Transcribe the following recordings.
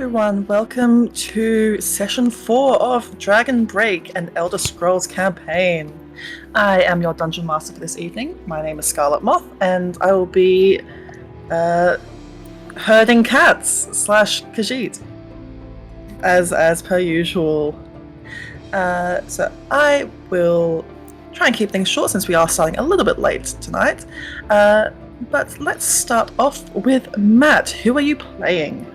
everyone, welcome to session 4 of Dragonbreak, an Elder Scrolls campaign. I am your dungeon master for this evening. My name is Scarletmoth, and I will be herding cats / Khajiit, as per usual. So I will try and keep things short since we are starting a little bit late tonight. But let's start off with Matt. Who are you playing?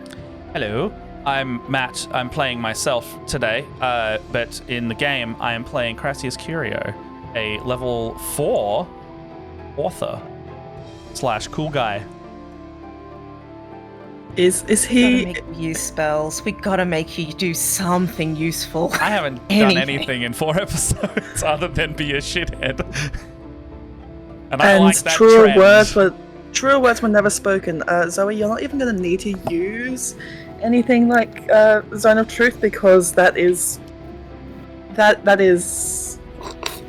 Hello, I'm Matt. I'm playing myself today, but in the game I am playing Crassius Curio, a level 4 author / cool guy. Is he? We gotta make you use spells. We gotta make you do something useful. I haven't done anything in 4 episodes other than be a shithead. And I like that trend. Truer words were never spoken. Zoe, you're not even going to need to use anything like Zone of Truth because that is.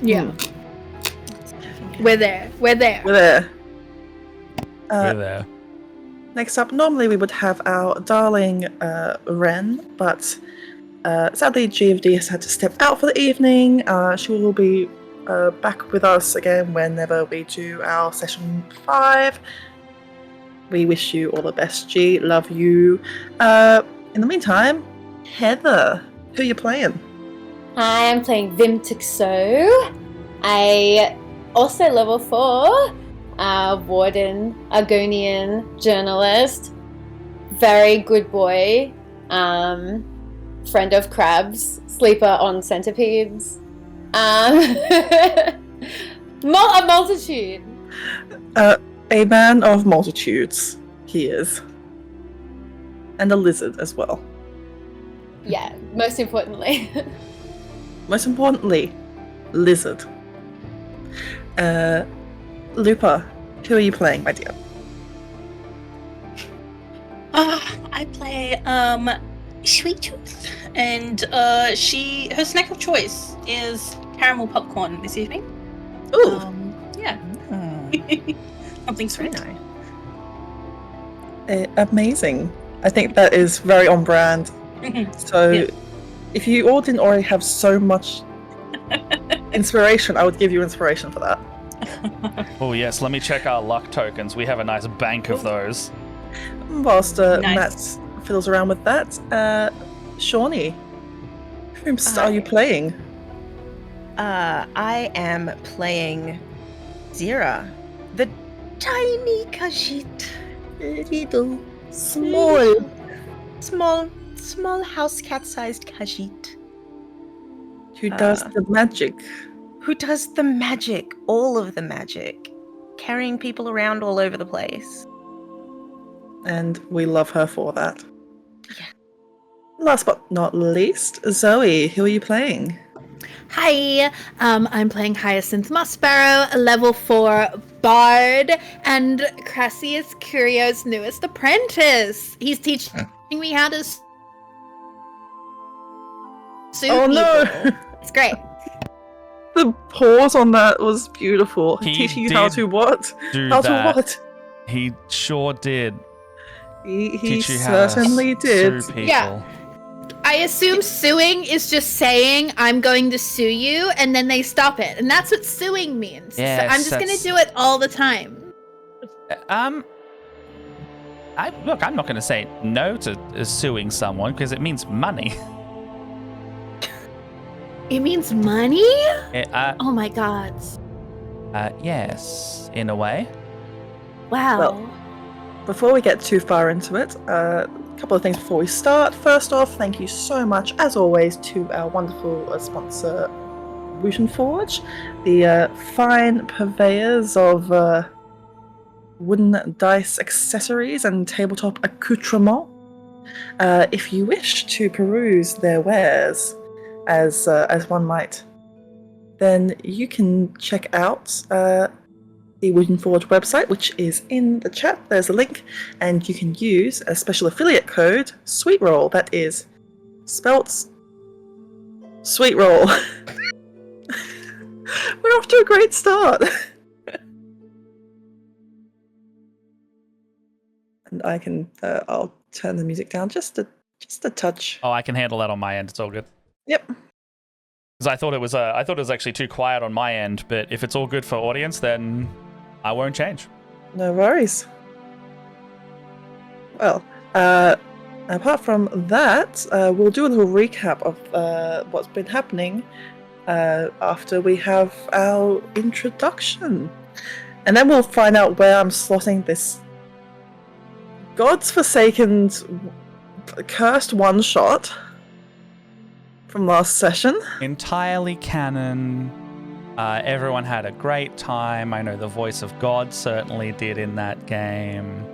Yeah. We're there. We're there. Next up, normally we would have our darling Ren, but sadly GFD has had to step out for the evening. She will be back with us again whenever we do our session 5. We wish you all the best, G. Love you. In the meantime, Heather, who are you playing? I am playing Vim Tuxo. I also level 4. Warden, Argonian, journalist, very good boy, friend of crabs, sleeper on centipedes. A multitude. A man of multitudes, he is. And a lizard as well. Yeah, most importantly. Most importantly, lizard. Lupa, who are you playing, my dear? I play Sweet Tooth, and her snack of choice is caramel popcorn this evening. Ooh, yeah, something sweet. Amazing. I think that is very on brand. So, if you all didn't already have so much inspiration, I would give you inspiration for that. Oh yes, let me check our luck tokens. We have a nice bank of those. Whilst Matt fiddles around with that, Shawnee, whom are you playing? I am playing Zira, the tiny Khajiit. Little, small house cat-sized Khajiit. Who does the magic? Who does the magic, all of the magic, carrying people around all over the place. And we love her for that. Yeah. Last but not least, Zoe, who are you playing? Hi, I'm playing Hyacinth Mossbarrow, a level 4 bard, and Crassius Curio's newest apprentice. He's teaching me how to sue people. No! It's great. The pause on that was beautiful. He Teaching you how to what? How to what? He sure did. He certainly did. Sue people. Yeah. I assume suing is just saying, I'm going to sue you, and then they stop it. And that's what suing means. Yes, so I'm just going to do it all the time. I'm not going to say no to suing someone because it means money. It means money? Oh my god. Yes, in a way. Wow. Well, before we get too far into it, a couple of things before we start. First off, thank you so much, as always, to our wonderful sponsor, Wooten Forge, the fine purveyors of wooden dice accessories and tabletop accoutrements. If you wish to peruse their wares, as one might, then you can check out the Wooten Forge website, which is in the chat. There's a link, and you can use a special affiliate code, SweetRoll. That is spelt SweetRoll. We're off to a great start. And I can, I'll turn the music down just a Just a touch. Oh, I can handle that on my end. It's all good. Yep. Because I thought it was actually too quiet on my end. But if it's all good for audience, then I won't change. No worries. Well, apart from that, we'll do a little recap of what's been happening after we have our introduction. And then we'll find out where I'm slotting this God's Forsaken cursed one-shot from last session. Entirely canon. Everyone had a great time. I know the voice of God certainly did in that game.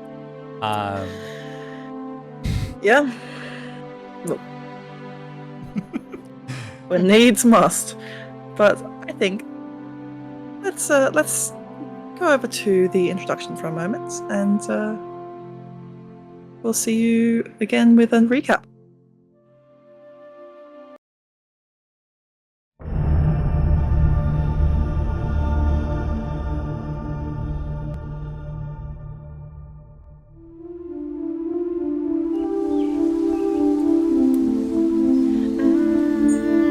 Yeah. Look. When needs must. But I think let's go over to the introduction for a moment, and we'll see you again with a recap.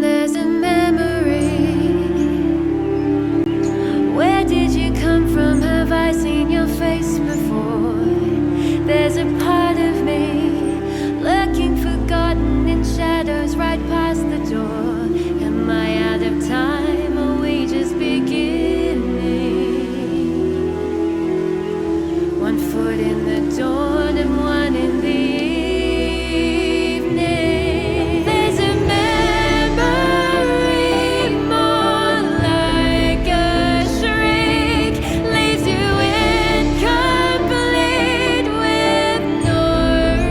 There's a memory. Where did you come from? Have I seen your face before? There's a part of me lurking forgotten in shadows right past the door. Am I out of time? Are we just beginning? One foot in the dawn and one in the evening. There's a memory more like a shriek, leaves you incomplete with no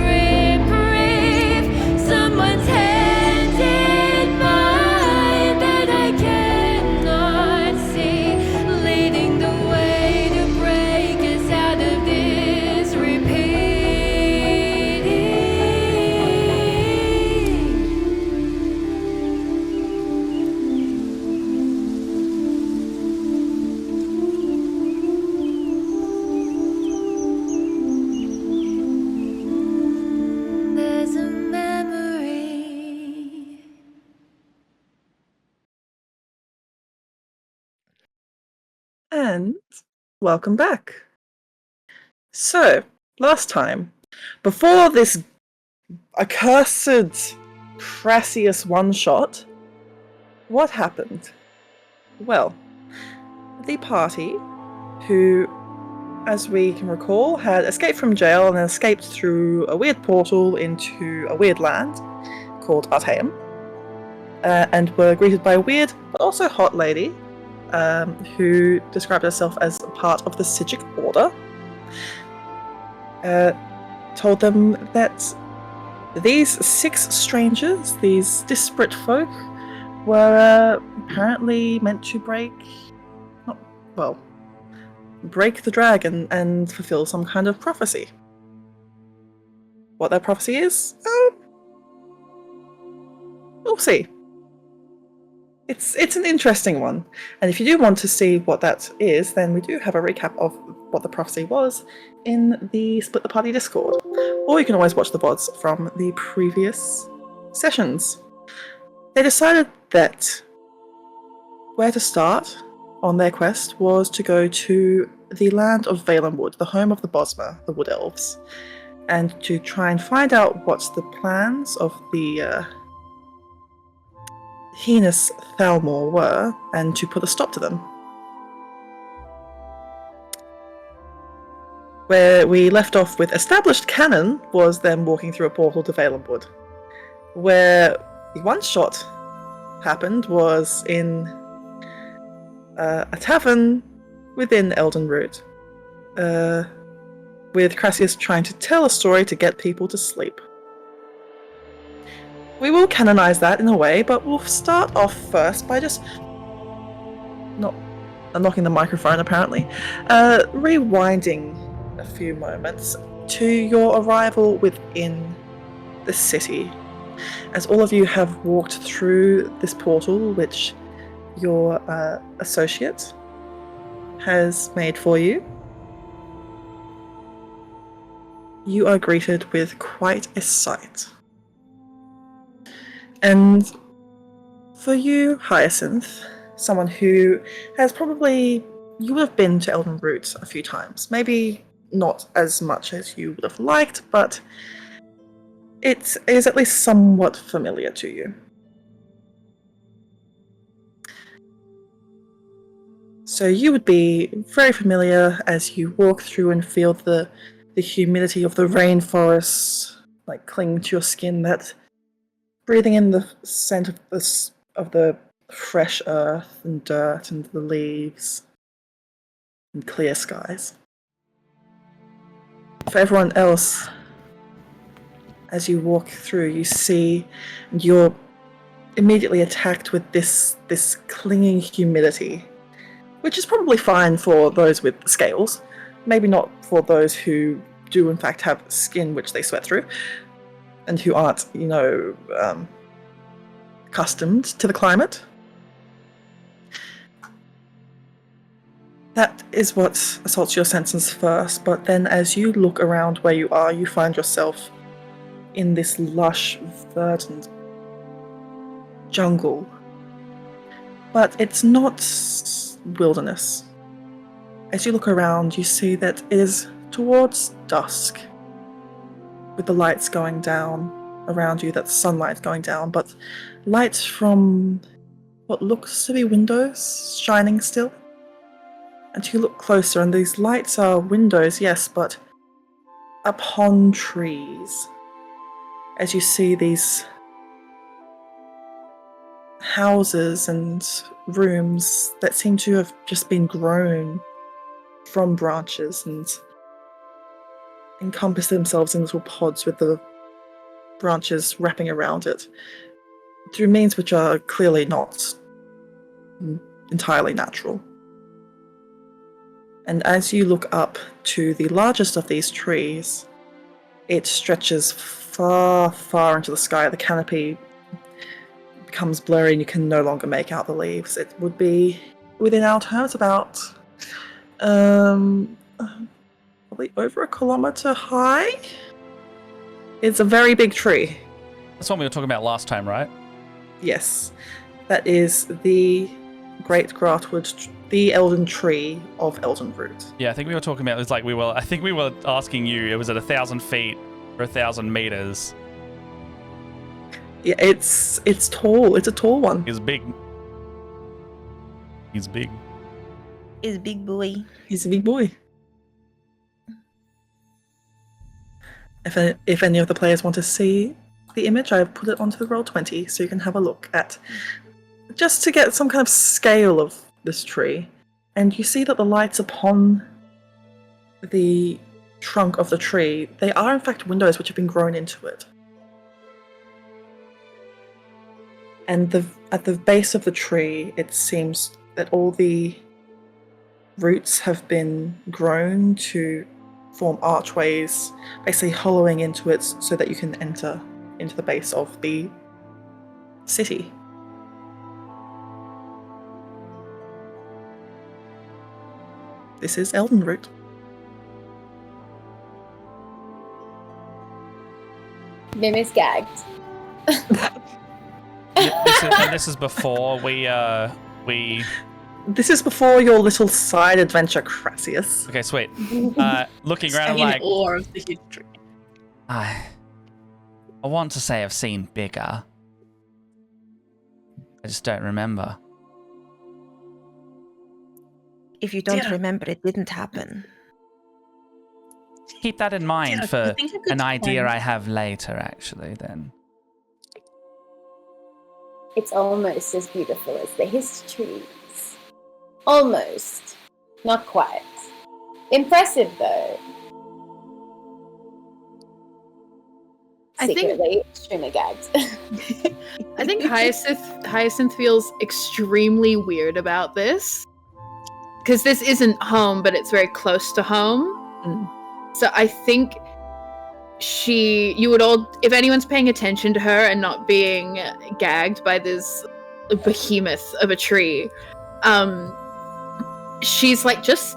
reprieve. Someone's hand in mine that I cannot see, leading the way to break us out of this repeating. There's a memory. And welcome back. So, last time, before this accursed Crassius one-shot, what happened? Well, the party, who, as we can recall, had escaped from jail and escaped through a weird portal into a weird land called Artaeum, and were greeted by a weird but also hot lady who described herself as part of the Sigic Order, told them that these 6 strangers, these disparate folk, were apparently meant to break the dragon and fulfill some kind of prophecy. What that prophecy is? We'll see. It's an interesting one, and if you do want to see what that is, then we do have a recap of what the prophecy was in the Split the Party Discord, or you can always watch the VODs from the previous sessions. They decided that where to start on their quest was to go to the land of Valenwood, the home of the Bosmer, the Wood Elves, and to try and find out what the plans of the heinous Thalmor were, and to put a stop to them. Where we left off with established canon was them walking through a portal to Valenwood. Where the one-shot happened was in a tavern within Elden Root, with Crassius trying to tell a story to get people to sleep. We will canonize that in a way, but we'll start off first by just not knocking the microphone, apparently, rewinding a few moments to your arrival within the city. As all of you have walked through this portal, which your associate has made for you, you are greeted with quite a sight. And for you, Hyacinth, someone who has probably, you would have been to Elden Root a few times. Maybe not as much as you would have liked, but it is at least somewhat familiar to you. So you would be very familiar as you walk through and feel the humidity of the rainforest like cling to your skin, that breathing in the scent of the fresh earth and dirt and the leaves and clear skies. For everyone else, as you walk through, you see and you're immediately attacked with this clinging humidity, which is probably fine for those with scales, maybe not for those who do in fact have skin which they sweat through, and who aren't, accustomed to the climate. That is what assaults your senses first, but then as you look around where you are, you find yourself in this lush, verdant jungle. But it's not wilderness. As you look around, you see that it is towards dusk, with the lights going down around you, that's sunlight going down, but lights from what looks to be windows shining still. And you look closer, and these lights are windows, yes, but upon trees. As you see these houses and rooms that seem to have just been grown from branches and encompass themselves in little pods with the branches wrapping around it through means which are clearly not entirely natural. And as you look up to the largest of these trees, it stretches far, far into the sky. The canopy becomes blurry and you can no longer make out the leaves. It would be, within our terms, about probably over 1 kilometer high. It's a very big tree. That's what we were talking about last time, right? Yes. That is the Great Grasswood, the Elden Tree of Elden Root. Yeah, I think we were talking about, I think we were asking you, it was at 1,000 feet or 1,000 meters. Yeah, it's tall. It's a tall one. He's big. He's big. Is big boy. He's a big boy. If any of the players want to see the image, I've put it onto the Roll20 so you can have a look at, just to get some kind of scale of this tree. And you see that the lights upon the trunk of the tree, they are in fact windows which have been grown into it. And at the base of the tree, it seems that all the roots have been grown to form archways, basically hollowing into it so that you can enter into the base of the city. This is Elden Root. Mim is gagged. And this is before we This is before your little side adventure, Crassius. Okay, sweet. Looking around, I'm in like, awe of the history. I want to say I've seen bigger. I just don't remember. If you don't Yeah. remember, it didn't happen. Keep that in mind Yeah, I for think a good an idea time- I have later, actually, then. It's almost as beautiful as the histories. Almost. Not quite. Impressive, though. I think- Secretly, extremely gagged. I think Hyacinth feels extremely weird about this. Because this isn't home, but it's very close to home. So I think you would all, if anyone's paying attention to her and not being gagged by this behemoth of a tree, she's like just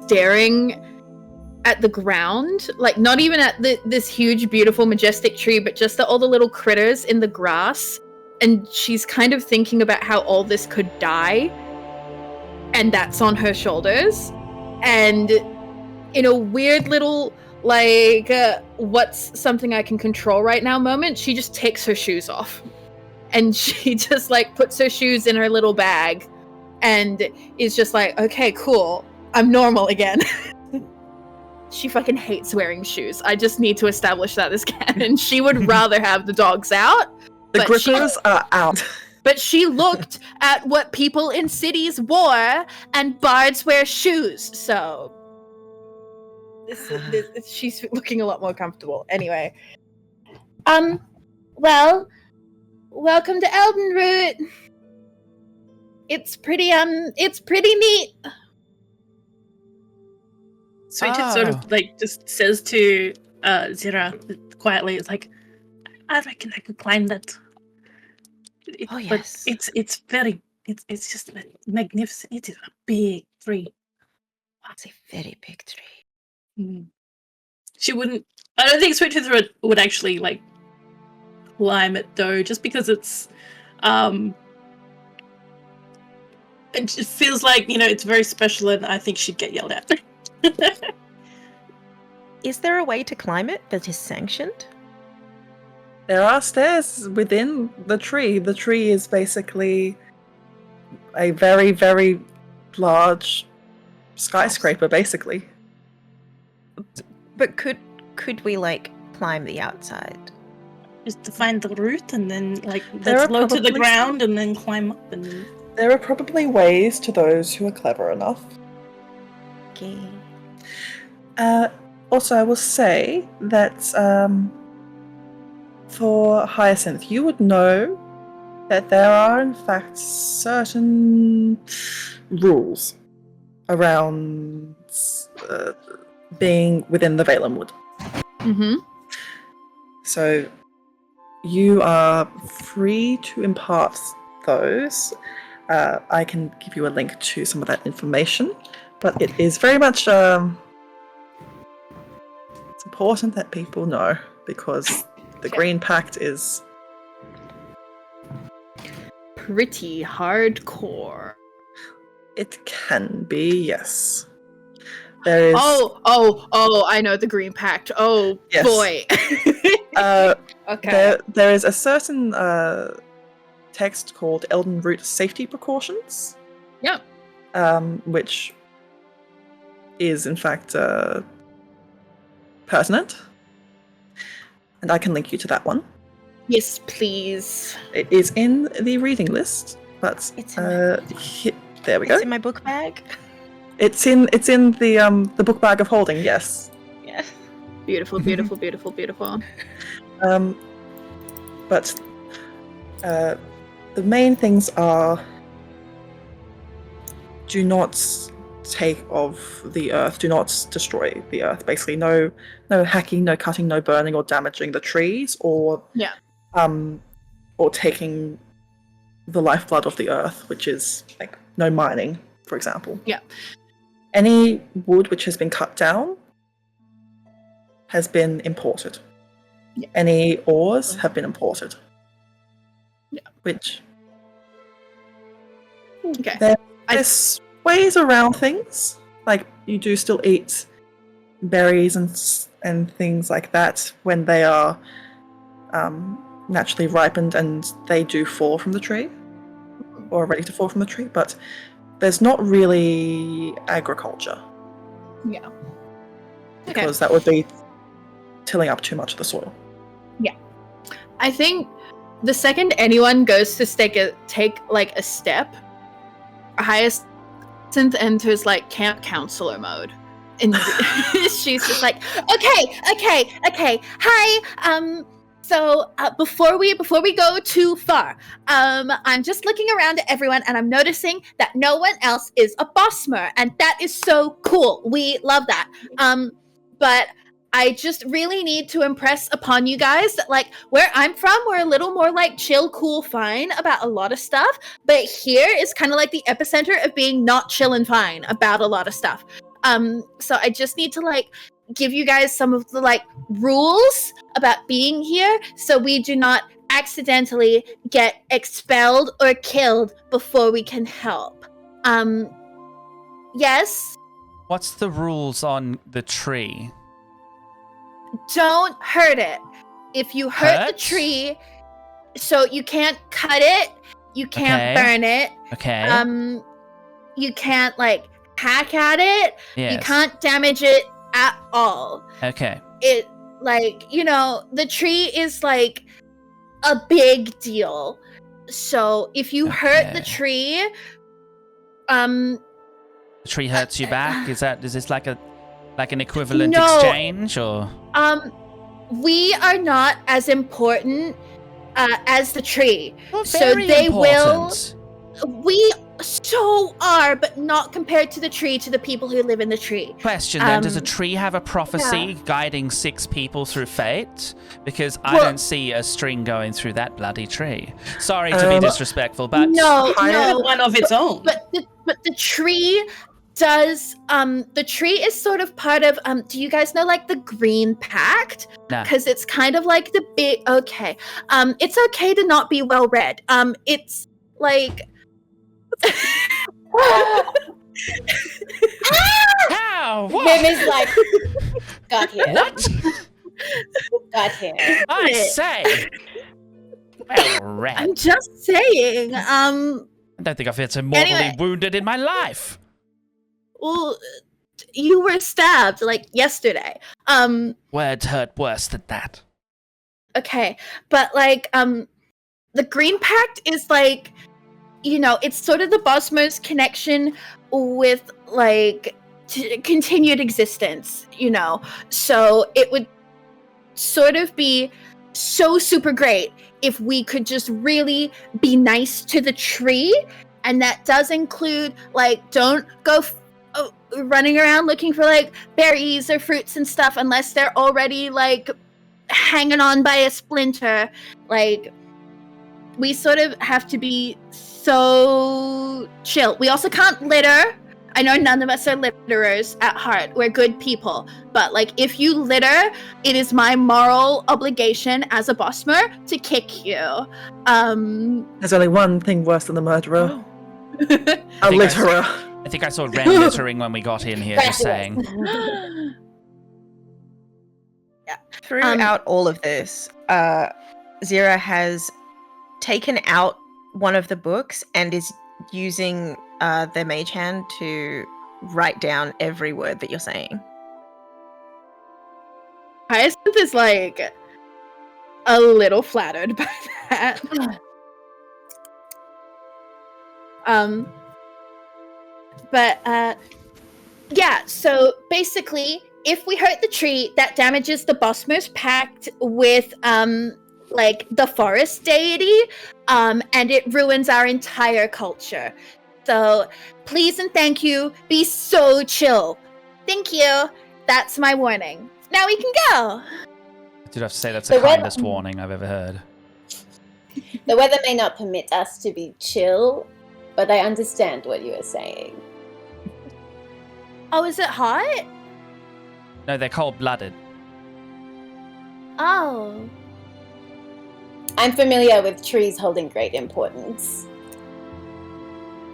staring at the ground, like not even at this huge, beautiful, majestic tree, but just at all the little critters in the grass. And she's kind of thinking about how all this could die, and that's on her shoulders. And in a weird little, like, what's something I can control right now moment, she just takes her shoes off. And she just, like, puts her shoes in her little bag and is just like, okay, cool, I'm normal again. She fucking hates wearing shoes. I just need to establish that as canon. She would rather have the dogs out. The grippers are out. But she looked at what people in cities wore, and bards wear shoes, so... she's looking a lot more comfortable. Anyway. Well, welcome to Elden Root. It's pretty neat. Sweet Tooth sort of like just says to Zira quietly, it's like, I reckon I could climb that. Oh yes. But it's just magnificent. It is a big tree. It's a very big tree. She wouldn't. I don't think Sweet Tooth would actually like climb it though, just because it's it just feels like, you know, it's very special, and I think she'd get yelled at. Is there a way to climb it that is sanctioned? There are stairs within the tree. The tree is basically a very, very large skyscraper, basically. But could we like climb the outside? Just to find the root and then like There that's are low to the probably- ground and then climb up and. There are probably ways to those who are clever enough. Okay. Also, I will say that for Hyacinth, you would know that there are, in fact, certain rules around being within the Valen Wood. Mm-hmm. So you are free to impart those. I can give you a link to some of that information, but it is very much it's important that people know, because the Green Pact is Pretty hardcore. it can be, yes. There is Oh, I know the Green Pact. Oh, Yes. boy. Okay. there is a certain text called Elden Root Safety Precautions. Yeah. Which is in fact pertinent, and I can link you to that one. Yes, please. It is in the reading list, but It's in there we go. It's in my book bag. It's in the book bag of holding. Yes. Yeah. Beautiful, beautiful, beautiful, beautiful. But the main things are: do not take of the earth, do not destroy the earth. Basically, no hacking, no cutting, no burning or damaging the trees, or taking the lifeblood of the earth, which is like no mining, for example. Yeah. Any wood which has been cut down has been imported. Yeah. Any ores have been imported. Yeah. Which Okay. there's ways around things. Like, you do still eat berries and things like that when they are naturally ripened and they do fall from the tree, or are ready to fall from the tree, but there's not really agriculture. Yeah. Okay. Because that would be tilling up too much of the soil. I think the second anyone goes to take like a step, Hyacinth enters like camp counselor mode, and she's just like, okay, hi, so before we go too far, I'm just looking around at everyone, and I'm noticing that no one else is a bossmer, and that is so cool. We love that. But I just really need to impress upon you guys that, like, where I'm from, we're a little more, like, chill, cool, fine about a lot of stuff. But here is kind of like the epicenter of being not chill and fine about a lot of stuff. So I just need to, like, give you guys some of the like rules about being here, so we do not accidentally get expelled or killed before we can help. Yes. What's the rules on the tree? Don't hurt it. If you hurt the Hurt? tree, so you can't cut it, you can't Okay. burn it. Okay. You can't like hack at it. Yes. You can't damage it at all. Okay. It like, you know, the tree is like a big deal. So if you hurt the Okay. tree, The tree hurts you back? Is this like an equivalent No. exchange, or? we are not as important as the tree. Well, So very they important. We so are, but not compared to the tree, to the people who live in the tree. Question then, does a Um, tree have a prophecy yeah. guiding 6 people through fate? Because I Well- don't see a string going through that bloody tree. Sorry to be disrespectful, but No, Higher- no. One of its own. But the tree does the tree is sort of part of do you guys know like the Green Pact? Nah. Because it's kind of like the big it's okay to not be well read. It's like How? What? Mim is like, got here. What? Got here. I say. Well read. I'm just saying. I don't think I've been so mortally Anyway. wounded in my life. Well, you were stabbed like yesterday. Words hurt worse than that. Okay, but like the Green Pact is like, you know, it's sort of the Bosmos connection with like continued existence, you know. So it would sort of be so super great if we could just really be nice to the tree, and that does include like don't go running around looking for like berries or fruits and stuff unless they're already like hanging on by a splinter. Like, we sort of have to be so chill. We also can't litter. I know none of us are litterers at heart. We're good people. But like, if you litter, it is my moral obligation as a Bosmer to kick you. There's only one thing worse than the murderer. A think I litterer. I think I saw Ren littering when we got in here, just saying. Throughout all of this, Zira has taken out one of the books and is using their mage hand to write down every word that you're saying. Hyacinth is like a little flattered by that. Yeah, so basically, if we hurt the tree, that damages the Bosmos Pact with like the forest deity, and it ruins our entire culture. So please and thank you, be so chill. Thank you. That's my warning. Now we can go. I do have to say that's The the weather- kindest warning I've ever heard. The weather may not permit us to be chill, but I understand what you are saying. Oh, is it hot? No, they're cold-blooded. Oh. I'm familiar with trees holding great importance.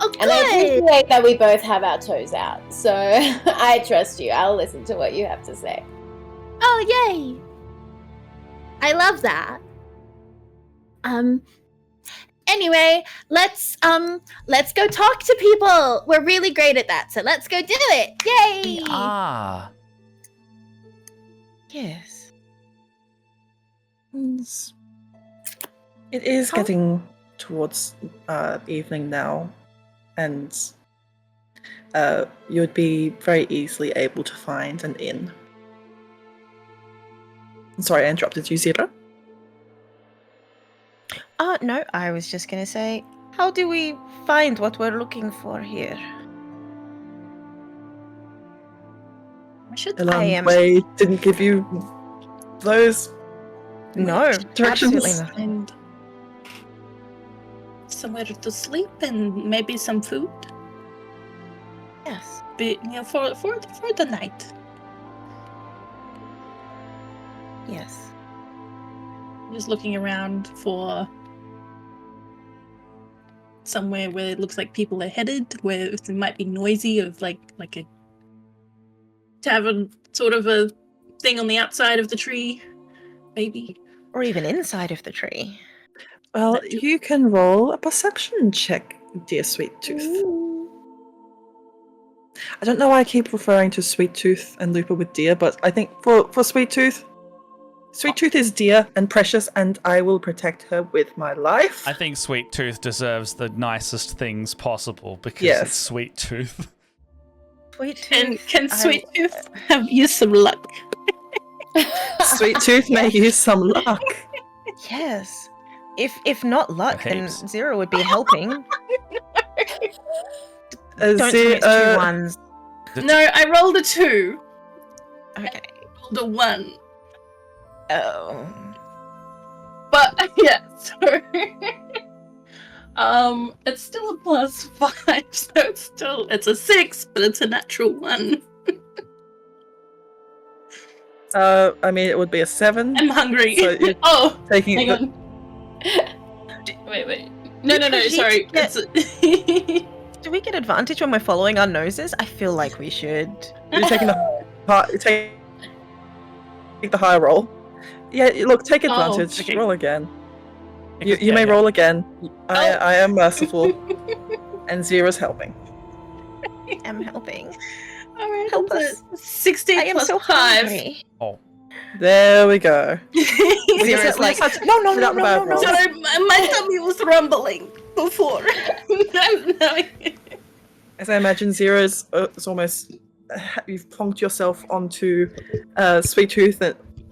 Oh, And I good. appreciate that we both have our toes out. So I trust you. I'll listen to what you have to say. Oh, yay. I love that. Anyway, let's go talk to people. We're really great at that, so let's go do it. Yay! Ah. Yes. It is How- getting towards evening now, and you'd be very easily able to find an inn. Sorry, I interrupted you, Zira. Oh, no, I was just going to say, how do we find what we're looking for here? Should am- Way didn't give you those. No, Directions. absolutely not. and somewhere to sleep and maybe some food. Yes. For the night. Yes. Just looking around for somewhere where it looks like people are headed, where it might be noisy, of like a tavern sort of a thing on the outside of the tree, maybe. Or even inside of the tree. Well, That too. you can roll a perception check, dear Sweet Tooth. Ooh. I don't know why I keep referring to Sweet Tooth and Looper with dear, but I think for Sweet Tooth is dear and precious, and I will protect her with my life. I think Sweet Tooth deserves the nicest things possible because Yes. it's Sweet Tooth. Sweet Tooth. Can Sweet Tooth have used some luck? Sweet Tooth may use some luck. Yes. If not luck, then Heaps. Zero would be helping. Don't tell me Zero- it's 2 ones. No, I rolled a 2. Okay. Rolled a 1. Oh. But yeah, so it's still a +5, so it's a 6, but it's a natural 1. I mean, it would be a 7. I'm hungry. So you're Oh, taking hang the- on. Wait. No, Because you sorry. get- It's Do we get advantage when we're following our noses? I feel like we should. You're taking take the high roll. Yeah, look, take advantage. okay. Roll again. Yeah, You may yeah. roll again. Oh. I am merciful, and Zero's helping. I am helping. Alright, Help that's us. a 16 I am plus so 5. hungry. There we go. Zero's like, no, without the bad rolls. Sorry, my tummy was rumbling before. No. As I imagine, Zero's is almost you've plonked yourself onto Sweet Tooth,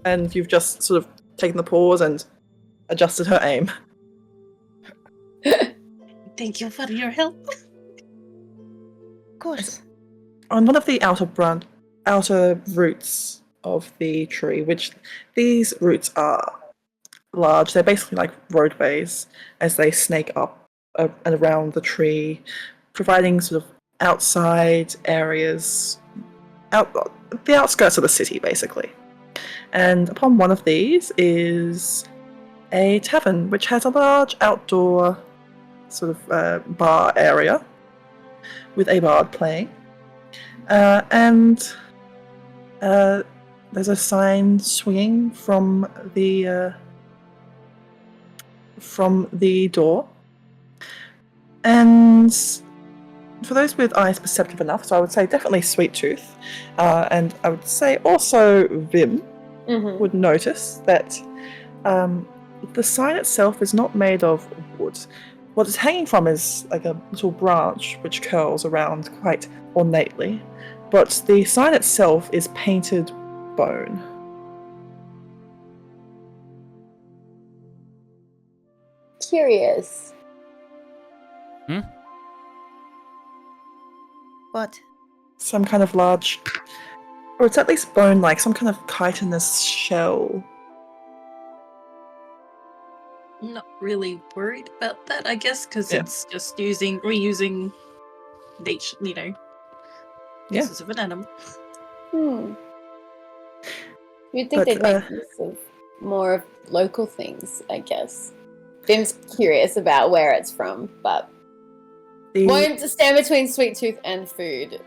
and you've just sort of taken the pause and adjusted her aim. Thank you for your help. Of course. On one of the outer roots of the tree, which these roots are large, they're basically like roadways as they snake up and around the tree, providing sort of outside areas, the outskirts of the city, basically. And upon one of these is a tavern, which has a large outdoor sort of bar area with a bard playing. And there's a sign swinging from the door. And for those with eyes perceptive enough, so I would say definitely Sweet Tooth, and I would say also Vim would notice that the sign itself is not made of wood. What it's hanging from is like a little branch which curls around quite ornately, but the sign itself is painted bone. Curious. What? Some kind of large, or it's at least bone-like, some kind of chitinous shell. Not really worried about that, I guess, because Yeah. it's just reusing nature, Yeah. pieces of an animal. You'd think But, they'd make use of more of local things, I guess. Vim's curious about where it's from, but won't stand between Sweet Tooth and food.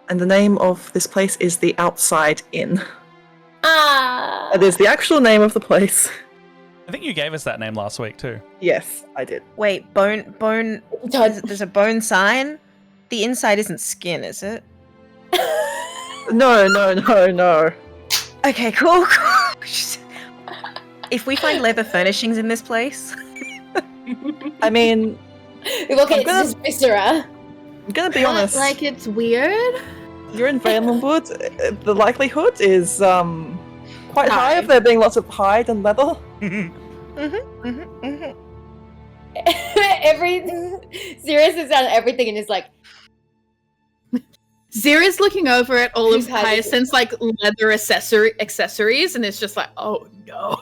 And the name of this place is the Outside Inn. Ah! It is the actual name of the place. I think you gave us that name last week too. Yes, I did. Wait, bone. There's a bone sign. The inside isn't skin, is it? No. Okay, cool. If we find leather furnishings in this place, I mean, Okay, it's just viscera. I'm gonna be What? honest. Like it's weird? You're in Valenwood. The likelihood is quite high High. of there being lots of hide and leather. Zero sits down everything and is like, Zira's looking over at all of Who's hiding? Hyacinth's like leather accessories, and it's just like, oh no.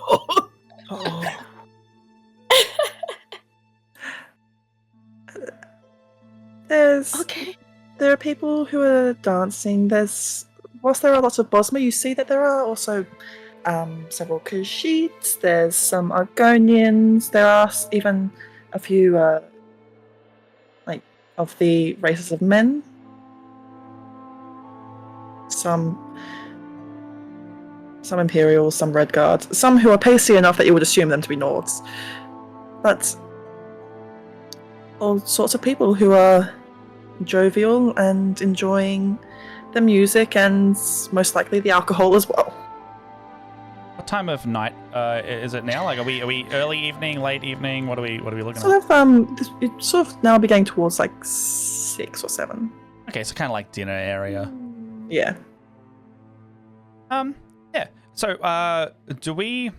Oh. okay. There are people who are dancing. Whilst there are lots of Bosma, you see that there are also several Khajiits, there's some Argonians, there are even a few of the races of men. Some Imperials, some Red Guards, some who are pacey enough that you would assume them to be Nords. But all sorts of people who are jovial and enjoying the music and most likely the alcohol as well. What time of night is it now? Like, are we early evening, late evening? What are we looking at? It's sort of now beginning towards like 6 or 7. Okay, so kind of like dinner area. Yeah. Yeah. So, do we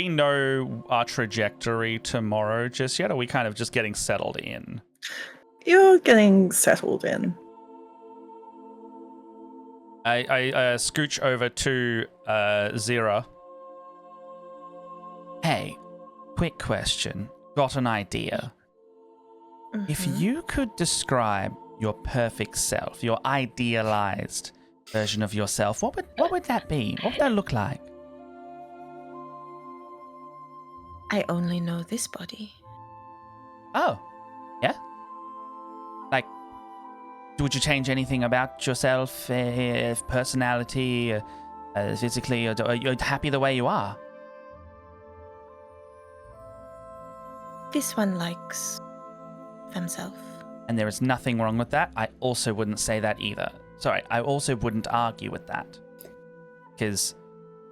know our trajectory tomorrow just yet? Or are we kind of just getting settled in? You're getting settled in. I scooch over to Zira. Hey, quick question. Got an idea. Mm-hmm. If you could describe your perfect self, your idealized version of yourself, what would that be? What would that look like? I only know this body. Oh, yeah? Like, would you change anything about yourself, personality, physically, or are you happy the way you are? This one likes themselves. And there is nothing wrong with that. I also wouldn't say that either. Sorry, I also wouldn't argue with that. Because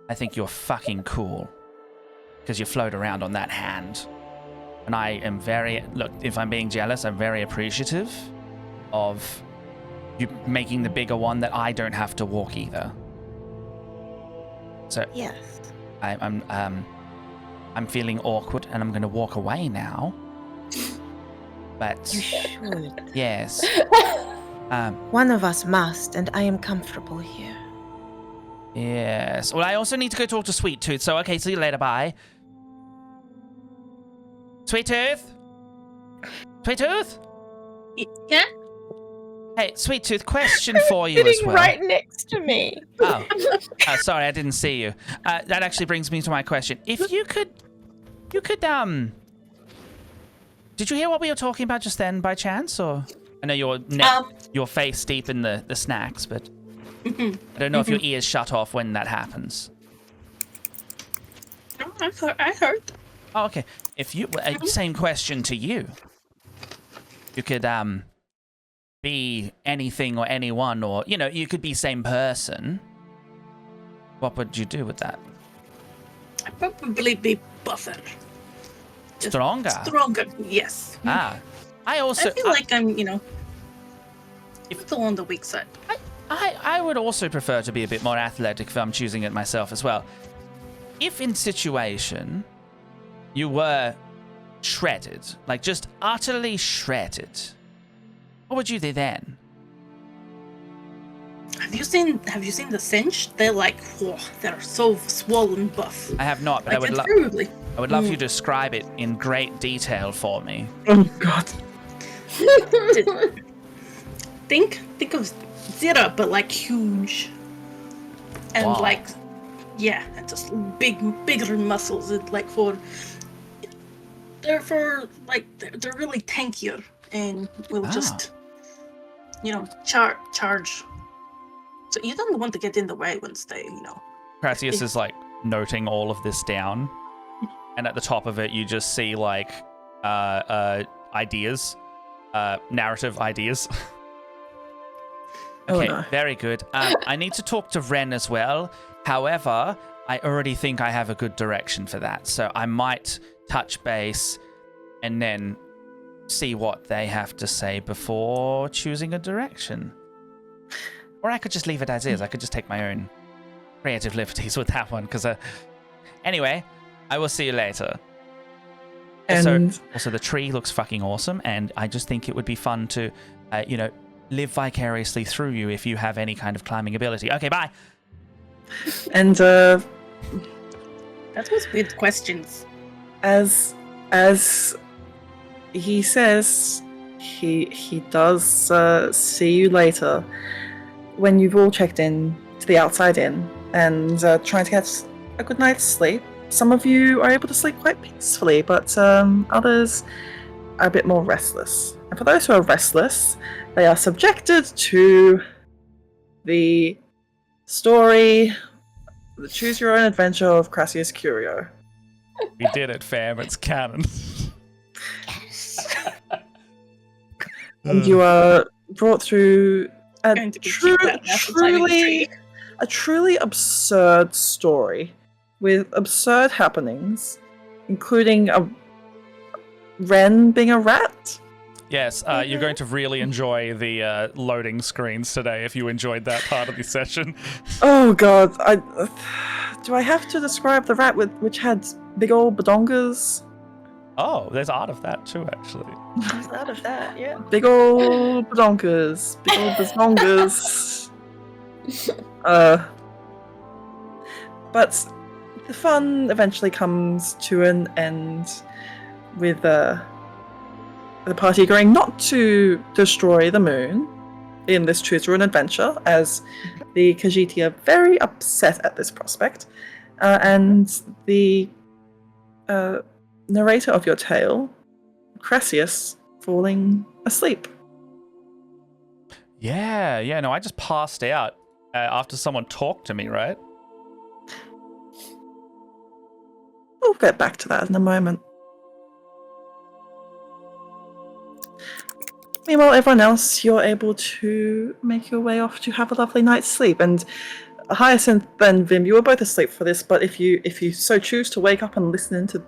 I think you're fucking cool. Because you float around on that hand. And I am look, if I'm being jealous, I'm very appreciative of you making the bigger one that I don't have to walk either. So Yes. I'm feeling awkward and I'm going to walk away now. But You should. yes. One of us must, and I am comfortable here. Yes. Well, I also need to go talk to Sweet Tooth. So okay, see you later. Bye. Sweet Tooth. Sweet Tooth. Yeah? Hey, Sweet Tooth, question for you as Sitting well. right next to me. Oh, sorry, I didn't see you. That actually brings me to my question. If you could, did you hear what we were talking about just then by chance, or? I know your face deep in the snacks, but I don't know if your ears shut off when that happens. I heard. Oh, okay. If you, same question to you. You could, be anything or anyone, or, you could be same person. What would you do with that? I'd probably be buffer. Just Stronger? Stronger, yes. I also... I feel like I'm, still on the weak side. I would also prefer to be a bit more athletic if I'm choosing it myself as well. If in situation you were shredded, like just utterly shredded, what would you do then? Have you seen the cinch? They're like, they're so swollen buff. I have not, but I would love you to describe it in great detail for me. Oh God. Think of Zira, but like huge. And Wow. and just bigger muscles. And they're really tankier and will just, charge. So you don't want to get in the way once they, Crasius is noting all of this down, and at the top of it you just see ideas, narrative ideas. Okay, no. Very good. I need to talk to Ren as well. However, I already think I have a good direction for that, so I might touch base and then see what they have to say before choosing a direction. Or I could just leave it as is. I could just take my own creative liberties with that one. Because, anyway, I will see you later. Also, the tree looks fucking awesome, and I just think it would be fun to, live vicariously through you if you have any kind of climbing ability. Okay, bye. And That was good questions. as he says, he does see you later when you've all checked in to the outside inn. and trying to get a good night's sleep. Some of you are able to sleep quite peacefully, but others are a bit more restless. And for those who are restless, they are subjected to the story, the Choose Your Own Adventure of Crassius Curio. We did it, fam. It's canon. And you are brought through a Going to be kicked out now for climbing the tree. truly absurd story with absurd happenings, including a wren being a rat. Yes, you're going to really enjoy the loading screens today if you enjoyed that part of the session. Oh god, do I have to describe the rat which had big old badongas? Oh, there's art of that too, actually. There's out of that, yeah. Big old badongas, big old bazongas. But the fun eventually comes to an end with the party agreeing not to destroy the moon in this Choose Your Own Adventure, as the Khajiiti are very upset at this prospect, and the narrator of your tale, Crassius, falling asleep. Yeah, no, I just passed out after someone talked to me, right? We'll get back to that in a moment. Meanwhile, everyone else, you're able to make your way off to have a lovely night's sleep. And Hyacinth and Vim, you were both asleep for this, but if you so choose to wake up and listen into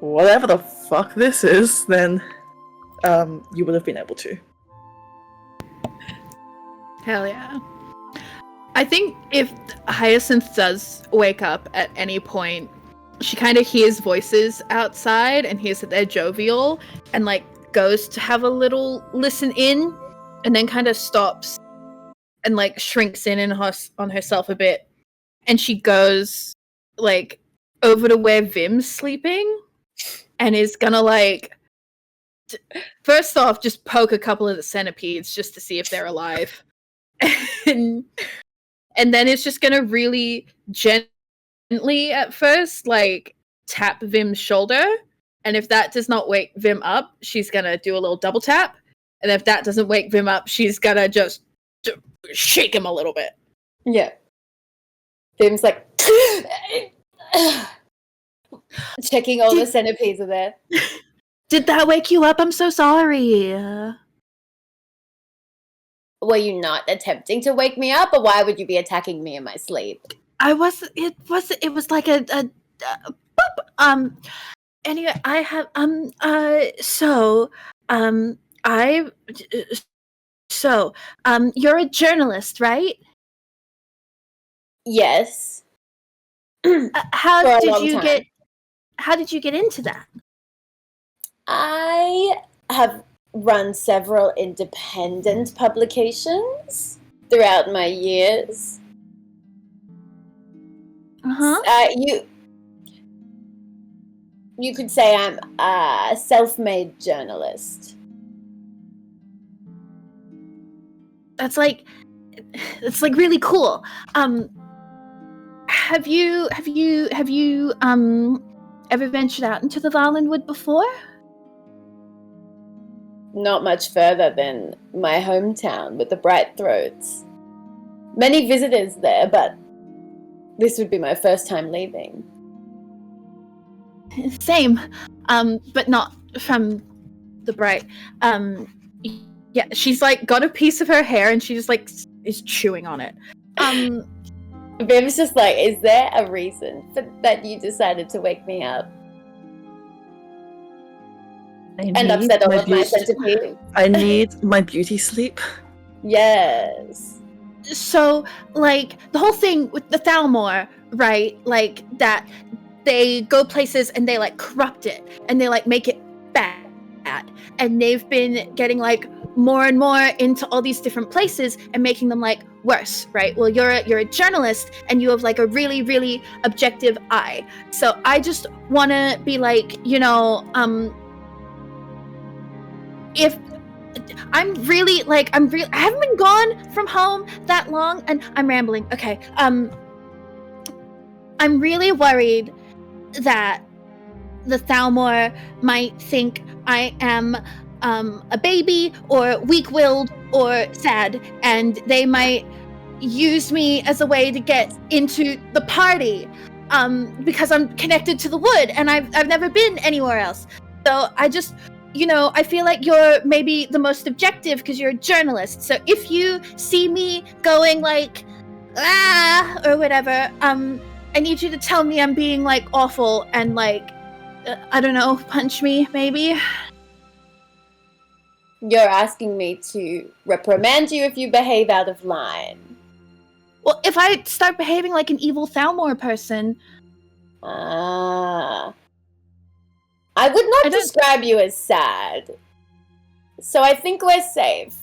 whatever the fuck this is, then you would have been able to. Hell yeah. I think if Hyacinth does wake up at any point, she kind of hears voices outside and hears that they're jovial and like goes to have a little listen in and then kind of stops and like shrinks in on herself a bit, and she goes like over to where Vim's sleeping and is gonna like first off just poke a couple of the centipedes just to see if they're alive. And then it's just gonna really gently at first like tap Vim's shoulder, and if that does not wake Vim up, she's gonna do a little double tap, and if that doesn't wake Vim up, she's gonna just shake him a little bit. Yeah. Vim's like checking all the centipedes are there. Did that wake you up? I'm so sorry. Were you not attempting to wake me up, or why would you be attacking me in my sleep? It was like a boop. Anyway, I have you're a journalist, right? Yes. How For a did long you time. get into that? I have run several independent publications throughout my years. You could say I'm a self-made journalist. That's like really cool. Have you ever ventured out into the Varlinwood before? Not much further than my hometown with the Bright Throats. Many visitors there, but this would be my first time leaving. Same, but not from the Bright. Yeah, she's like got a piece of her hair and she just like is chewing on it. Vim's just like, is there a reason that you decided to wake me up? And upset all of my centipedes. I need my beauty sleep. Yes. So, like, the whole thing with the Thalmor, right? Like, that they go places and they, like, corrupt it. And they, like, make it bad. And they've been getting, like, more and more into all these different places and making them, like, worse, right? Well, you're a journalist and you have, like, a really, really objective eye. So I just want to be, like, you know, if I'm really I haven't been gone from home that long, and I'm rambling. Okay. I'm really worried that the Thalmor might think I am a baby or weak-willed or sad, and they might use me as a way to get into the party because I'm connected to the wood and I've never been anywhere else. So I just, I feel like you're maybe the most objective because you're a journalist. So if you see me going like or whatever, I need you to tell me I'm being like awful and like I don't know, punch me maybe. You're asking me to reprimand you if you behave out of line. Well, if I start behaving like an evil Thalmor person... I would not describe you as sad. So I think we're safe.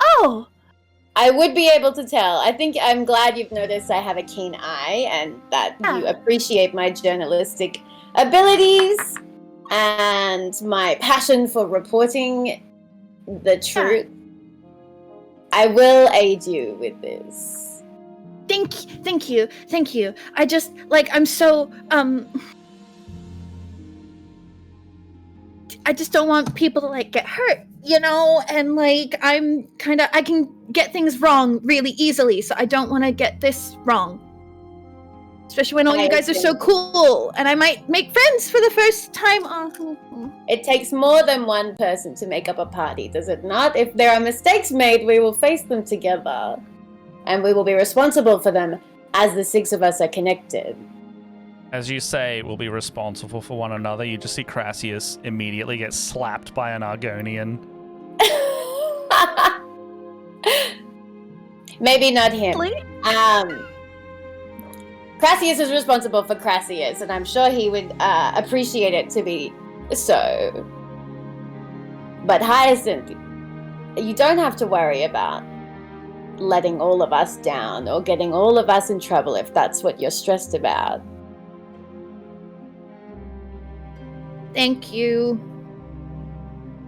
Oh! I would be able to tell. I'm glad you've noticed I have a keen eye and that you appreciate my journalistic abilities and my passion for reporting the truth. I will aid you with this. Thank you. I just, I'm so, I just don't want people to, get hurt, and, I can get things wrong really easily, so I don't want to get this wrong. Especially when all you guys are so cool, and I might make friends for the first time. It takes more than one person to make up a party, does it not? If there are mistakes made, we will face them together. And we will be responsible for them as the six of us are connected. As you say, we'll be responsible for one another. You just see Crassius immediately get slapped by an Argonian. Maybe not him. Crassius is responsible for Crassius, and I'm sure he would appreciate it to be so. But Hyacinth, you don't have to worry about letting all of us down or getting all of us in trouble if that's what you're stressed about. Thank you.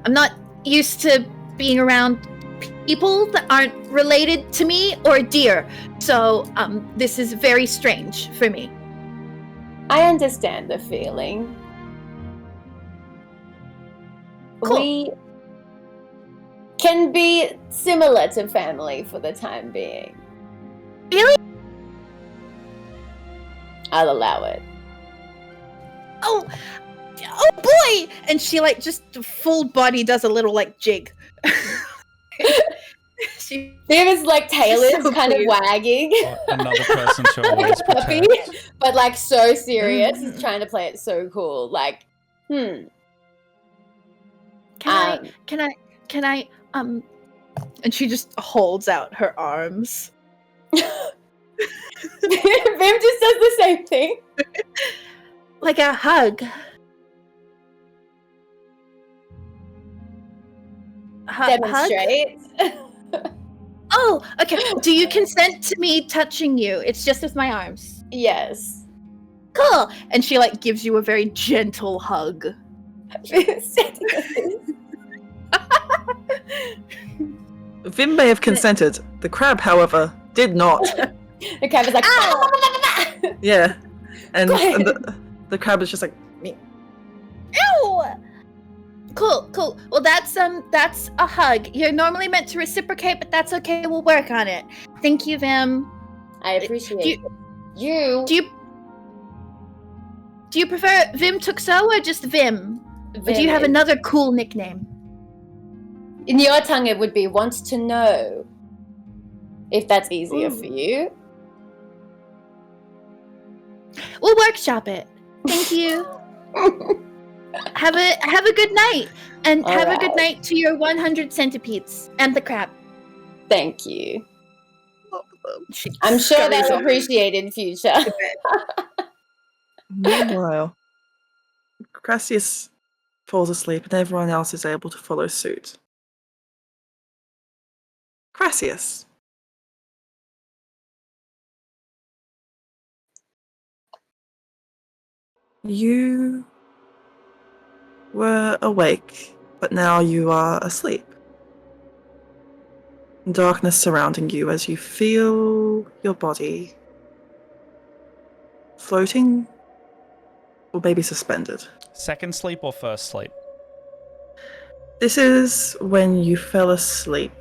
I'm not used to being around people that aren't related to me or dear, so this is very strange for me. I understand the feeling. Cool. We can be similar to family for the time being. Really? I'll allow it. Oh boy! And she just full body does a little jig. David's tail is so kind of wagging. Another person to always protect. But so serious. He's trying to play it so cool. Can I and she just holds out her arms. Vim just does the same thing. Like a hug. Demonstrate. Oh, okay. Do you consent to me touching you? It's just with my arms. Yes. Cool. And she gives you a very gentle hug. Vim may have consented. The crab, however, did not. The crab is like, yeah. And the crab is just like, me. Ew! Cool. Well, that's a hug. You're normally meant to reciprocate, but that's okay. We'll work on it. Thank you, Vim. I appreciate it. You. Do you prefer Vim Tuxo or just Vim? Or do you have another cool nickname? In your tongue, it would be wants to know. If that's easier for you. We'll workshop it. Thank you. Have a good night, and All have right. a good night to your 100 centipedes and the crab. Thank you. I'm sure that's appreciated in future. Meanwhile, Crassius falls asleep and everyone else is able to follow suit. Crassius. You were awake, but now you are asleep. Darkness surrounding you as you feel your body floating or maybe suspended. Second sleep or first sleep? This is when you fell asleep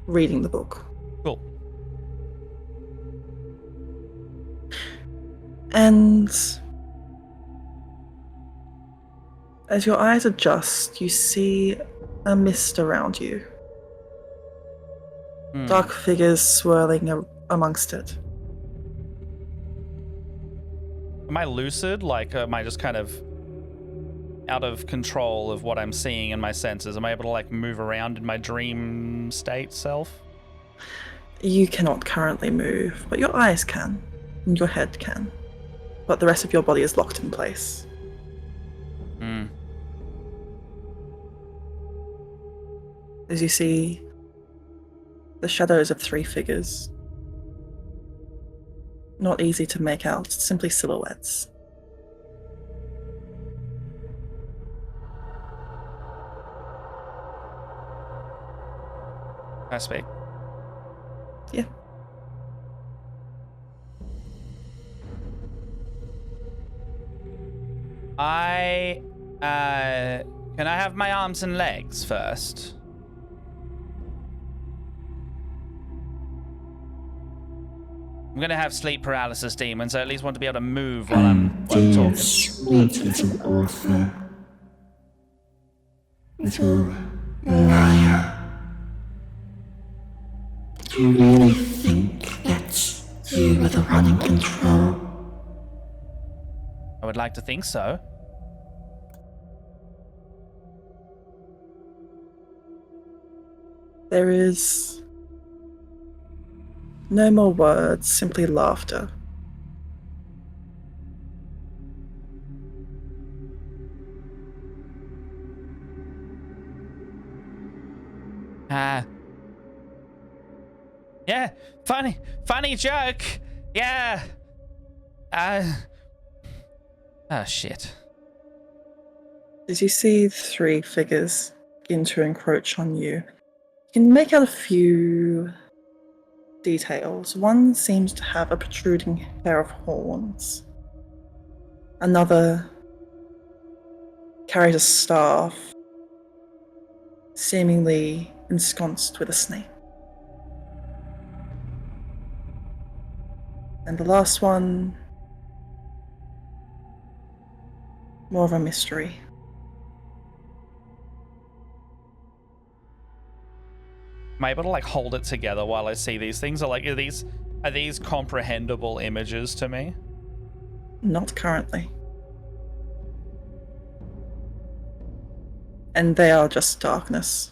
reading the book. Cool. And as your eyes adjust, you see a mist around you. Dark figures swirling amongst it. Am I lucid? Like, am I just kind of out of control of what I'm seeing in my senses? Am I able to, like, move around in my dream state self? You cannot currently move, but your eyes can, and your head can. But the rest of your body is locked in place. As you see the shadows of 3 figures. Not easy to make out, simply silhouettes. Can I speak? Yeah. Can I have my arms and legs first? I'm gonna have sleep paralysis demons, so I at least want to be able to move while I'm talking. Sweet little author. Little liar. Do you really think that you are the one in control? I would like to think so. There is no more words, simply laughter. Yeah, funny joke. Yeah. Oh, shit. As you see 3 figures begin to encroach on you, you can make out a few details. One seems to have a protruding pair of horns. Another carries a staff, seemingly ensconced with a snake. And the last one, more of a mystery. Am I able to, like, hold it together while I see these things? Or, like, are these comprehensible images to me? Not currently. And they are just darkness.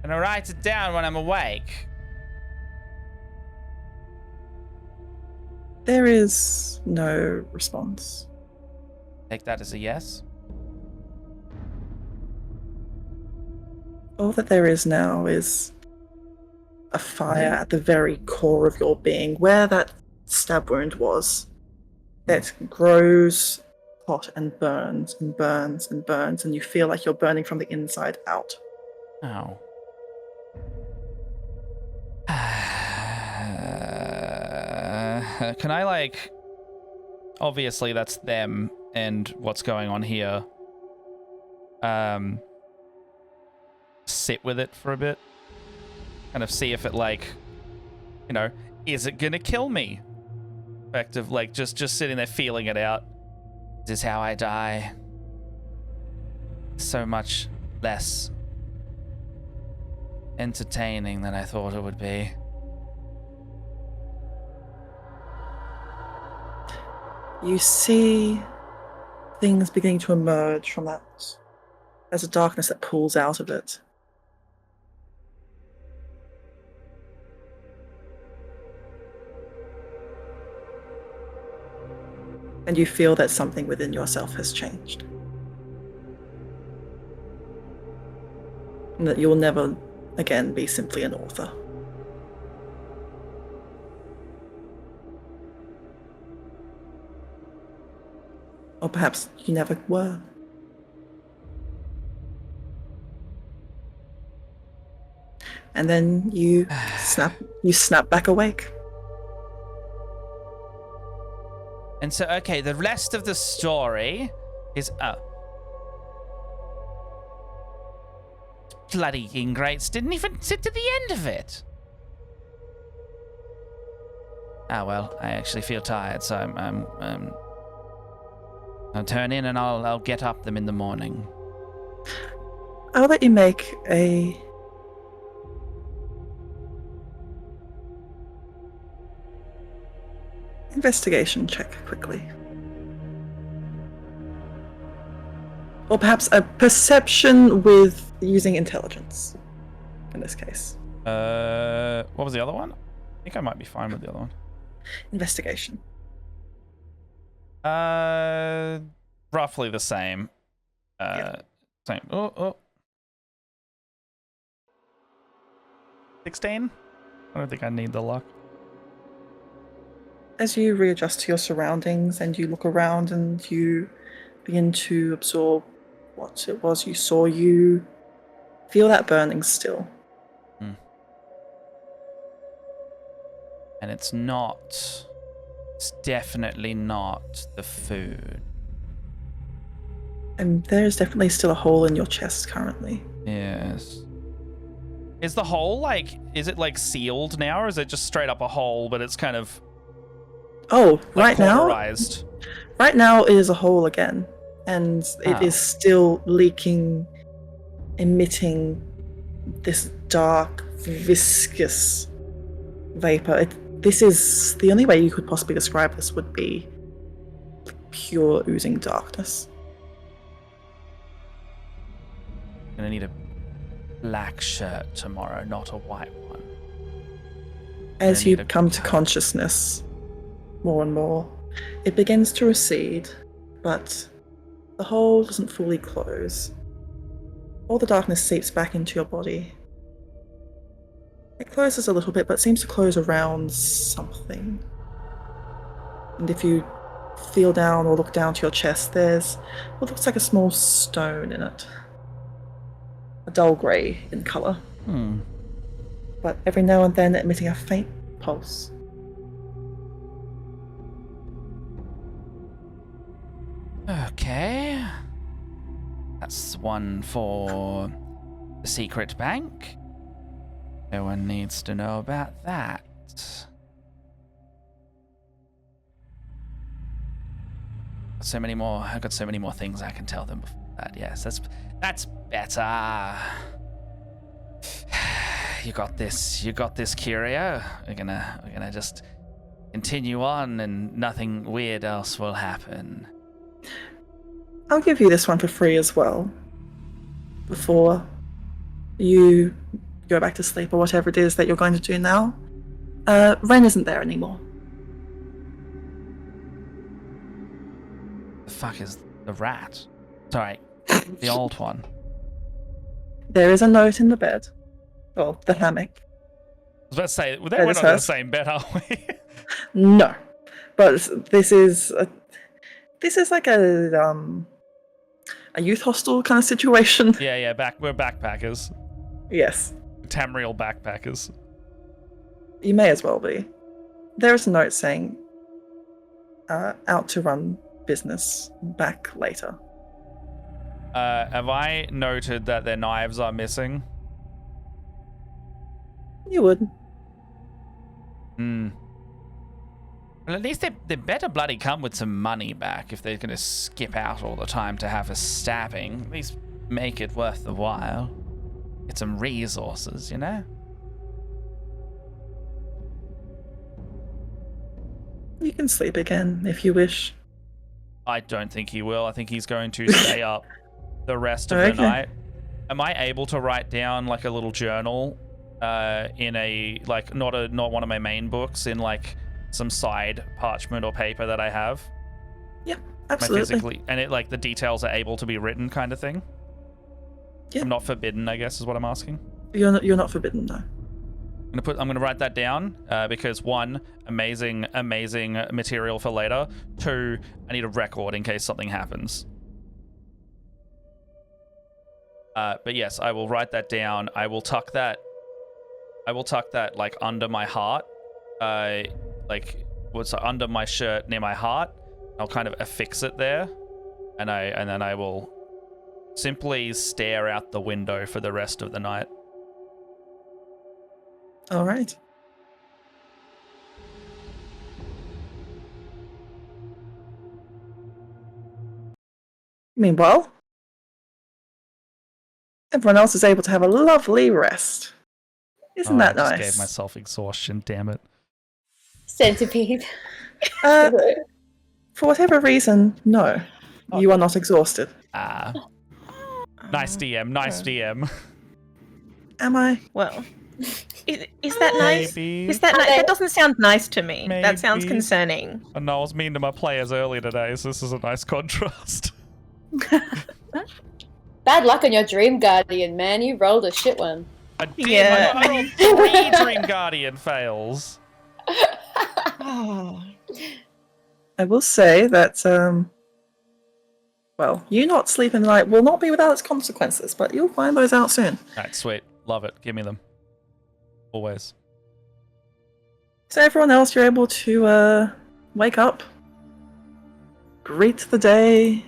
Can I write it down when I'm awake? There is no response. Take that as a yes. All that there is now is a fire at the very core of your being, where that stab wound was, that grows hot and burns and burns and burns, and you feel like you're burning from the inside out. Oh. Can I, like... Obviously, that's them and what's going on here. Sit with it for a bit. Kind of see if it, like... You know, is it gonna kill me? Effective, like, just sitting there feeling it out. This is how I die. So much less entertaining than I thought it would be. You see things beginning to emerge from that. There's a darkness that pulls out of it. And you feel that something within yourself has changed. And that you'll never again be simply an author. Or perhaps you never were. And then you snap back awake. And so, okay, the rest of the story is... Bloody ingrates didn't even sit to the end of it. Ah, well, I actually feel tired, so I'll turn in and I'll get up them in the morning. I'll let you make a investigation check quickly. Or perhaps a perception with using intelligence, in this case. What was the other one? I think I might be fine with the other one. Investigation. Roughly the same. Same. Oh. 16? I don't think I need the luck. As you readjust to your surroundings and you look around and you begin to absorb what it was you saw, you feel that burning still. And it's definitely not the food. And there's definitely still a hole in your chest currently. Yes. Is the hole is it sealed now, or is it just straight up a hole, but it's kind of right cauterized? Right now it is a hole again. And it is still leaking, emitting this dark, viscous vapor. This is the only way you could possibly describe this would be pure oozing darkness. I'm gonna need a black shirt tomorrow, not a white one. As you come to consciousness more and more, it begins to recede, but the hole doesn't fully close. All the darkness seeps back into your body. It closes a little bit, but seems to close around something. And if you feel down or look down to your chest, there's what looks like a small stone in it. A dull grey in colour. But every now and then emitting a faint pulse. Okay. That's one for the secret bank. No one needs to know about that. I've got so many more things I can tell them before that. Yes, that's better. You got this, Curio. We're gonna just continue on, and nothing weird else will happen. I'll give you this one for free as well. Before you go back to sleep or whatever it is that you're going to do now. Ren isn't there anymore. The fuck is the rat? Sorry, the old one. There is a note in the bed. Well, the hammock. I was about to say, we're not in the same bed, are we? No. But this is like a youth hostel kind of situation. Yeah, we're backpackers. Yes. Tamriel backpackers. You may as well be. There is a note saying, out to run business, back later. Have I noted that their knives are missing? You would. Well, at least they better bloody come with some money back if they're going to skip out all the time to have a stabbing. At least make it worth the while. Get some resources, you know? You can sleep again if you wish. I don't think he will. I think he's going to stay up the rest of the night. Am I able to write down like a little journal in a not one of my main books, in like some side parchment or paper that I have? Yeah, absolutely. And it like the details are able to be written kind of thing? Yeah. I'm not forbidden, I guess is what I'm asking. You're not forbidden, no. I'm gonna write that down because 1, amazing material for later. 2, I need a record in case something happens. But yes, I will write that down. I will tuck that like under my heart, like what's under my shirt near my heart. I'll kind of affix it there, and then I will simply stare out the window for the rest of the night. All right. Meanwhile, everyone else is able to have a lovely rest. Isn't that I nice? just gave myself exhaustion, damn it. Centipede. For whatever reason, no. You are not exhausted. Nice DM, nice DM. Am I? Well, is that nice? Maybe. Is that nice? That doesn't sound nice to me. Maybe. That sounds concerning. I know I was mean to my players earlier today, so this is a nice contrast. Bad luck on your Dream Guardian, man. You rolled a shit one. I did. Yeah. I rolled 3 Dream Guardian fails. Oh. I will say that, well, you not sleeping tonight will not be without its consequences, but you'll find those out soon. Alright, sweet. Love it. Give me them. Always. So everyone else, you're able to wake up, greet the day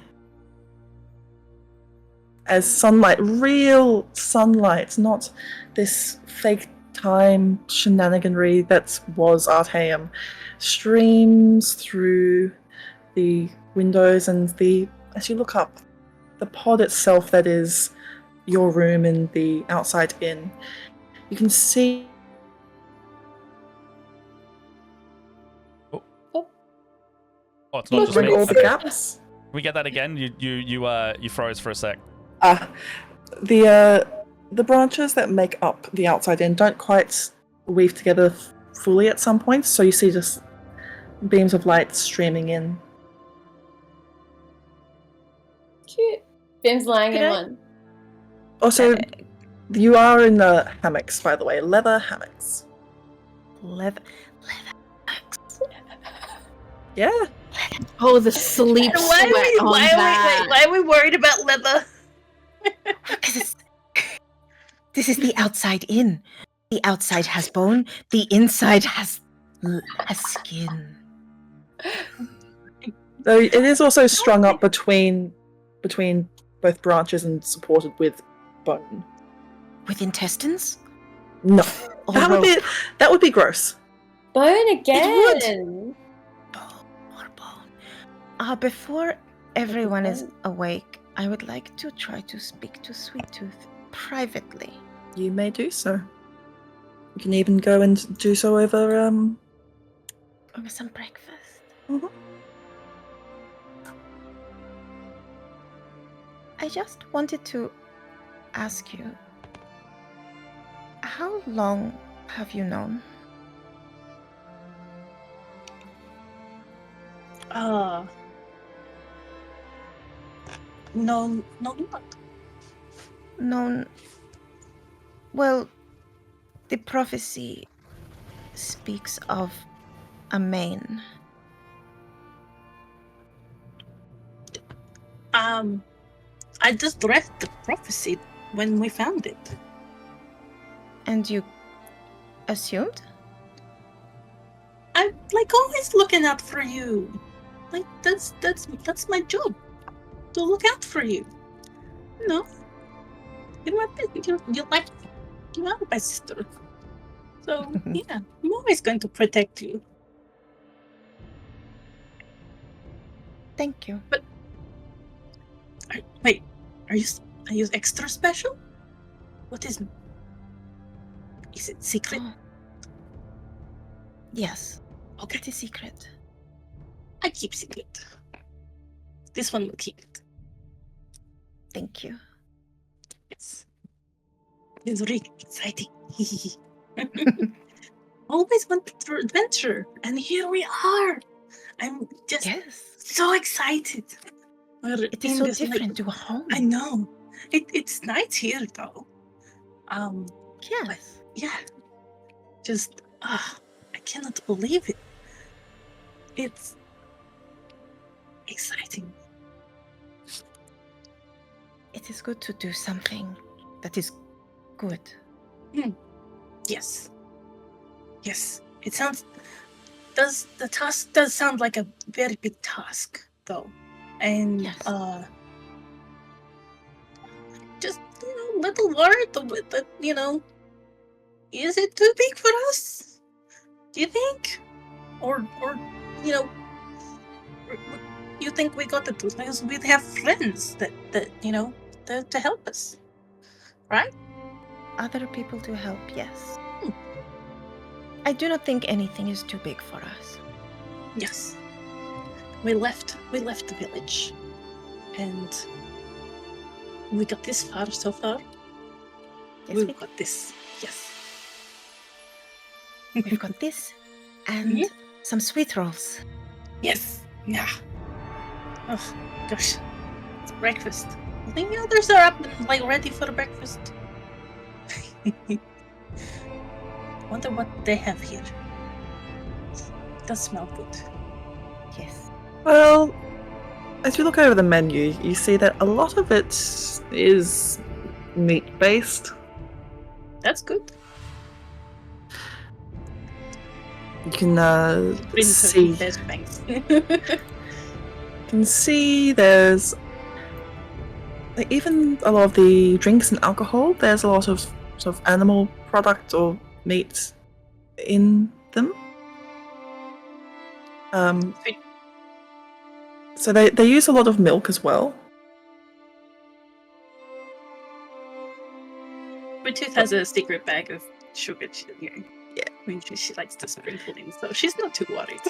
as sunlight, real sunlight, not this fake time shenaniganry that was Artaeum, streams through the windows, and as you look up, the pod itself that is your room in the outside inn, you can see it's not just bring me. all the gaps. Can we get that again? You froze for a sec. The branches that make up the outside inn don't quite weave together fully at some points, so you see just beams of light streaming in. Cute. Bim's lying in one. Also, you are in the hammocks, by the way, leather hammocks. Leather. Yeah. Oh, the sleep sweat on that. Why are we worried about leather? Because this is the outside inn. The outside has bone. The inside has skin. Though it is also strung up between both branches and supported with bone. With intestines? No, Or that would be gross. Bone again. More bone. Before everyone is awake, I would like to try to speak to Sweet Tooth privately. You may do so. You can even go and do so over Over some breakfast. Mhm. I just wanted to ask you, how long have you known? No, what? Known. Well, the prophecy speaks of a mane. I just read the prophecy when we found it. And you assumed? I'm like always looking out for you. Like that's my job. To look out for you. No. You're like you are my sister. So yeah, I'm always going to protect you. Thank you. But are you extra special? What is it secret? Yes. Okay. It's a secret. I keep secret. This one will keep it. Thank you. Yes. It's really exciting. Always wanted to adventure, and here we are. I'm just so excited. It is so different to a home. I know. It's nice here, though. Yes. Yeah. Just, I cannot believe it. It's exciting. It is good to do something that is good. Yes. Yes. It sounds... The task does sound like a very big task, though. And, Yes. just, little worried that, is it too big for us? Do you think? Or you think we got to do things? We'd have friends that to help us, right? Other people to help, yes. I do not think anything is too big for us. Yes. We left the village, and we got this far so far. Yes, We've got this. Yes. We've got this and some sweet rolls. Yes. Yeah. Oh gosh. It's breakfast. I think the others are up and ready for breakfast. Wonder what they have here. It does smell good. Yes. Well, as you look over the menu, you see that a lot of it is meat-based. That's good. You can see. Thanks. You can see there's even a lot of the drinks and alcohol. There's a lot of sort of animal product or meat in them. So they use a lot of milk as well. Tooth has a secret bag of sugar. Yeah. I mean, she likes to sprinkle in, so she's not too worried.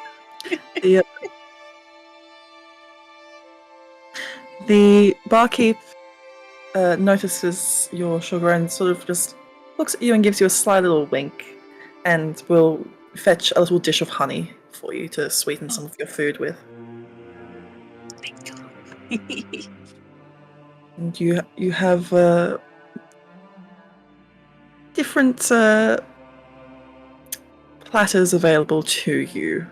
The barkeep notices your sugar and sort of just looks at you and gives you a sly little wink, and will fetch a little dish of honey for you to sweeten some of your food with. Thank you. And you have different platters available to you.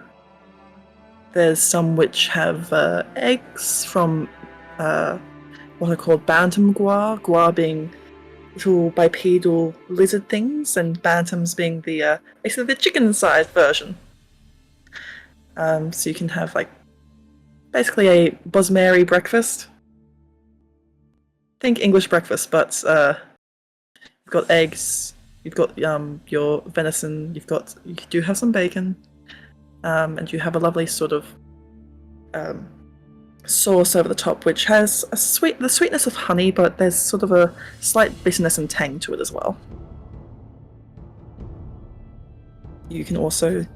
There's some which have eggs from what are called bantam guar, guar being little bipedal lizard things, and bantams being the basically the chicken-sized version. So you can have basically a Bosmeri breakfast. Think English breakfast, but you've got eggs, you've got your venison, you do have some bacon, and you have a lovely sort of sauce over the top, which has the sweetness of honey, but there's sort of a slight bitterness and tang to it as well. You can also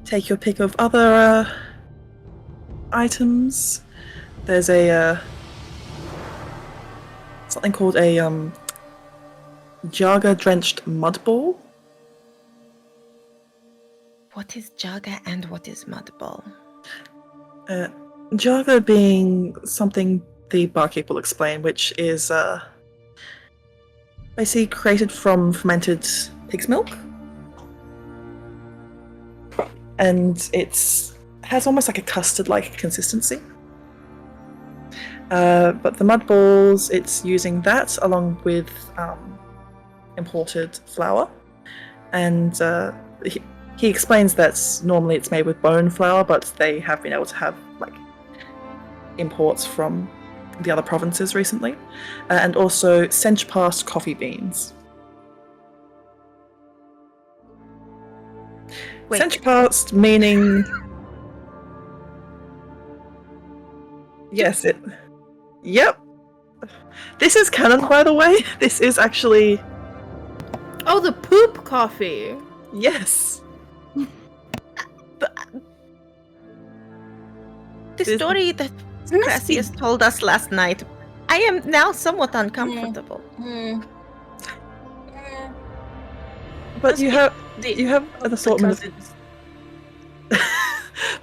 take your pick of other items. There's a something called a jaga-drenched mud ball. What is jaga and what is mud ball? Jaga being something the barkeep will explain, which is basically created from fermented pig's milk. And it has almost like a custard-like consistency. But the mud balls, it's using that along with imported flour. And he explains that normally it's made with bone flour, but they have been able to have imports from the other provinces recently. And also Sench-past coffee beans. Sench-past meaning... Yes, it... Yep. This is canon, by the way. This is actually... Oh, the poop coffee. Yes. The story that Gracias told us last night, I am now somewhat uncomfortable. But you have an assortment of...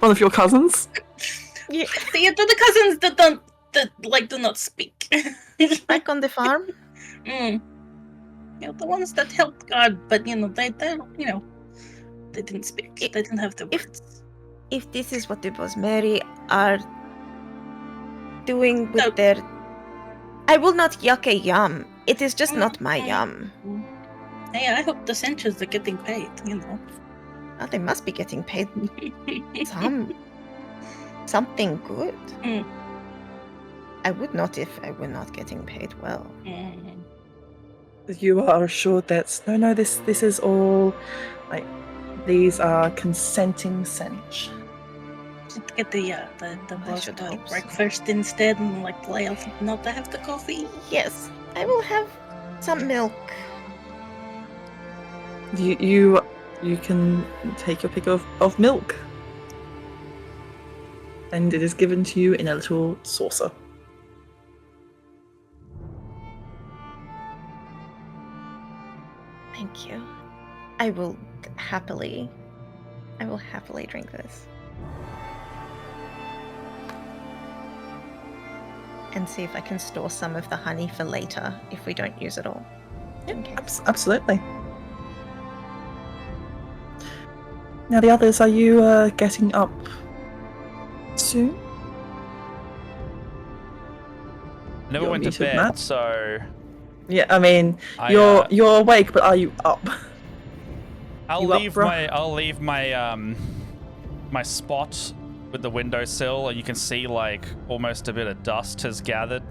One of your cousins? Yeah, the cousins that do not speak. Back on the farm? The ones that helped God, but they didn't speak. They didn't have the words. If this is what the Bosmeri are doing with their... I will not yuck a yum. It is just not my yum. Hey, I hope the Senchers are getting paid, Oh, they must be getting paid something good. I would not if I were not getting paid well. You are assured that no, this is all these are consenting Sench. Should get the breakfast instead and play off not to have the coffee. Yes, I will have some milk. You can take your pick of milk. And it is given to you in a little saucer. Thank you. I will happily drink this. And see if I can store some of the honey for later if we don't use it all. Absolutely. Now the others, are you getting up soon? Never You're went to muted, bed, Matt. so Yeah, I mean, you're awake, but are you up? I'll leave my my spot with the windowsill, and you can see almost a bit of dust has gathered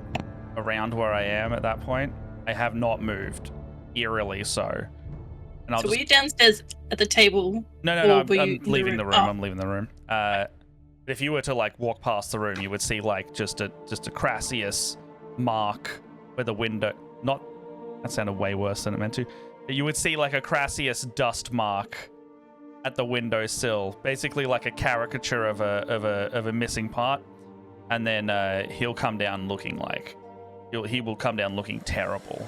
around where I am at that point. I have not moved, eerily so. And were you downstairs at the table? No, I'm leaving the room. I'm leaving the room. If you were to walk past the room, you would see just a Crassius mark where the window. That sounded way worse than it meant to. You would see a Crassius dust mark at the windowsill, basically a caricature of a missing part, and then he'll come down looking he will come down looking terrible.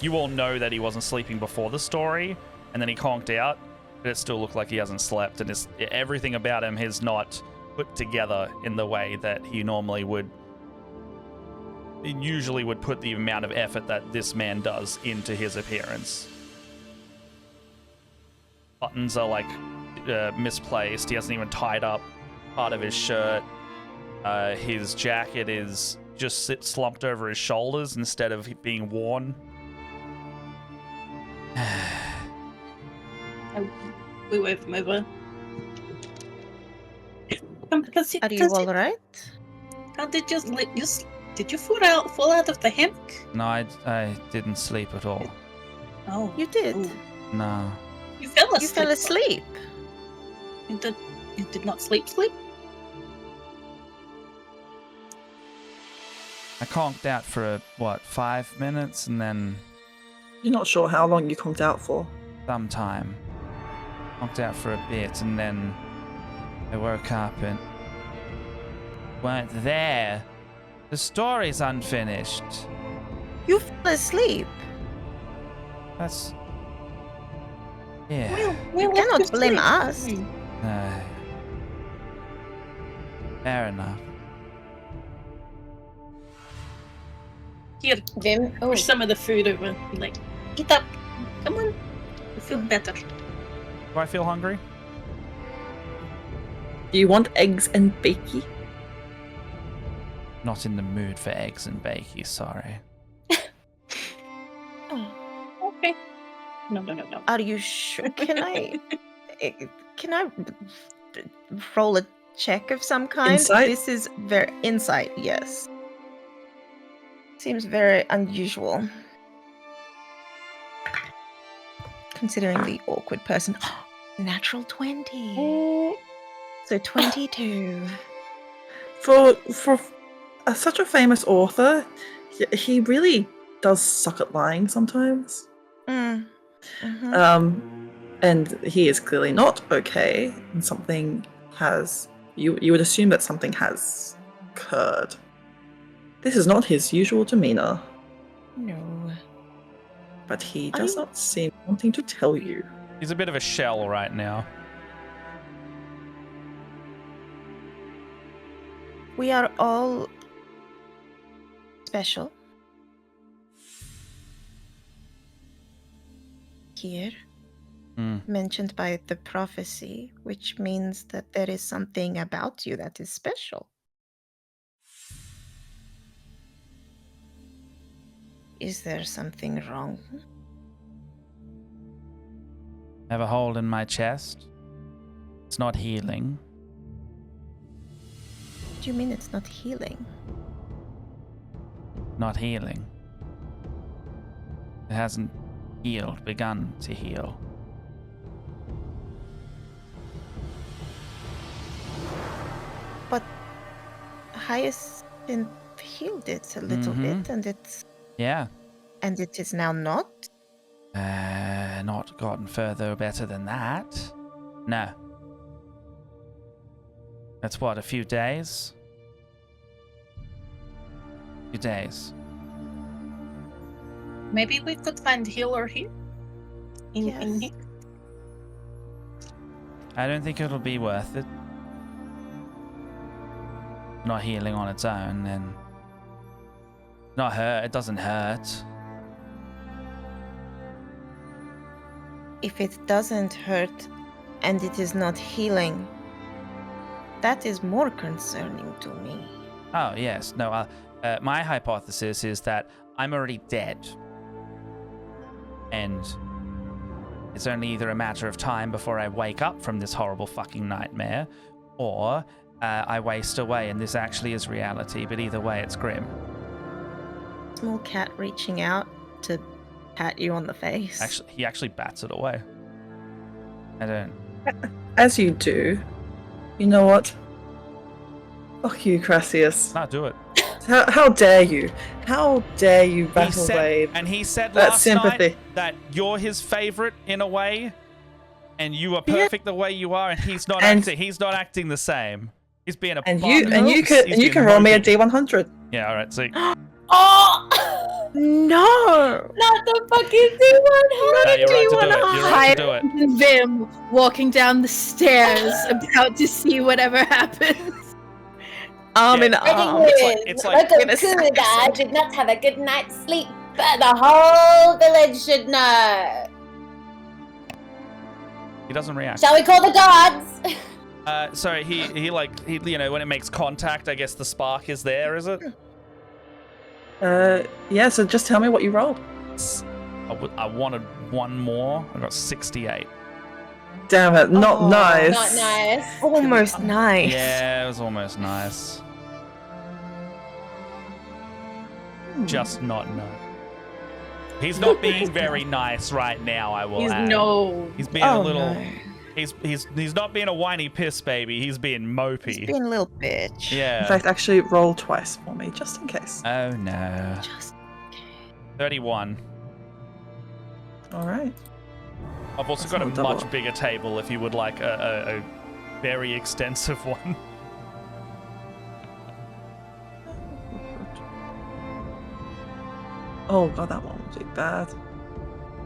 You all know that he wasn't sleeping before the story, and then he conked out, but it still looked like he hasn't slept, and everything about him is not put together in the way that he normally would. He usually would put the amount of effort that this man does into his appearance. Buttons are misplaced. He hasn't even tied up part of his shirt. His jacket is just slumped over his shoulders instead of being worn. We wave him over. Are you all right? How did you fall out of the hammock? No, I didn't sleep at all. Oh, you did. Ooh. No. You fell asleep. You fell asleep. You did not sleep. I conked out for 5 minutes, and then You're not sure how long you conked out for. some time. Conked out for a bit, and then I woke up and weren't there. The story's unfinished. You fell asleep. That's... Yeah. You cannot blame us. No. Fair enough. Here, Vim. Oh, push some of the food over. Eat up. Come on. You feel better. Do I feel hungry? Do you want eggs and bakey? Not in the mood for eggs and bakey, sorry. Okay. No. Are you sure? Can I roll a check of some kind? Insight? This is very insight. Yes. Seems very unusual. Considering the awkward person. Natural 20. So 22. For such a famous author, he really does suck at lying sometimes. Mm-hmm. And he is clearly not okay, and something has... You would assume that something has occurred. This is not his usual demeanor. No. But he does not seem wanting to tell you. He's a bit of a shell right now. We are all special. here, Hmm. mentioned by the prophecy, which means that there is something about you that is special. Is there something wrong? I have a hole in my chest. It's not healing. What do you mean it's not healing? Not healing. It hasn't healed, begun to heal. But Hyacinth healed it a little bit, and Yeah. it is now not. Not gotten further better than that. No. That's what, a few days? Few days. Maybe we could find healer here. In Yes. here. I don't think it'll be worth it. Not healing on its own, and not hurt. It doesn't hurt. If it doesn't hurt and it is not healing, that is more concerning to me. Oh yes, no. My hypothesis is that I'm already dead, and it's only either a matter of time before I wake up from this horrible fucking nightmare, or I waste away and this actually is reality. But either way, it's grim. Small cat reaching out to pat you on the face. Actually, he actually bats it away. I don't. As you do, you know what? Fuck you, Crassius. Not do it. How dare you? How dare you battle blade? He said that last sympathy. night that you're his favorite in a way, and you are perfect the way you are, and he's not acting. He's not acting the same. He's being a you can roll me a D100. Yeah, all right. See. Oh! No! Not the fucking D100! No, you're right to do it. You're right to do it. And Vim walking down the stairs, about to see whatever happens. Arm in arm. It's like Welcome to the I did not have a good night's sleep, but the whole village should know. he doesn't react. Shall we call the gods? So he you know, when it makes contact, I guess the spark is there, is it? Yeah, so just tell me what you rolled. I wanted one more. I got 68. Damn it, not nice. Not nice. Almost nice. Yeah, it was almost nice. Just not nice. He's not being very nice right now, I will add. He's being a little... No. He's not being a whiny piss baby. He's being mopey. He's being a little bitch. Yeah. In fact, actually roll twice for me, just in case. Oh no. Just 31. Alright. I've also That's got a not double. much bigger table if you would like a very extensive one. Oh god, that one would be bad.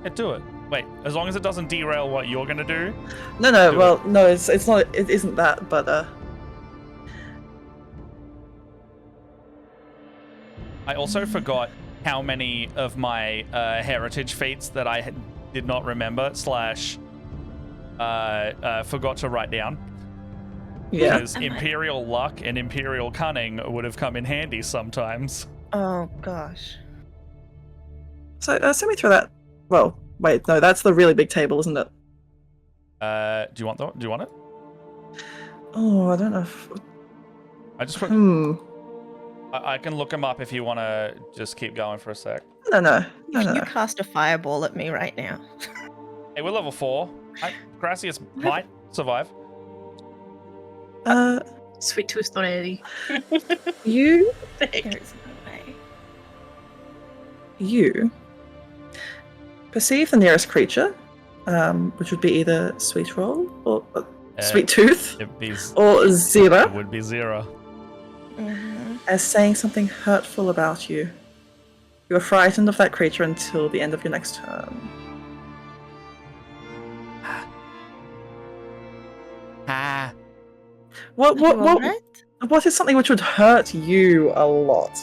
Yeah, do it. Wait, as long as it doesn't derail what you're gonna do. No, Do well, no, it's not. It isn't that, but I also forgot how many of my heritage feats that I did not remember / forgot to write down. yeah. Because Imperial Luck and Imperial Cunning would have come in handy sometimes. Oh gosh. So send me through that. Well, wait, no, that's the really big table, isn't it? Do you want it? Oh, I don't know. I just put. I can look them up if you want to just keep going for a sec. No. You cast a fireball at me right now. Hey, we're level 4. Gracias might survive. Sweet tooth already. You There is no way. you perceive the nearest creature, which would be either Sweet Roll or Sweet Tooth It'd be, or it Zero, would be 0. as saying something hurtful about you. You are frightened of that creature until the end of your next turn. What is something which would hurt you a lot?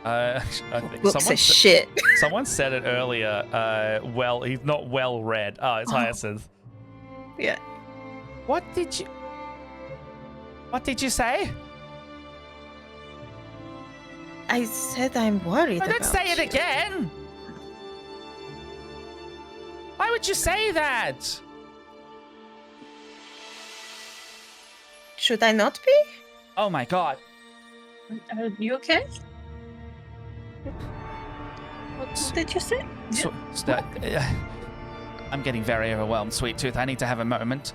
I think Looks as shit. someone said it earlier. Well, he's not well read. Oh, it's Hyacinth. Yeah. What did you say? I said I'm worried Oh, about don't say it you. again. Why would you say that? Should I not be? Oh my god. Are you okay? What did you say? I'm getting very overwhelmed, Sweet Tooth. I need to have a moment.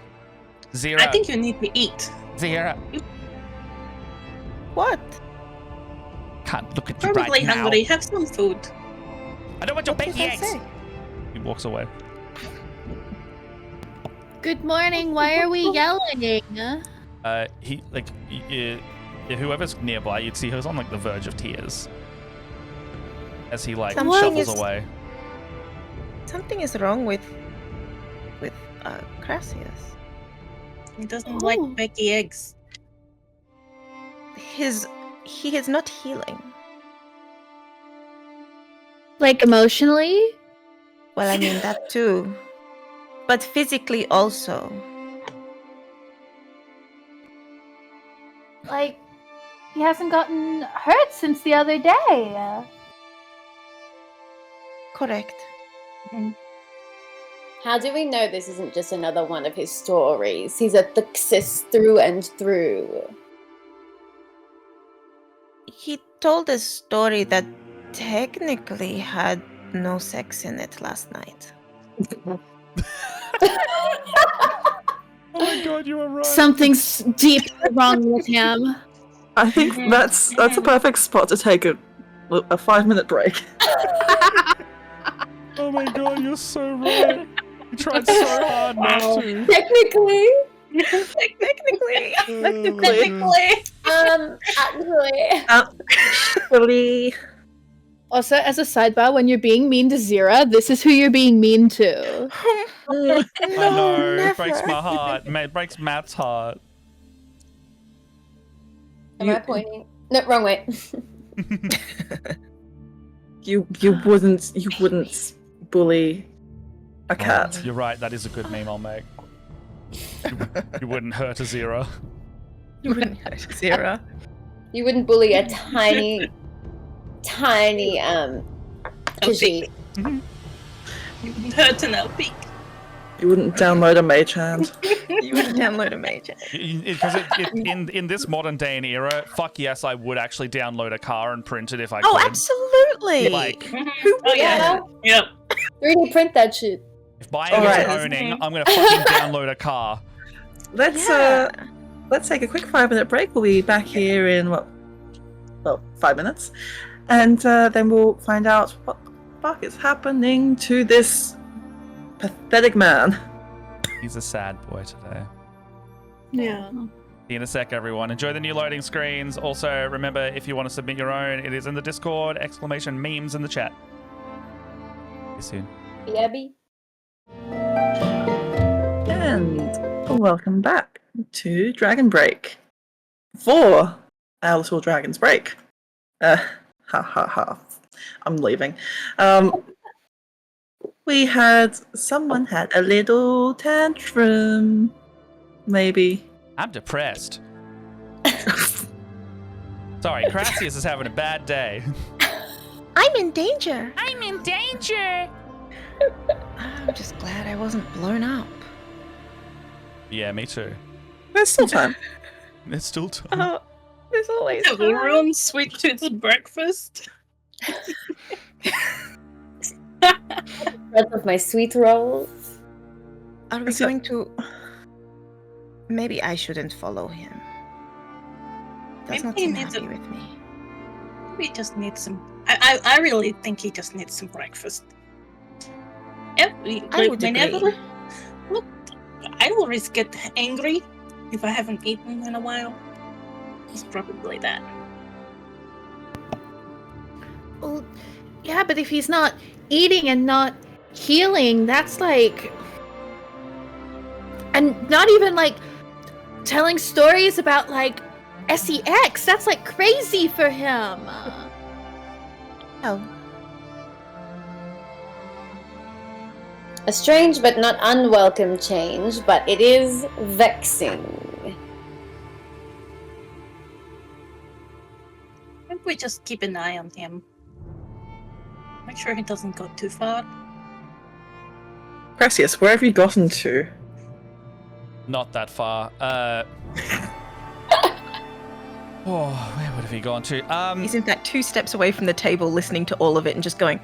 Zero. I think you need to eat. Zero. What? Can't look at you Probably right now. hungry. Have some food. I don't want your What did baby I eggs. say? He walks away. Good morning. Why are we yelling? Whoever's nearby, you'd see who's on like the verge of tears as he like Something shuffles is- away. Something is wrong with Crassius. He doesn't like Becky eggs. He is not healing. Like emotionally? Well, I mean that too. But physically also. Like, he hasn't gotten hurt since the other day. Correct. How do we know this isn't just another one of his stories? He's a Thuxis through and through. He told a story that technically had no sex in it last night. Oh my god, you were right. Something's deeply wrong with him. I think that's a perfect spot to take a 5-minute break. Oh my god, you're so right. You tried so hard not to. Technically. Technically. Actually. Also, as a sidebar, when you're being mean to Zira, this is who you're being mean to. I know, it breaks never. my heart. It breaks Matt's heart. Am I pointing? No, wrong way. You wouldn't bully a cat. You're right, that is a good meme I'll make. You wouldn't hurt a Zero. You wouldn't hurt Zira. You wouldn't bully a tiny Khajiit. You wouldn't hurt an LP. You wouldn't download a mage hand. You wouldn't download a mage. Because in this modern day and era, fuck yes, I would actually download a car and print it if I could. Oh, absolutely. Like, Who Oh yeah. Yep. 3D print that shit. if buying Alright. is owning, I'm gonna fucking download a car. Let's take a quick 5-minute break. We'll be back here in 5 minutes, and then we'll find out what the fuck is happening to this pathetic man. He's a sad boy today. Yeah. See you in a sec, everyone. Enjoy the new loading screens. Also, remember, if you want to submit your own, it is in the Discord, !memes in the chat. See you soon. Yabby. And welcome back to Dragonbreak for our little Dragon's Break. Ha ha ha. I'm leaving. Someone had a little tantrum. Maybe. I'm depressed. Sorry, Crassius is having a bad day. I'm in danger. I'm in danger. I'm just glad I wasn't blown up. Yeah, me too. There's still time. It's still time. Oh, there's always Have you ruined Sweet Tooth's breakfast? Rest of my sweet rolls. Are we going to... Maybe I shouldn't follow him. Does Maybe not he seem needs happy with me. He just needs some. I really think he just needs some breakfast. I would agree. Look, I always get angry if I haven't eaten in a while. It's probably that. Well, yeah, but if he's not eating and not healing, that's like... And not even, like, telling stories about, like, SEX. That's, like, crazy for him. Oh. A strange but not unwelcome change, but it is vexing. I think we just keep an eye on him. Make sure he doesn't go too far. Precious, where have you gotten to? Not that far. Oh, where would have he gone to? He's in fact 2 steps away from the table, listening to all of it and just going,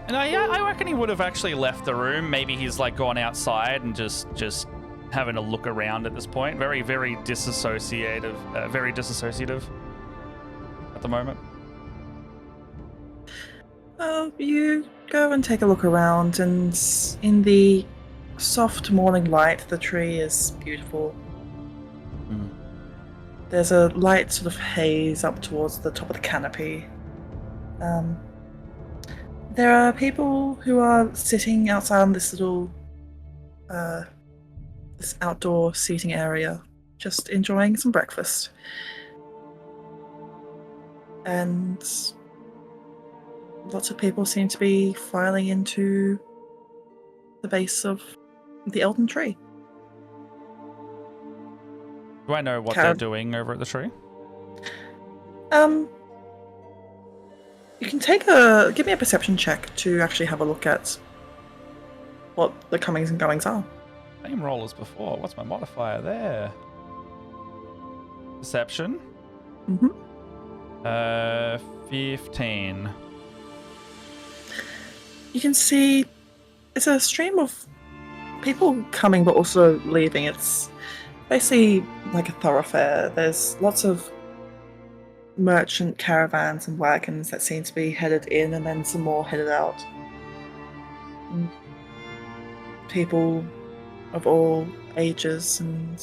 No, yeah, I reckon he would have actually left the room. Maybe he's like gone outside and just having a look around at this point. Very, very disassociative. Very disassociative at the moment. You go and take a look around, and in the soft morning light, the tree is beautiful. Mm. There's a light sort of haze up towards the top of the canopy. There are people who are sitting outside on this little, this outdoor seating area, just enjoying some breakfast. And lots of people seem to be filing into the base of the Elden Tree. Do I know what they're doing over at the tree? You can give me a perception check to actually have a look at what the comings and goings are. Same roll as before. What's my modifier there? Perception? Mm-hmm. 15. You can see it's a stream of people coming but also leaving. It's basically like a thoroughfare. There's lots of merchant caravans and wagons that seem to be headed in, and then some more headed out. And people of all ages and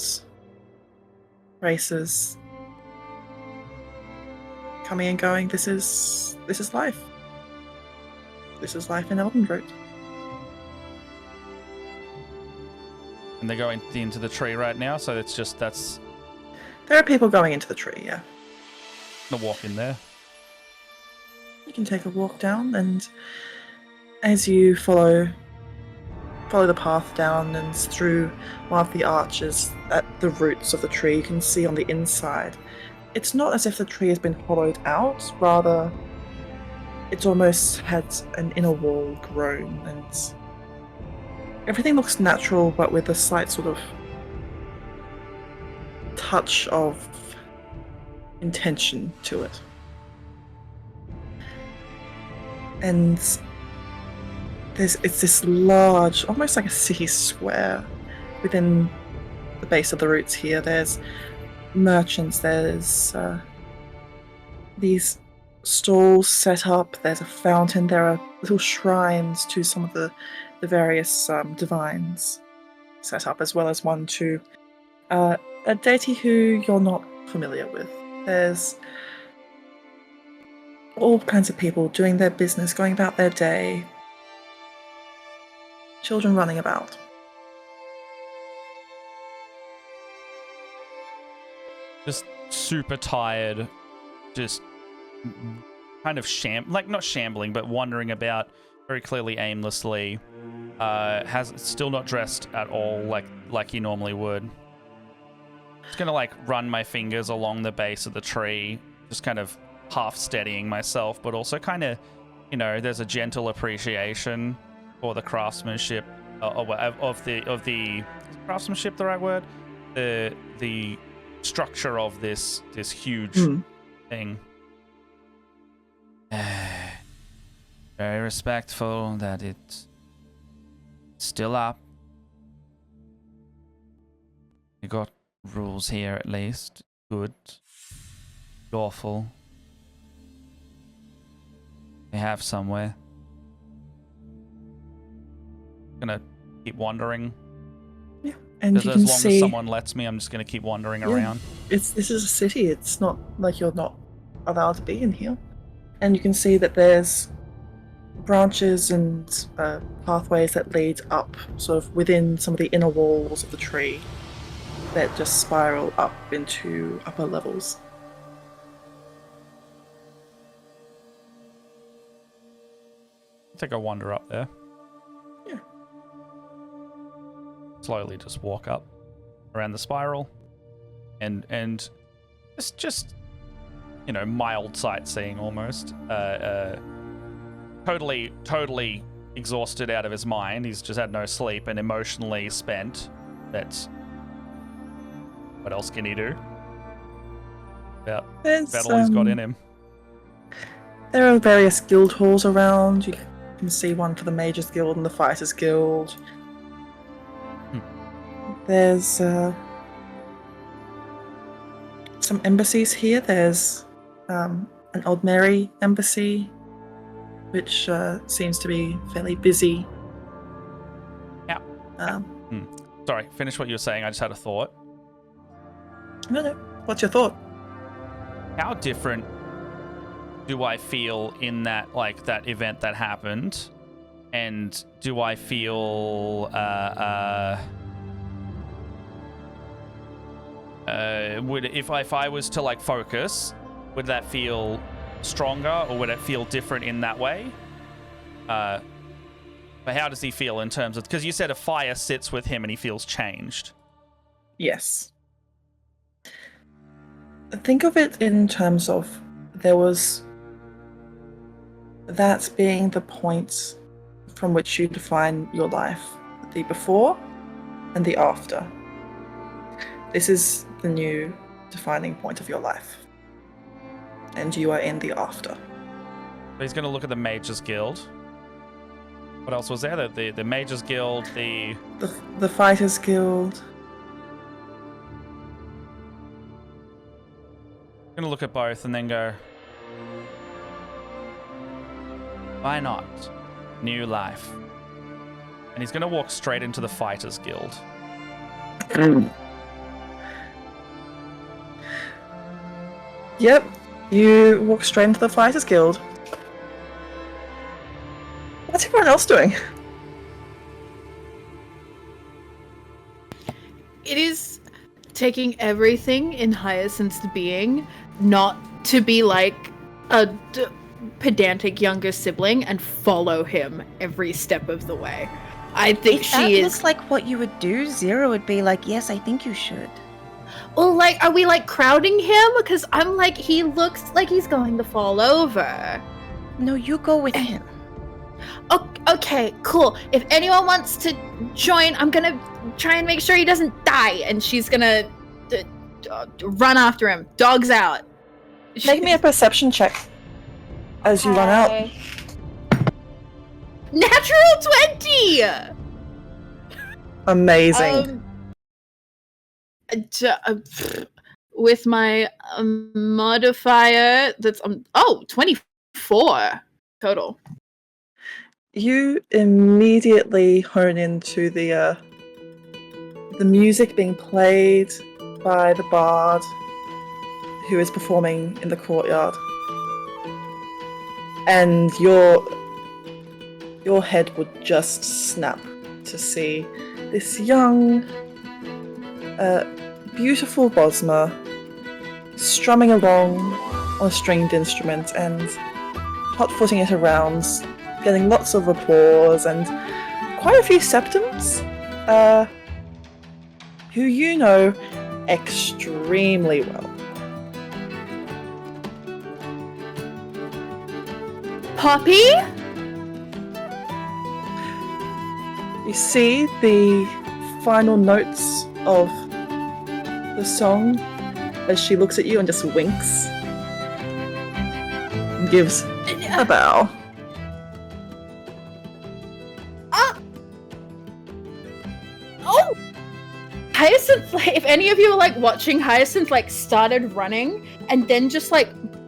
races coming and going. This is life. This is life in Elden Root. And they're going into the tree right now, so that's There are people going into the tree, yeah. gonna walk in there. You can take a walk down, and as you follow the path down and through one of the arches at the roots of the tree, you can see on the inside, it's not as if the tree has been hollowed out, rather it's almost had an inner wall grown, and everything looks natural but with a slight sort of touch of intention to it. And it's this large, almost like a city square within the base of the roots here. There's merchants, there's these stalls set up, there's a fountain, there are little shrines to some of the various divines set up, as well as one to a deity who you're not familiar with. There's all kinds of people doing their business, going about their day. Children running about. Just super tired, just kind of not shambling, but wandering about very clearly aimlessly. Has still not dressed at all like he normally would. Just gonna like run my fingers along the base of the tree, just kind of half steadying myself, but also kind of, there's a gentle appreciation for the craftsmanship of the craftsmanship, the right word, the structure of this huge thing. Very respectful that it's still up. You got rules here at least. Good. Lawful. They have somewhere. Gonna keep wandering. Yeah, and you can as long see as someone lets me, I'm just gonna keep wandering around. This is a city. It's not like you're not allowed to be in here. And you can see that there's branches and pathways that lead up, sort of within some of the inner walls of the tree, that just spiral up into upper levels. take a wander up there. Yeah. Slowly just walk up around the spiral, and just mild sightseeing almost. Totally exhausted out of his mind. He's just had no sleep and emotionally spent. But what else can he do? About all he's got in him. There are various guild halls around. You can see one for the Mages Guild and the Fighters Guild. There's some embassies here. There's an Old Mary embassy, which seems to be fairly busy. Yeah. Sorry, finish what you were saying. I just had a thought. No. What's your thought? How different do I feel in that event that happened? And do I feel if I was to focus, would that feel stronger or would it feel different in that way? But how does he feel in terms of, because you said a fire sits with him and he feels changed? Yes. Think of it in terms of there was that being the point from which you define your life, the before and the after. This is the new defining point of your life, and you are in the after. So he's going to look at the Mages Guild. What else was there? The Mages Guild, the Fighters Guild. Going to look at both and then go, why not? New life. And he's going to walk straight into the Fighters Guild. Yep, you walk straight into the Fighters Guild. What's everyone else doing? It is taking everything in Hyacinth's being not to be like a pedantic younger sibling and follow him every step of the way. I think That looks like what you would do. Zero would be like, yes, I think you should. Well, are we crowding him? Because I'm he looks like he's going to fall over. No, you go with him. Okay, cool. If anyone wants to join, I'm gonna try and make sure he doesn't die. And she's gonna run after him. Dogs out. Make me a perception check as you run out. Natural 20! Amazing. With my modifier, that's 24 total. You immediately hone into the music being played by the bard who is performing in the courtyard, and your head would just snap to see this young, beautiful Bosma strumming along on a stringed instrument and hot-footing it around, getting lots of applause and quite a few septums, who you know extremely well. Poppy? You see the final notes of the song as she looks at you and just winks and gives a bow. Oh! Hyacinth, if any of you are watching, Hyacinth started running and then just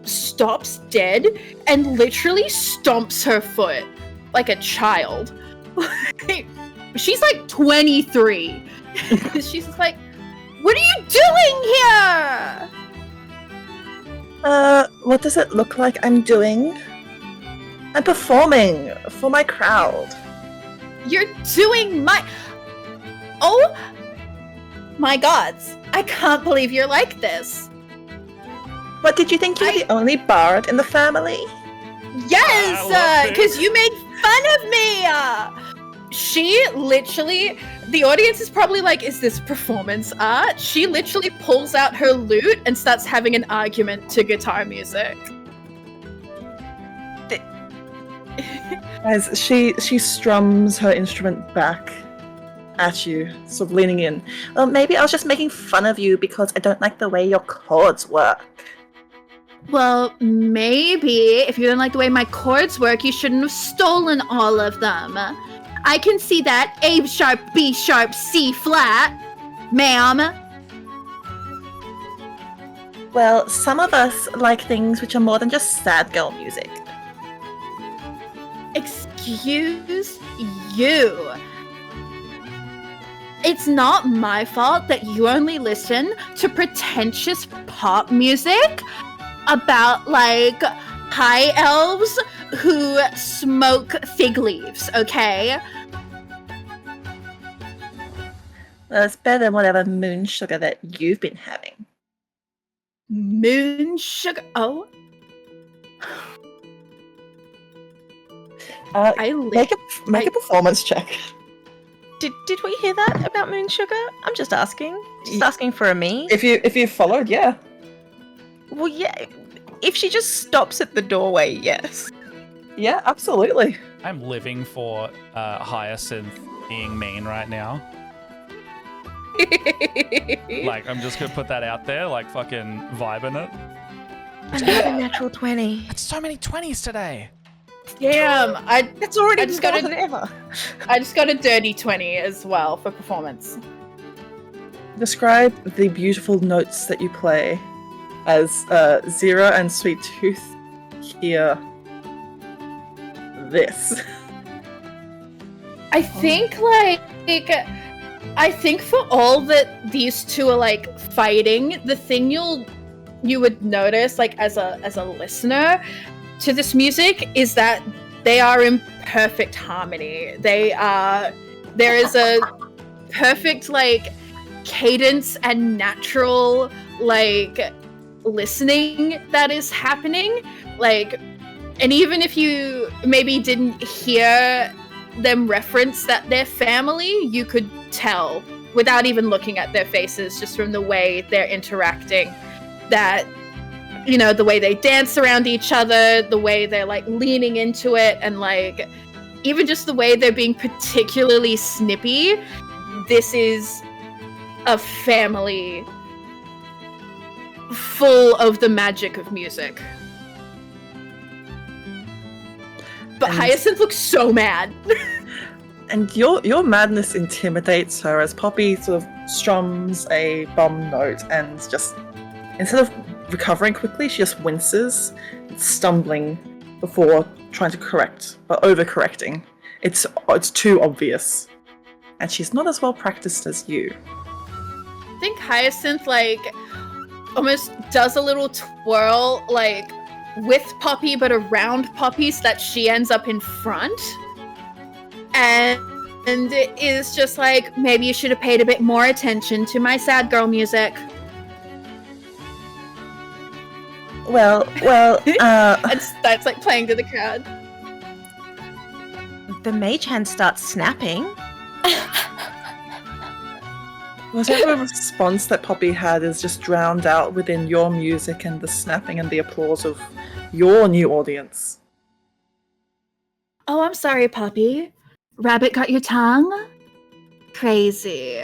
stops dead and literally stomps her foot like a child. She's 23. She's just what are you doing here? What does it look like I'm doing? I'm performing for my crowd. You're doing Oh my gods. I can't believe you're like this. What, did you think you were the only bard in the family? Yes, because you made fun of me! She literally, the audience is probably like, is this performance art? She literally pulls out her lute and starts having an argument to guitar music. As she strums her instrument back at you, sort of leaning in. Well, maybe I was just making fun of you because I don't like the way your chords work. Well, maybe if you don't like the way my chords work, you shouldn't have stolen all of them. I can see that. A sharp, B sharp, C flat, ma'am. Well, some of us like things which are more than just sad girl music. Excuse you. It's not my fault that you only listen to pretentious pop music about, like, high elves who smoke fig leaves, okay? Well, it's better than whatever moon sugar that you've been having. Moon sugar? Oh. Make a performance check. Did we hear that about moon sugar? I'm just asking. Just asking for a me. If you followed, yeah. Well, yeah. If she just stops at the doorway, yes. Yeah, absolutely. I'm living for Hyacinth being mean right now. Like, I'm just gonna put that out there, like, fucking vibing it. Another natural 20. That's so many 20s today. Damn, That's already I just more got than ever. I just got a dirty 20 as well for performance. Describe the beautiful notes that you play as Zira and Sweet Tooth hear this. I think I think for all that these two are like fighting, the thing you would notice like as a listener to this music is that they are in perfect harmony. There is a perfect like cadence and natural like listening that is happening. Like, and even if you maybe didn't hear them reference that they're family, you could tell without even looking at their faces, just from the way they're interacting, that, you know, the way they dance around each other, the way they're like leaning into it, and like even just the way they're being particularly snippy. This is a family full of the magic of music. But Hyacinth looks so mad. And your madness intimidates her as Poppy sort of strums a bum note and just, instead of recovering quickly, she just winces, stumbling before trying to correct, but overcorrecting. It's too obvious. And she's not as well practiced as you. I think Hyacinth like almost does a little twirl like with Poppy but around Poppy so that she ends up in front. And it is just like, maybe you should have paid a bit more attention to my sad girl music. Well, And starts like playing to the crowd. The mage hand starts snapping. whatever response that Poppy had is just drowned out within your music and the snapping and the applause of your new audience. Oh, I'm sorry, Poppy. Rabbit got your tongue? Crazy.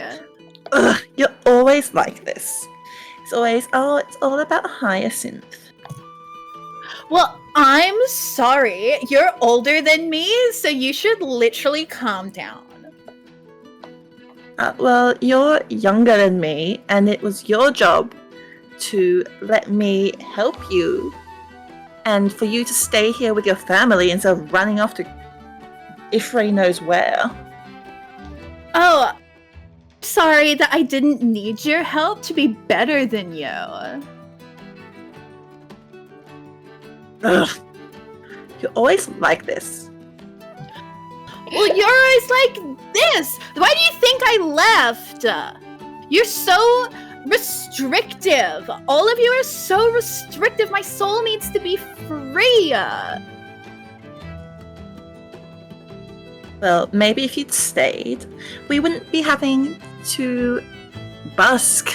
Ugh, you're always like this. It's always, it's all about Hyacinth. Well, I'm sorry. You're older than me, so you should literally calm down. Well, you're younger than me, and it was your job to let me help you, and for you to stay here with your family instead of running off to Ifray knows where. Oh, sorry that I didn't need your help to be better than you. Ugh. You're always like this. Well, you're always like this. Why do you think I left? You're so restrictive. All of you are so restrictive. My soul needs to be free. Well, maybe if you'd stayed, we wouldn't be having to busk.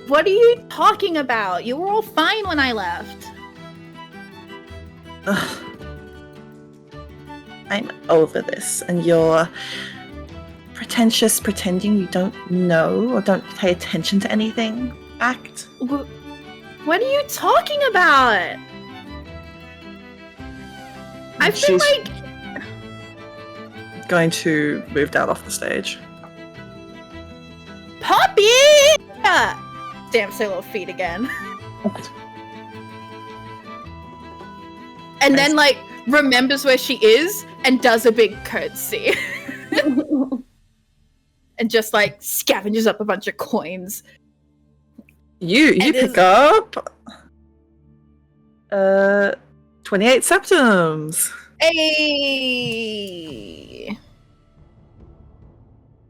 What are you talking about? You were all fine when I left. Ugh. I'm over this, and you're pretentious, pretending you don't know or don't pay attention to anything. Act. What are you talking about? I've been She's like going to move down off the stage. Poppy! Stamps her little feet again. And then like remembers where she is and does a big curtsy. And just like scavenges up a bunch of coins. You pick up 28 septums. Hey.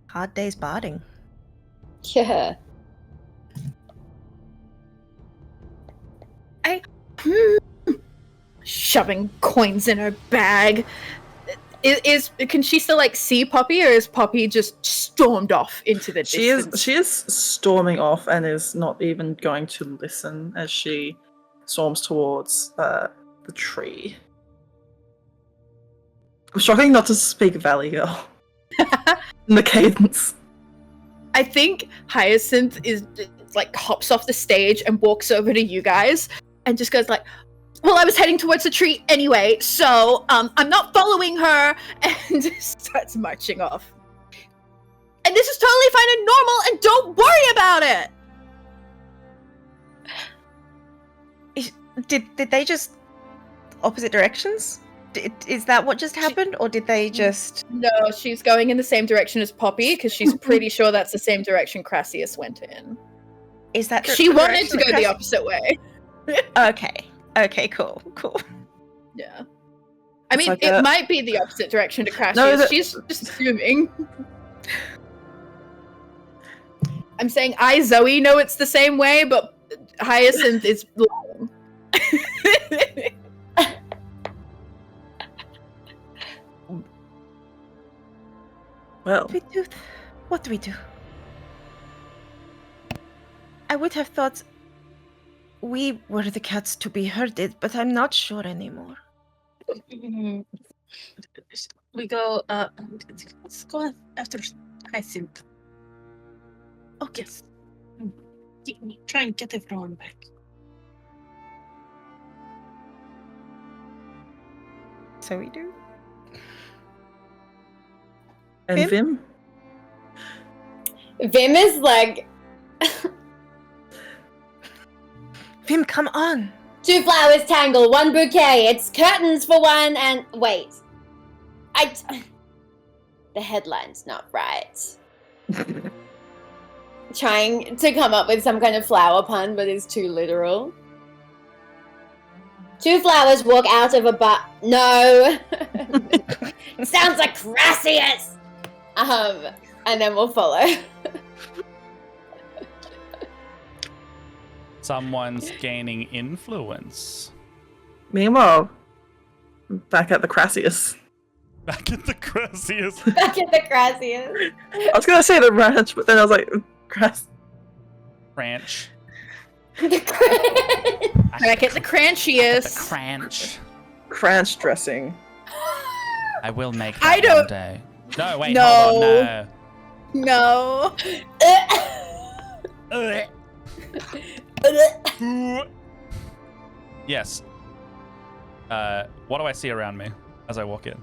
Hard day's barding. Yeah. Shoving coins in her bag. Can she still like see Poppy, or is Poppy just stormed off into the distance? She is storming off and is not even going to listen as she storms towards the tree. I'm struggling not to speak Valley Girl in the cadence. I think Hyacinth is like hops off the stage and walks over to you guys and just goes like, well, I was heading towards the tree anyway, so I'm not following her, and starts marching off. And this is totally fine and normal, and don't worry about it. Did they just opposite directions? Is that what just happened, or did they just? No, she's going in the same direction as Poppy because she's pretty sure that's the same direction Crassius went in. Is that She wanted to go the opposite way. Okay, cool. Yeah. I mean, like it might be the opposite direction to Crassius. She's just assuming. I'm saying I, Zoe, know it's the same way, but Hyacinth is lying. Well, What do we do? I would have thought we were the cats to be herded, but I'm not sure anymore. We go. Let's go after Hyacinth. Oh yes. Try and get everyone back. So we do. and Vim? Vim is like, Vim, come on. 2 flowers tangle, 1 bouquet. It's curtains for 1 and... Wait. The headline's not right. Trying to come up with some kind of flower pun, but it's too literal. 2 flowers walk out of a No! It sounds like Crassius! And then we'll follow. Someone's gaining influence. Meanwhile, back at the Crassius. Back at the Crassius. Back at the Crassius. I was gonna say the ranch, but then I was like, Ranch. Back at the Cranchiest. The Cranch. Cranch dressing. I will make that I don't- one day. No, wait, No. hold on, No. no. Yes. What do I see around me as I walk in?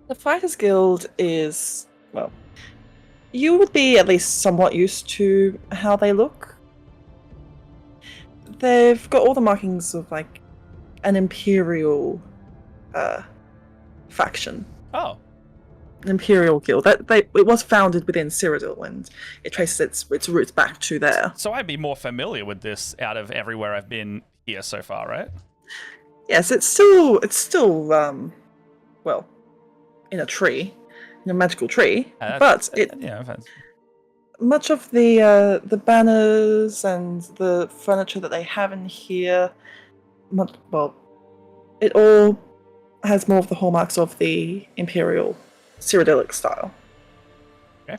The Fighters Guild is, well, you would be at least somewhat used to how they look. They've got all the markings of like an imperial faction. Oh. An imperial guild. It was founded within Cyrodiil, and it traces its roots back to there. So I'd be more familiar with this out of everywhere I've been here so far, right? Yes, it's still well, in a tree, in a magical tree, but it much of the banners and the furniture that they have in here, well, it all has more of the hallmarks of the Imperial Cyrodiilic style. Okay.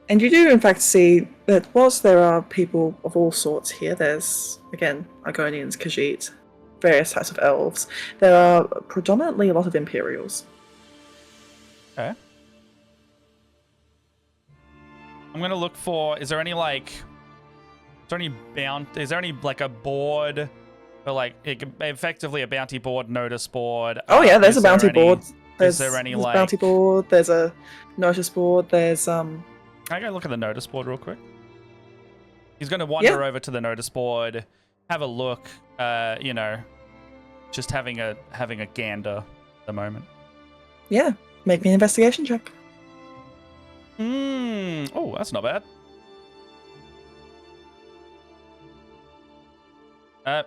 And you do, in fact, see that whilst there are people of all sorts here, there's, again, Argonians, Khajiit, various types of elves, there are predominantly a lot of Imperials. Okay. I'm going to look for, is there any like a board, or like effectively a bounty board, notice board? Oh yeah, there's a bounty board. Is there any there's like a bounty board, there's a notice board, there's Can I go look at the notice board real quick? He's going to wander over to the notice board, have a look, just having a gander at the moment. Yeah, make me an investigation check. Oh, that's not bad.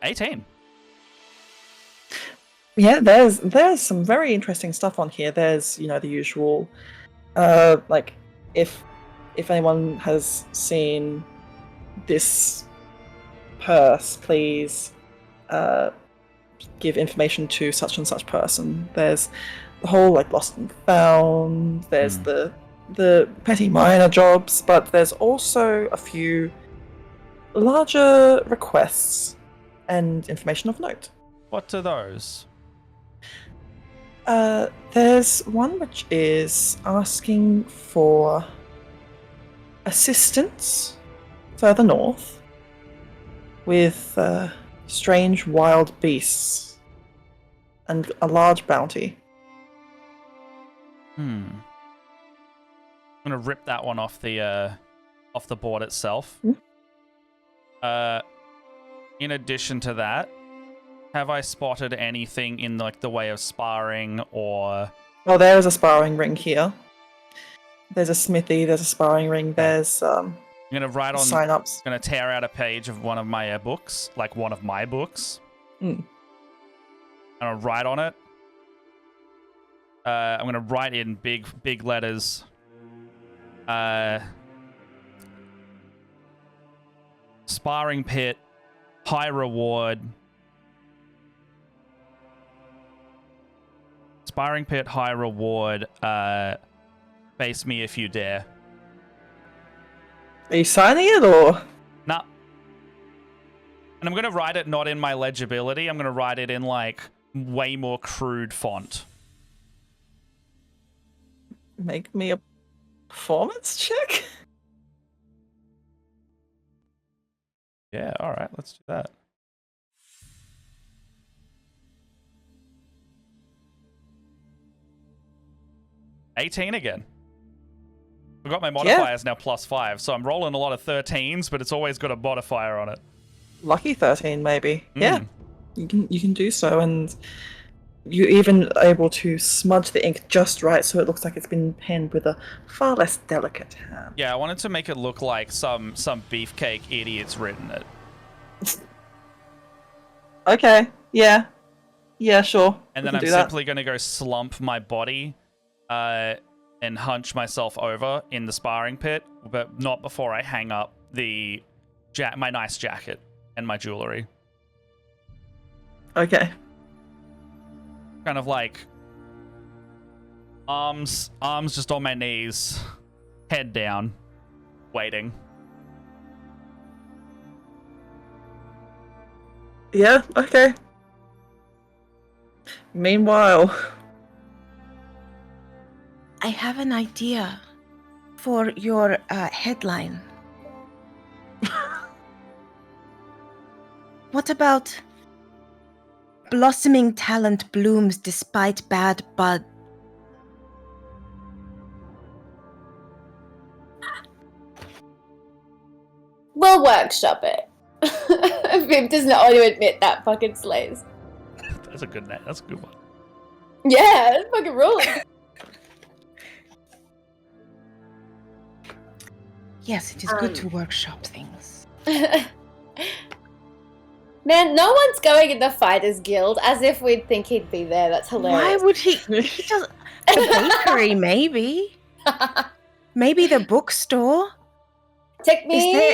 18. Yeah, there's some very interesting stuff on here. There's, the usual, like, if anyone has seen this purse, please give information to such and such person. There's the whole, like, lost and found. There's the petty minor jobs, but there's also a few larger requests and information of note. What are those? There's one which is asking for assistance further north with strange wild beasts and a large bounty. I'm gonna rip that one off the board itself. In addition to that, have I spotted anything in like the way of sparring or? Oh, there is a sparring ring here. There's a smithy. There's a sparring ring. There's I'm gonna write on sign-ups. I'm gonna tear out a page of one of my books, like one of my books. I'm gonna write on it. I'm gonna write in big letters. Sparring pit, high reward. Sparring pit, high reward. Face me if you dare. Are you signing it or? Nah. And I'm gonna write it not in my legibility. I'm gonna write it in like way more crude font. Make me a performance check? Yeah, alright, let's do that. $18 again. I've got my modifiers now +5, so I'm rolling a lot of 13s, but it's always got a modifier on it. Lucky 13, maybe. Yeah, you can do so, and you're even able to smudge the ink just right so it looks like it's been penned with a far less delicate hand. Yeah, I wanted to make it look like some beefcake idiot's written it. Okay, yeah, sure. And then I'm simply going to go slump my body and hunch myself over in the sparring pit, but not before I hang up my nice jacket and my jewelry. Okay. Kind of like arms just on my knees, head down, waiting. Yeah, okay. Meanwhile, I have an idea for your headline. What about blossoming talent blooms despite bad bud? We'll workshop it. Viv does not want to admit that fucking slays. That's a good name. That's a good one. Yeah, that's fucking rolling. Yes, it is good to workshop things. Man, no one's going in the Fighters Guild as if we'd think he'd be there. That's hilarious. Why would he? He does the bakery, maybe. Maybe the bookstore. Take me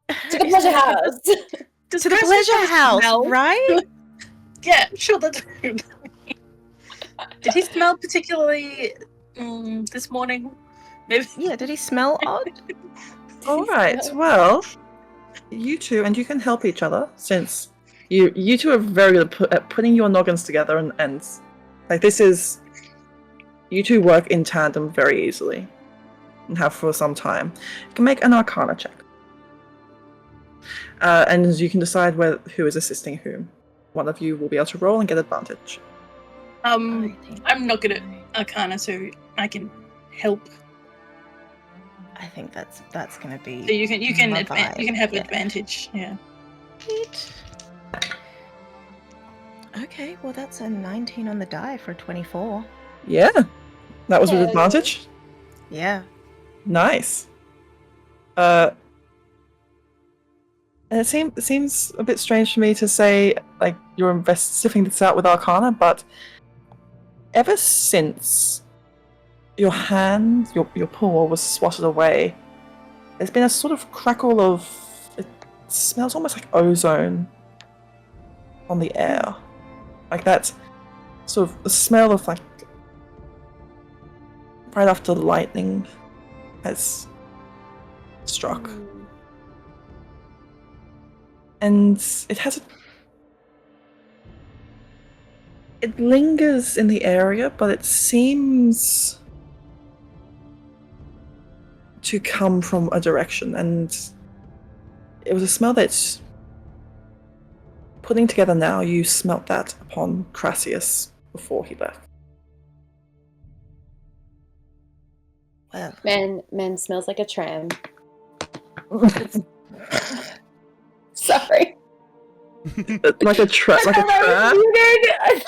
to the pleasure house. To the pleasure house, right? Yeah, sure. That's rude. Did he smell particularly this morning? Maybe. Yeah, did he smell odd? All right. Well, you two, and you can help each other since you two are very good at putting your noggins together, and like this is you two work in tandem very easily, and have for some time. You can make an Arcana check, and you can decide who is assisting whom. One of you will be able to roll and get advantage. I'm not good at Arcana, so I can help. I think that's gonna be. So you can you can have Yeah. advantage. Yeah. Neat. Okay, well that's a 19 on the die for 24. Yeah, that was with Yeah. advantage. Yeah. Nice. And it seems a bit strange for me to say like you're sifting this out with Arcana, but ever since your hand, your paw was swatted away, there's been a sort of crackle of. It smells almost like ozone on the air, like that sort of the smell of like right after lightning has struck. And it lingers in the area, but it seems to come from a direction, and it was a smell that's putting together now. You smelt that upon Crassius before he left. Well, Man smells like a tram. Sorry. like a tram.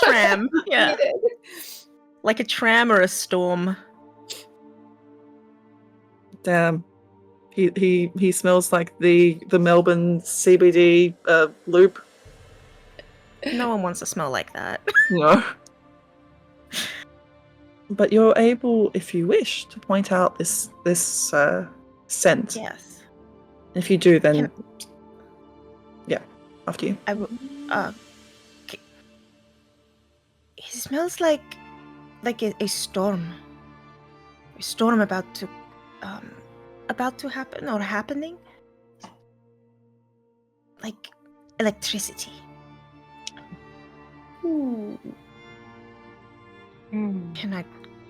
tram. Yeah. Like a tram or a storm. Damn. He smells like the Melbourne CBD loop. No one wants to smell like that. No. But you're able, if you wish, to point out this scent. Yes. If you do, then yeah, after you. I will. It smells like a storm. A storm about to happen or happening. Like electricity.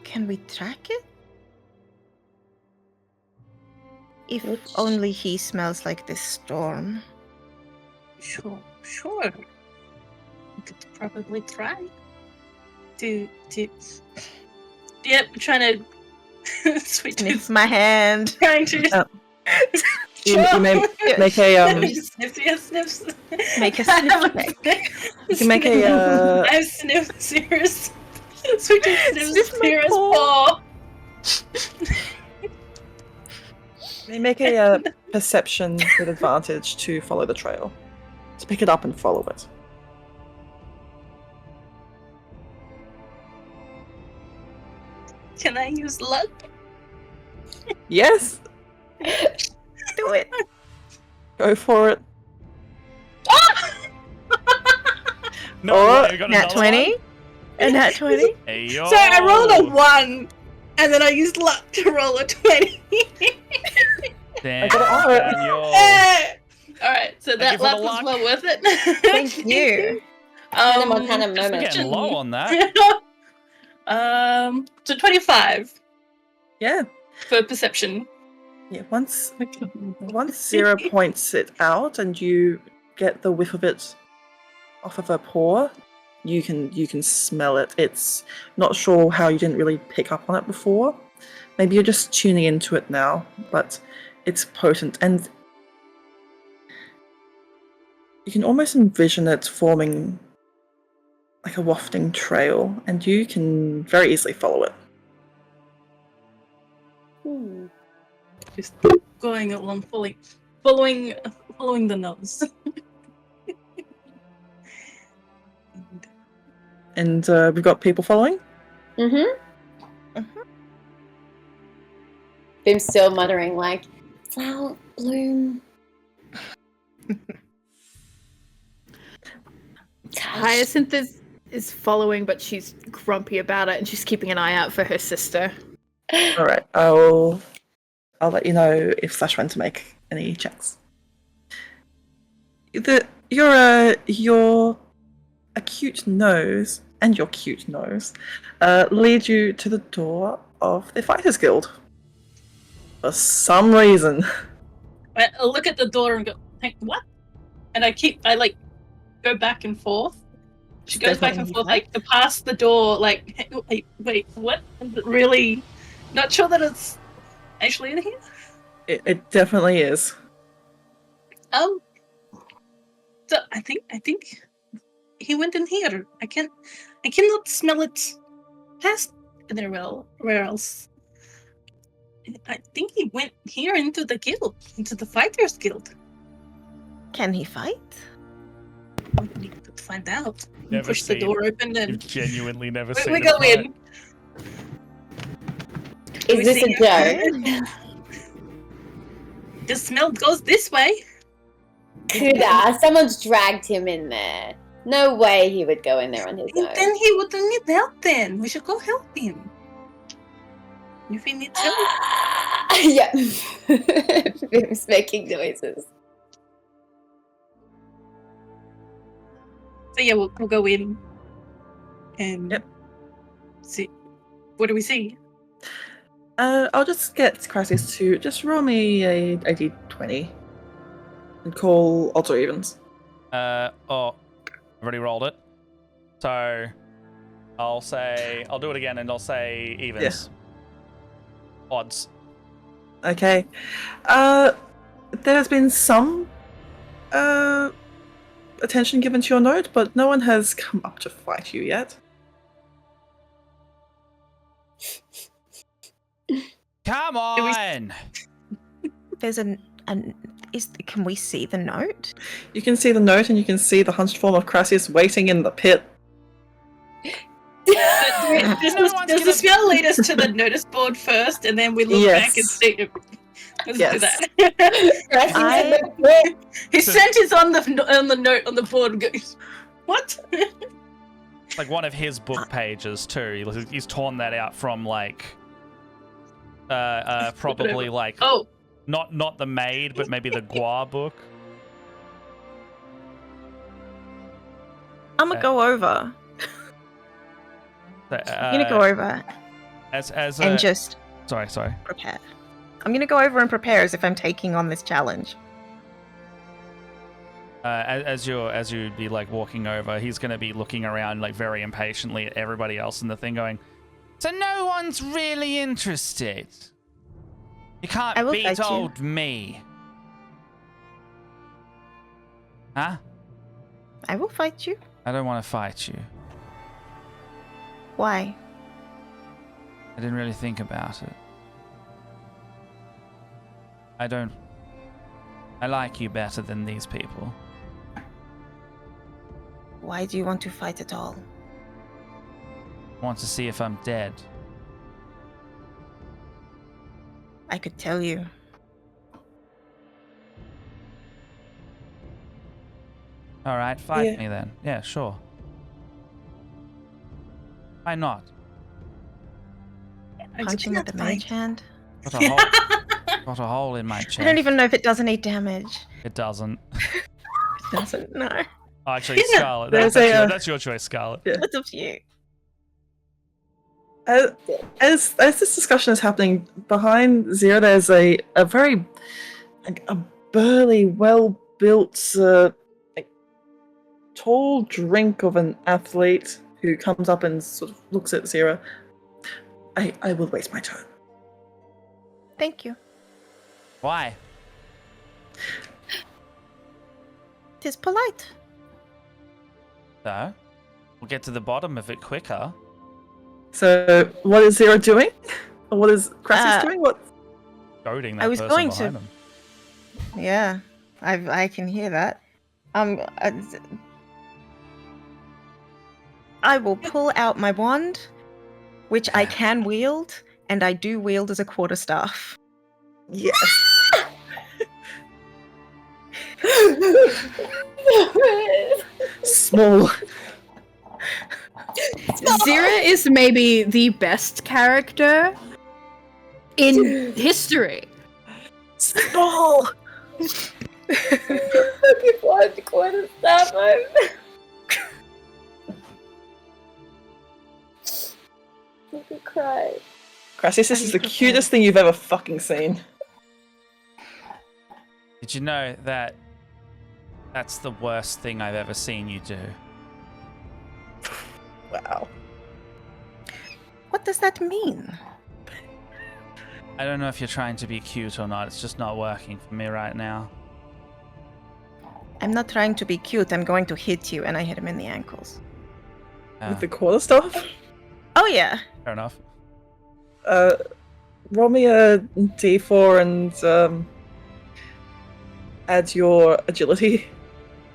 Can we track it? If only he smells like this storm. Sure. We could probably try to. Yep, trying to switch. Sniff my hand. Trying to. You may make a Sniffs. Make a sniff check. You can make a I sniff Cirrus. Switching sniffs my Cirrus paw. paw. may make a perception with advantage to follow the trail, to pick it up and follow it. Can I use luck? Yes, Do it. go for it. No, Or way, we got Nat another one? 20. A nat 20. Hey, yo. So I rolled a 1, and then I used luck to roll a 20. Damn, I got it on it. Daniel. Alright, so you that for the luck was luck. well worth it. Thank you. What kind of We're moment? getting low on that. So 25 Yeah, for perception. yeah. Once Zero points it out and you get the whiff of it off of her paw, you can smell it. It's not sure how you didn't really pick up on it before. Maybe you're just tuning into it now, but it's potent, and you can almost envision it forming like a wafting trail, and you can very easily follow it. Just going along, following the nose. And we've got people following. Bim's still muttering like, flower bloom. Hyacinth is following, but she's grumpy about it, and she's keeping an eye out for her sister. All right, I'll let you know if Slash went to make any checks. Your acute nose and your cute nose lead you to the door of the Fighters Guild. For some reason. I'll look at the door and go, hey, what? And I go back and forth. She goes back and forth, like, past the door, like, hey, wait, what? Really not sure that it's actually in here? It definitely is. So I think he went in here. I cannot smell it past where else. I think he went here into the guild, into the Fighters Guild. Can he fight? We need to find out. Never Push the door open and You've genuinely never seen we a go fight. in. Is this a joke? The smell goes this way. Kuda, someone's dragged him in there. No way he would go in there on his own. Then he wouldn't need help then. We should go help him. If he needs help. Yeah. He's making noises. So yeah, we'll go in and see. What do we see? I'll just get Crassus to just roll me a d20 and call odds or evens. I've already rolled it. So I'll do it again and I'll say evens. Yeah. Odds. Okay. There's been some attention given to your note, but no one has come up to fight you yet. Come on! There's can we see the note? You can see the note and you can see the hunched form of Crassus waiting in the pit. Does the spell lead us to the notice board first, and then we look back and see? Let's do that. His scent is on the note on the board. And goes, what? Like one of his book pages too. He's torn that out from probably not the maid, but maybe the Gua book. I'm gonna go over. I'm gonna go over and just sorry. Prepare. I'm gonna go over and prepare as if I'm taking on this challenge. As you'd be walking over, he's gonna be looking around very impatiently at everybody else in the thing, going, "So no one's really interested. You can't beat old me, huh?" I will fight you. I don't want to fight you. Why? I didn't really think about it. I like you better than these people. Why do you want to fight at all? I want to see if I'm dead. I could tell you. All right, fight me then. Yeah, sure. Why not? Punching at the mage hand? Got a hole in my chest. I don't even know if it does any damage. It doesn't. It doesn't, no. Oh, actually, Scarlet. That's your choice, Scarlet. Yeah. It's up to you. As this discussion is happening, behind Zero there's a very a burly, well-built, tall drink of an athlete who comes up and sort of looks at Zero. I will wait my turn. Thank you. Why? 'Tis polite. So, we'll get to the bottom of it quicker. So, what is Zero doing? Or what is Crassus doing? What? Goading that I was person going behind to. him. Yeah, I can hear that. I will pull out my wand, which I can wield, and I do wield as a quarterstaff. Yes. Small. Zira is maybe the best character in history. Small. I could cry. Crassius, this is the cutest thing you've ever fucking seen. Did you know that that's the worst thing I've ever seen you do? Wow. What does that mean? I don't know if you're trying to be cute or not. It's just not working for me right now. I'm not trying to be cute. I'm going to hit you, and I hit him in the ankles. With the quarterstaff? Oh yeah. Fair enough. Roll me a d4 and add your agility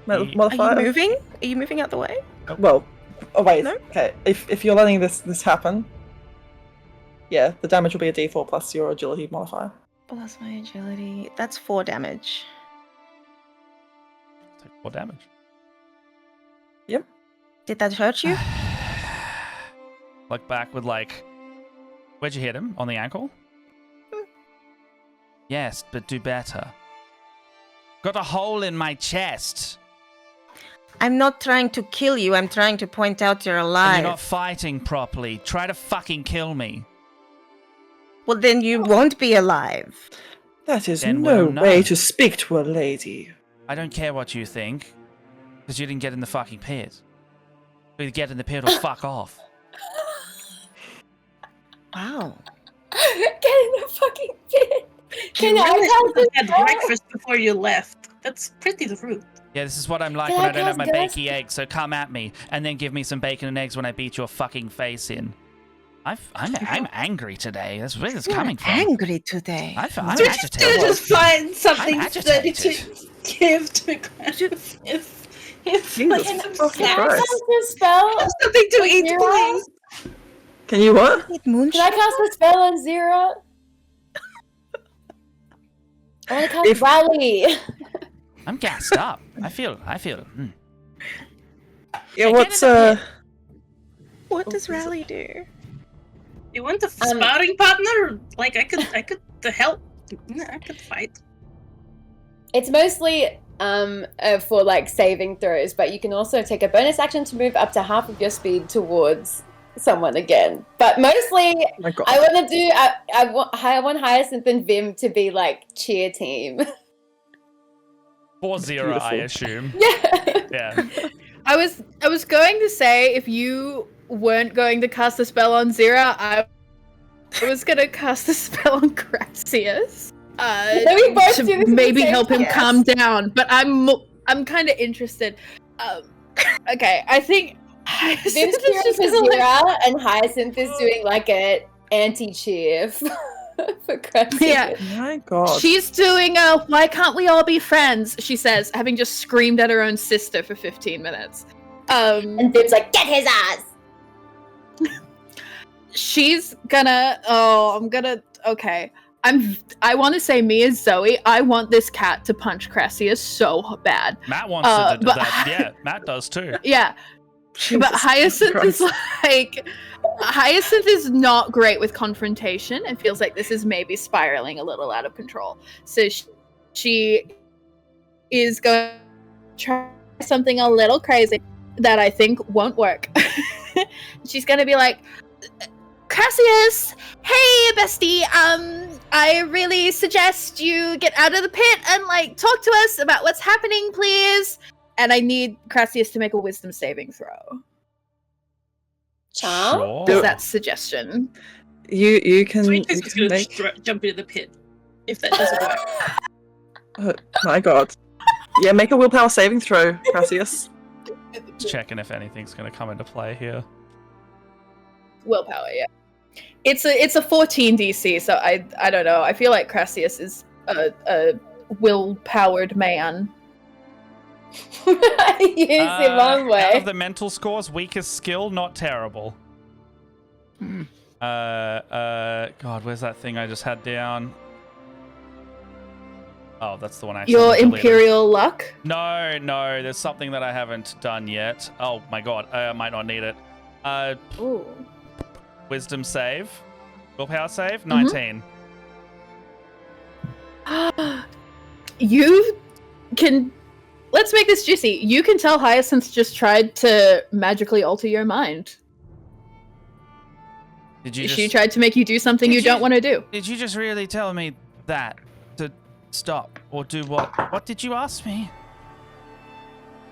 modifier. Are you moving? Are you moving out the way? Well, oh wait. No? Okay, if you're letting this happen, yeah, the damage will be a d4 plus your agility modifier. Plus my agility. That's 4 damage. Take 4 damage. Yep. Did that hurt you? Look back with where'd you hit him? On the ankle? Yes, but do better. Got a hole in my chest. I'm not trying to kill you. I'm trying to point out you're alive. And you're not fighting properly. Try to fucking kill me. Well, then you won't be alive. That is Then no we'll know. way to speak to a lady. I don't care what you think, because you didn't get in the fucking pit. Either get in the pit or fuck off. Wow. Get in the fucking pit. Can You I really cast should have a had spell? breakfast before you left. That's pretty rude. Yeah, this is what I'm like Can when I I don't have my cast bakey eggs, so come at me, and then give me some bacon and eggs when I beat your fucking face in. I'm angry today. That's where it's coming from. Angry today. I'm Did agitated. you just find something I'm steady to agitated. give to Classius? If Jesus fucking Can I Christ. cast a spell? something to eat, Zero? please. Can you what? Need Can I moonshine? cast a spell on Zira? I want to cast Rally. I'm gassed up. I feel. Yeah, Get what's in the What does Rally do? You want a sparring partner? Like I could help. I could fight. It's mostly for saving throws, but you can also take a bonus action to move up to half of your speed towards someone again. But mostly, Oh my God. I want to do. I want Hyacinth and Vim to be cheer team. 4-0, I Beautiful. assume. Yeah. Yeah. I was going to say if you weren't going to cast a spell on Zira, I was gonna cast a spell on Crassius. we both to do this at the maybe same help him time. calm down. But I'm kind of interested. Okay, I think Vim's Hyacinth is cheering just for gonna, Zira, and Hyacinth is doing an anti-cheer for Crassius. yeah. My God. She's doing a why can't we all be friends? She says, having just screamed at her own sister for 15 minutes. And Vim's like, get his ass! She's gonna okay. I want to say me as Zoe. I want this cat to punch Crassius so bad. Matt wants to do but- that. Yeah, Matt does too. Yeah. Jesus But Hyacinth Christ. is Hyacinth is not great with confrontation and feels like this is maybe spiraling a little out of control. So she is going to try something a little crazy that I think won't work. She's going to be like, Crassius, hey bestie, I really suggest you get out of the pit and talk to us about what's happening, please. And I need Crassius to make a wisdom saving throw. Charm? Sure. Is that suggestion? You can, Sweet you is can gonna make. jump into the pit if that doesn't work. Oh, my God. Yeah, make a willpower saving throw, Crassius. Just checking if anything's going to come into play here. Willpower, yeah. It's a 14 DC, so I don't know. I feel like Crassius is a will-powered man. Use it one Out way. of the mental scores, weakest skill, not terrible. God, where's that thing I just had down? Oh, that's the one I Your accidentally deleted. Imperial luck. No, there's something that I haven't done yet. Oh my god, I might not need it. Ooh. Wisdom save. Willpower save? 19. You can. Let's make this juicy. You can tell Hyacinth just tried to magically alter your mind. She tried to make you do something you don't want to do. Did you just really tell me that? To stop or do what? What did you ask me?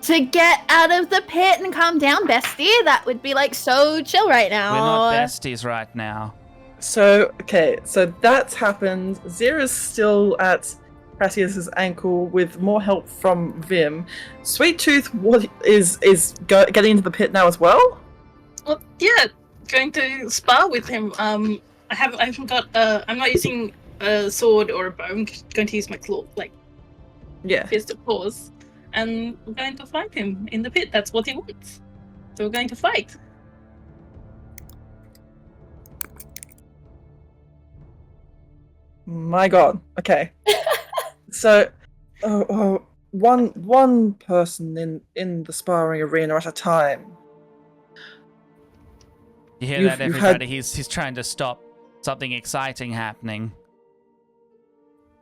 To get out of the pit and calm down, bestie. That would be like so chill right now. We're not besties right now. So, okay, so that's happened. Zira's still at Cassius's ankle with more help from Vim. Sweet Tooth is getting into the pit now as well? Well, yeah, going to spar with him. I haven't got. I'm not using a sword or a bow. I'm going to use my claw, fist of claws, and we're going to fight him in the pit. That's what he wants. So we're going to fight. My god. Okay. So, one person in the sparring arena at a time. You hear that, everybody? He's trying to stop something exciting happening.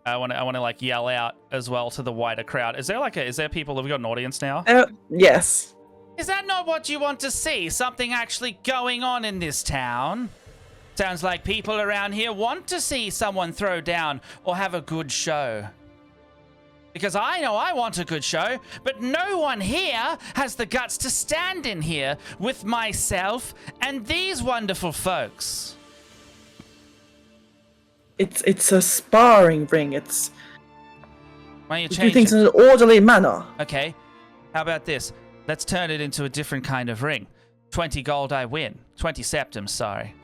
I want to like yell out as well to the wider crowd. Is there people? Have we got an audience now? Yes. Is that not what you want to see? Something actually going on in this town? Sounds like people around here want to see someone throw down or have a good show. Because I know I want a good show, but no one here has the guts to stand in here with myself and these wonderful folks. It's a sparring ring. It's Why don't you do change things it? in an orderly manner. Okay, how about this? Let's turn it into a different kind of ring. 20 gold, I win. 20 septums, sorry.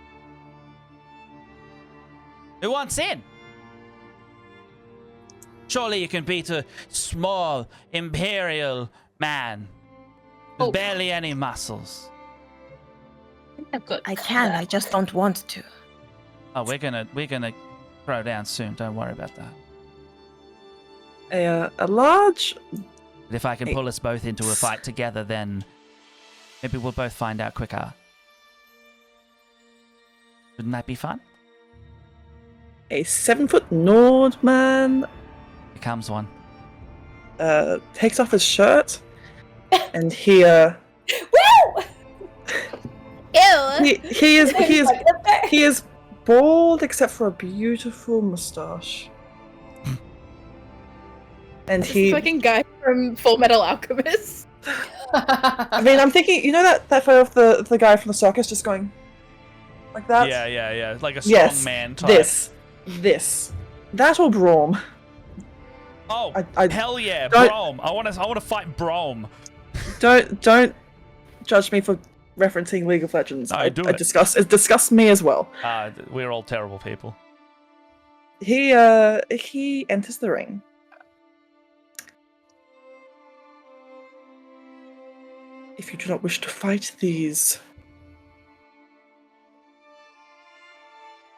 Who wants in? Surely you can beat a small imperial man with barely any muscles. I can. I just don't want to. Oh, we're gonna throw down soon. Don't worry about that. A large. But if I can pull us both into a fight together, then maybe we'll both find out quicker. Wouldn't that be fun? A 7-foot Nord man Becomes one. takes off his shirt, and he Ew! he is bald except for a beautiful mustache. And he fucking guy from Full Metal Alchemist. I mean, I'm thinking, you know that photo of the guy from the circus just going like that? Yeah. Like a strong man type. This. That or Braum. Oh, I hell yeah, Braum. I want to fight Braum. Don't judge me for referencing League of Legends. It disgusts me as well. We're all terrible people. He enters the ring. If you do not wish to fight these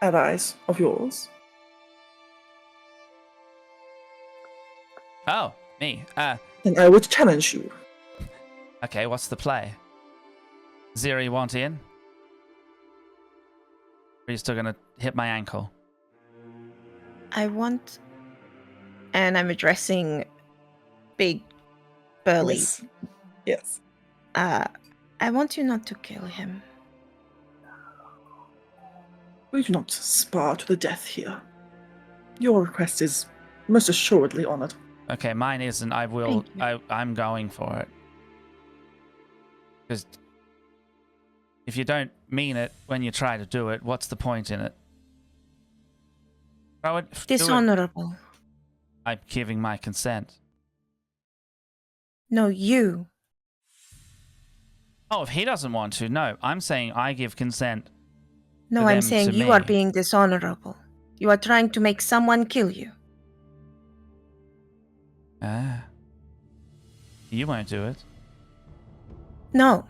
allies of yours, Oh, me. then I would challenge you. Okay, what's the play? Zira, you want in? Or are you still gonna hit my ankle? I want, and I'm addressing big, burly. Yes. I want you not to kill him. We do not spar to the death here. Your request is most assuredly honored. Okay, mine isn't. I'm going for it. Because if you don't mean it when you try to do it, what's the point in it? Throw it. Dishonorable. I'm giving my consent. No, you. Oh, if he doesn't want to, no. I'm saying I give consent. No, I'm saying you are being dishonorable. You are trying to make someone kill you. You won't do it. No.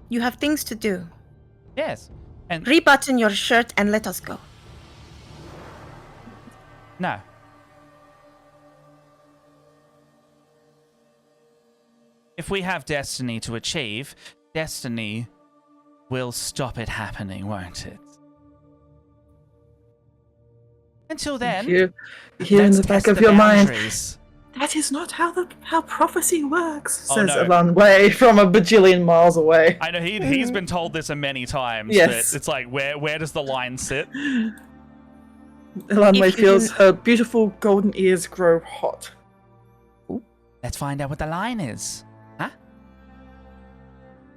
You have things to do. Yes. And Rebutton your shirt and let us go. no. If we have destiny to achieve, destiny will stop it happening, won't it? Until then, Here in let's the back test of the your mind, boundaries. that is not how prophecy works, Oh, says no. Alan Way from a bajillion miles away. I know he's been told this many times. Yes. But it's like, where does the line sit? Alan Way If you feels can- her beautiful golden ears grow hot. Let's find out what the line is. Huh?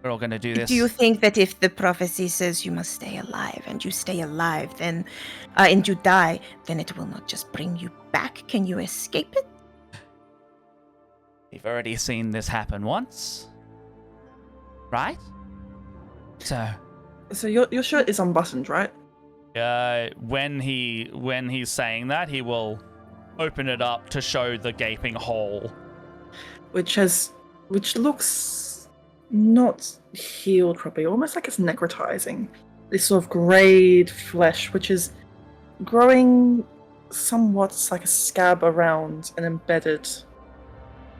We're all gonna do this. Do you think that if the prophecy says you must stay alive and you stay alive, then and you die, then it will not just bring you back? Can you escape it? We've already seen this happen once. Right? So your shirt is unbuttoned, right? When he's saying that, he will open it up to show the gaping hole. Which looks not healed properly, almost like it's necrotizing. This sort of greyed flesh, which is growing somewhat like a scab around an embedded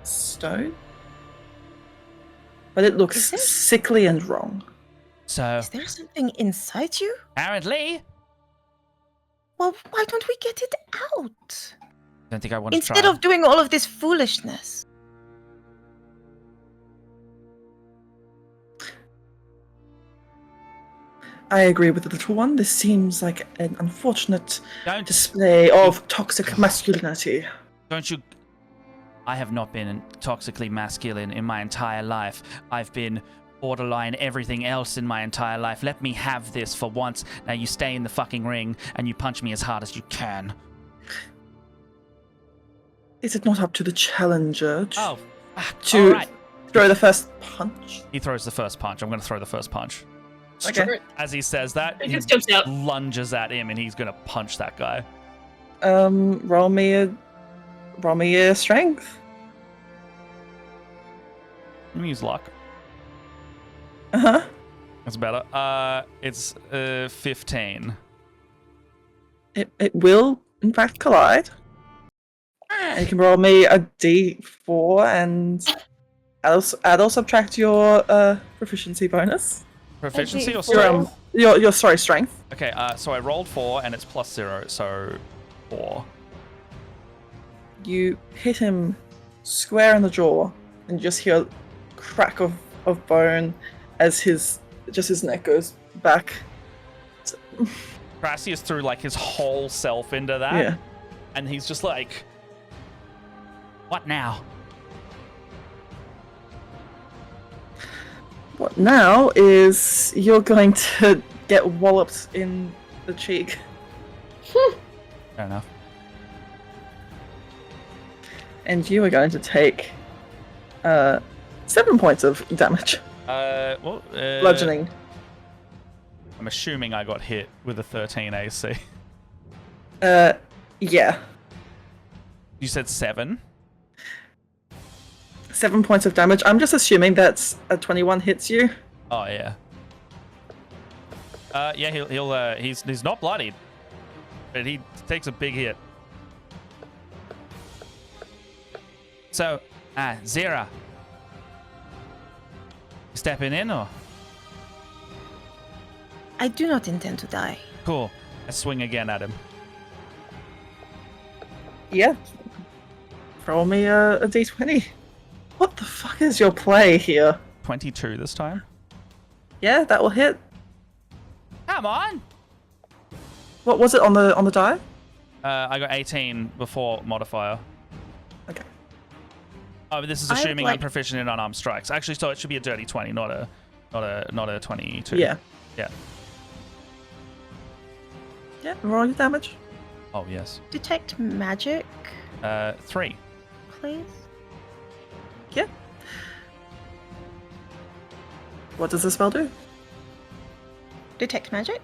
stone. But it looks Is this- sickly and wrong. So, Is there something inside you? apparently, Well, why don't we get it out? I don't think I want to try. Instead of doing all of this foolishness. I agree with the little one. This seems like an unfortunate Don't display of toxic masculinity. Don't you? I have not been toxically masculine in my entire life. I've been borderline everything else in my entire life. Let me have this for once. Now you stay in the fucking ring and you punch me as hard as you can. Is it not up to the challenger Oh, fuck. to All right. throw the first punch? He throws the first punch. I'm going to throw the first punch. Okay. As he says that, It he just jumps out. lunges at him and he's going to punch that guy. Roll me a strength. Let me use luck. Uh-huh. That's better. It's 15. It will, in fact, collide. And you can roll me a d4 and add or subtract your proficiency bonus. Proficiency or D4? strength? Your strength. Okay, so I rolled 4 and it's plus 0, so 4. You hit him square in the jaw, and you just hear a crack of bone as his neck goes back. Crassius threw like his whole self into that, Yeah. and he's just like, "What now?" What now is you're going to get walloped in the cheek. Fair enough. And you are going to take 7 points of damage. Bludgeoning. I'm assuming I got hit with a 13 AC. Yeah. You said 7? 7 points of damage. I'm just assuming that a 21 hits you. Oh yeah. Yeah, he's not bloodied, but he takes a big hit. So, Zira, stepping in or? I do not intend to die. Cool. I swing again at him. Yeah. Roll me a d20. What the fuck is your play here? 22 this time. Yeah, that will hit. Come on. What was it on the die? I got 18 before modifier. Okay. Oh, but this is I would assuming I'm like- proficient in unarmed strikes. Actually, so it should be a dirty 20, not a 22. Yeah. Yeah. Yeah, roll your damage. Oh yes. Detect magic, 3. please. Yeah. What does the spell do? Detect magic?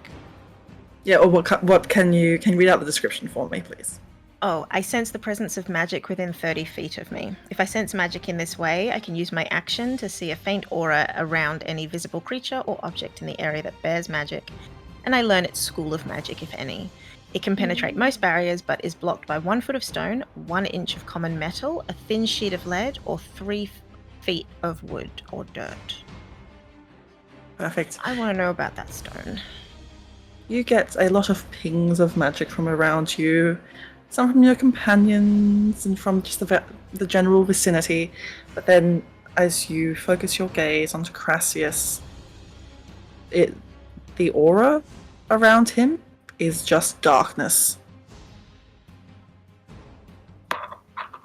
Yeah, or what can you read out the description for me, please? Oh, I sense the presence of magic within 30 feet of me. If I sense magic in this way, I can use my action to see a faint aura around any visible creature or object in the area that bears magic and I learn its school of magic, if any. It can penetrate most barriers, but is blocked by 1 foot of stone, 1 inch of common metal, a thin sheet of lead, or 3 feet of wood or dirt. Perfect. I want to know about that stone. You get a lot of pings of magic from around you, some from your companions and from just the general vicinity. But then, as you focus your gaze onto Crassius, the aura around him is just darkness.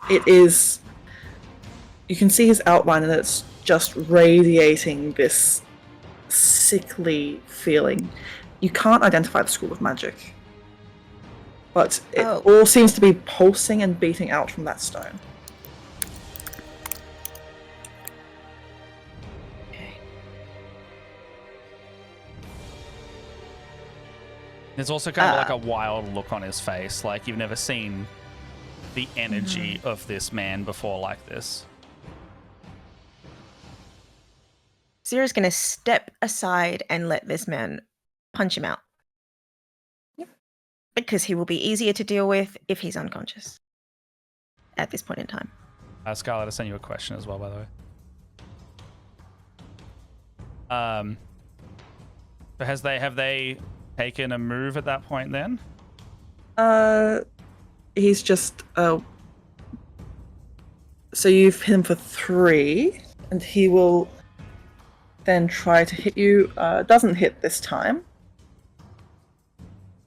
It is. You can see his outline, and it's just radiating this sickly feeling. You can't identify the school of magic, but it all seems to be pulsing and beating out from that stone. There's also kind of like a wild look on his face, like you've never seen the energy of this man before like this. Zira's going to step aside and let this man punch him out. Yep. Because he will be easier to deal with if he's unconscious at this point in time. Scarlett, I sent you a question as well, by the way. So have they taken a move at that point then? He's just so you've hit him for 3, and he will then try to hit you. Doesn't hit this time.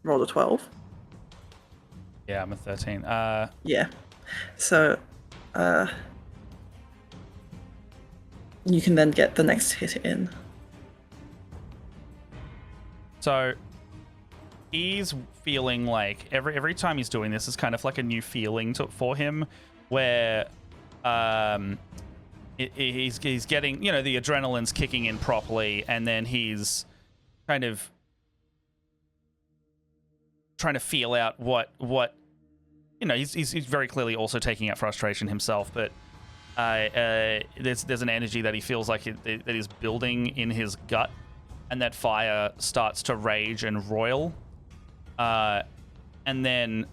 Roll a 12. Yeah, I'm a 13. Yeah. So you can then get the next hit in. So he's feeling like every time he's doing this is kind of like a new feeling for him, where he's getting, the adrenaline's kicking in properly, and then he's kind of trying to feel out what he's very clearly also taking out frustration himself, but there's an energy that he feels like that is building in his gut, and that fire starts to rage and roil. And then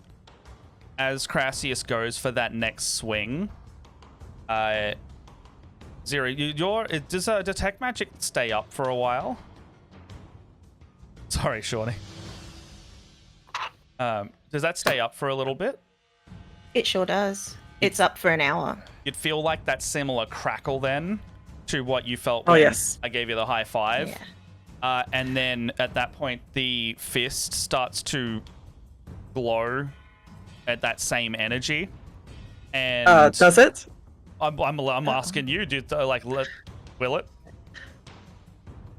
as Crassius goes for that next swing, Zira, does detect magic stay up for a while? Sorry, Shawnee. Does that stay up for a little bit? It sure does. It's up for an hour. You'd feel like that similar crackle then to what you felt when I gave you the high five. Yeah. And then at that point, the fist starts to glow at that same energy. And does it? I'm asking you, will it?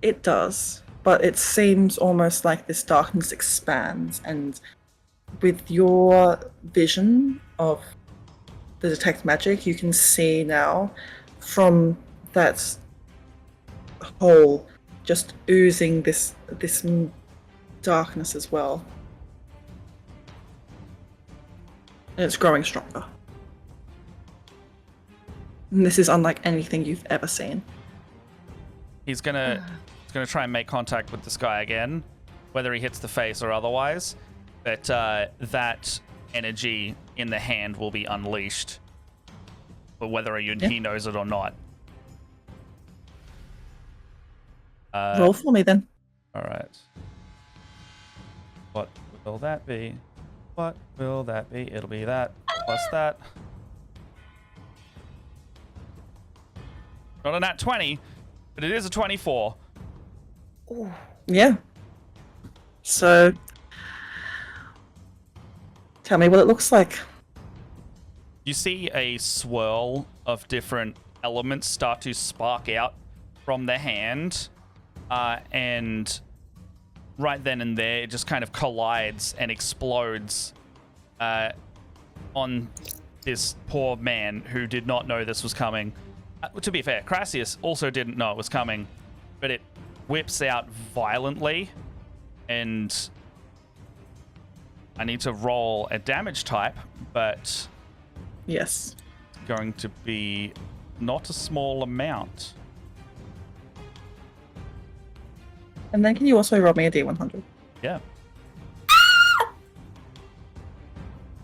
It does, but it seems almost like this darkness expands, and with your vision of the detect magic, you can see now from that hole just oozing this darkness as well. And it's growing stronger. And this is unlike anything you've ever seen. He's gonna try and make contact with this guy again, whether he hits the face or otherwise. But that energy in the hand will be unleashed, but whether he knows it or not. Roll for me then. All right. What will that be? What will that be? It'll be that plus that. Not a nat 20, but it is a 24. Ooh. Yeah. So, tell me what it looks like. You see a swirl of different elements start to spark out from the hand, and right then and there, it just kind of collides and explodes on this poor man who did not know this was coming. To be fair, Crassius also didn't know it was coming, but it whips out violently, and I need to roll a damage type, but yes, it's going to be not a small amount. And then can you also roll me a D100? Yeah.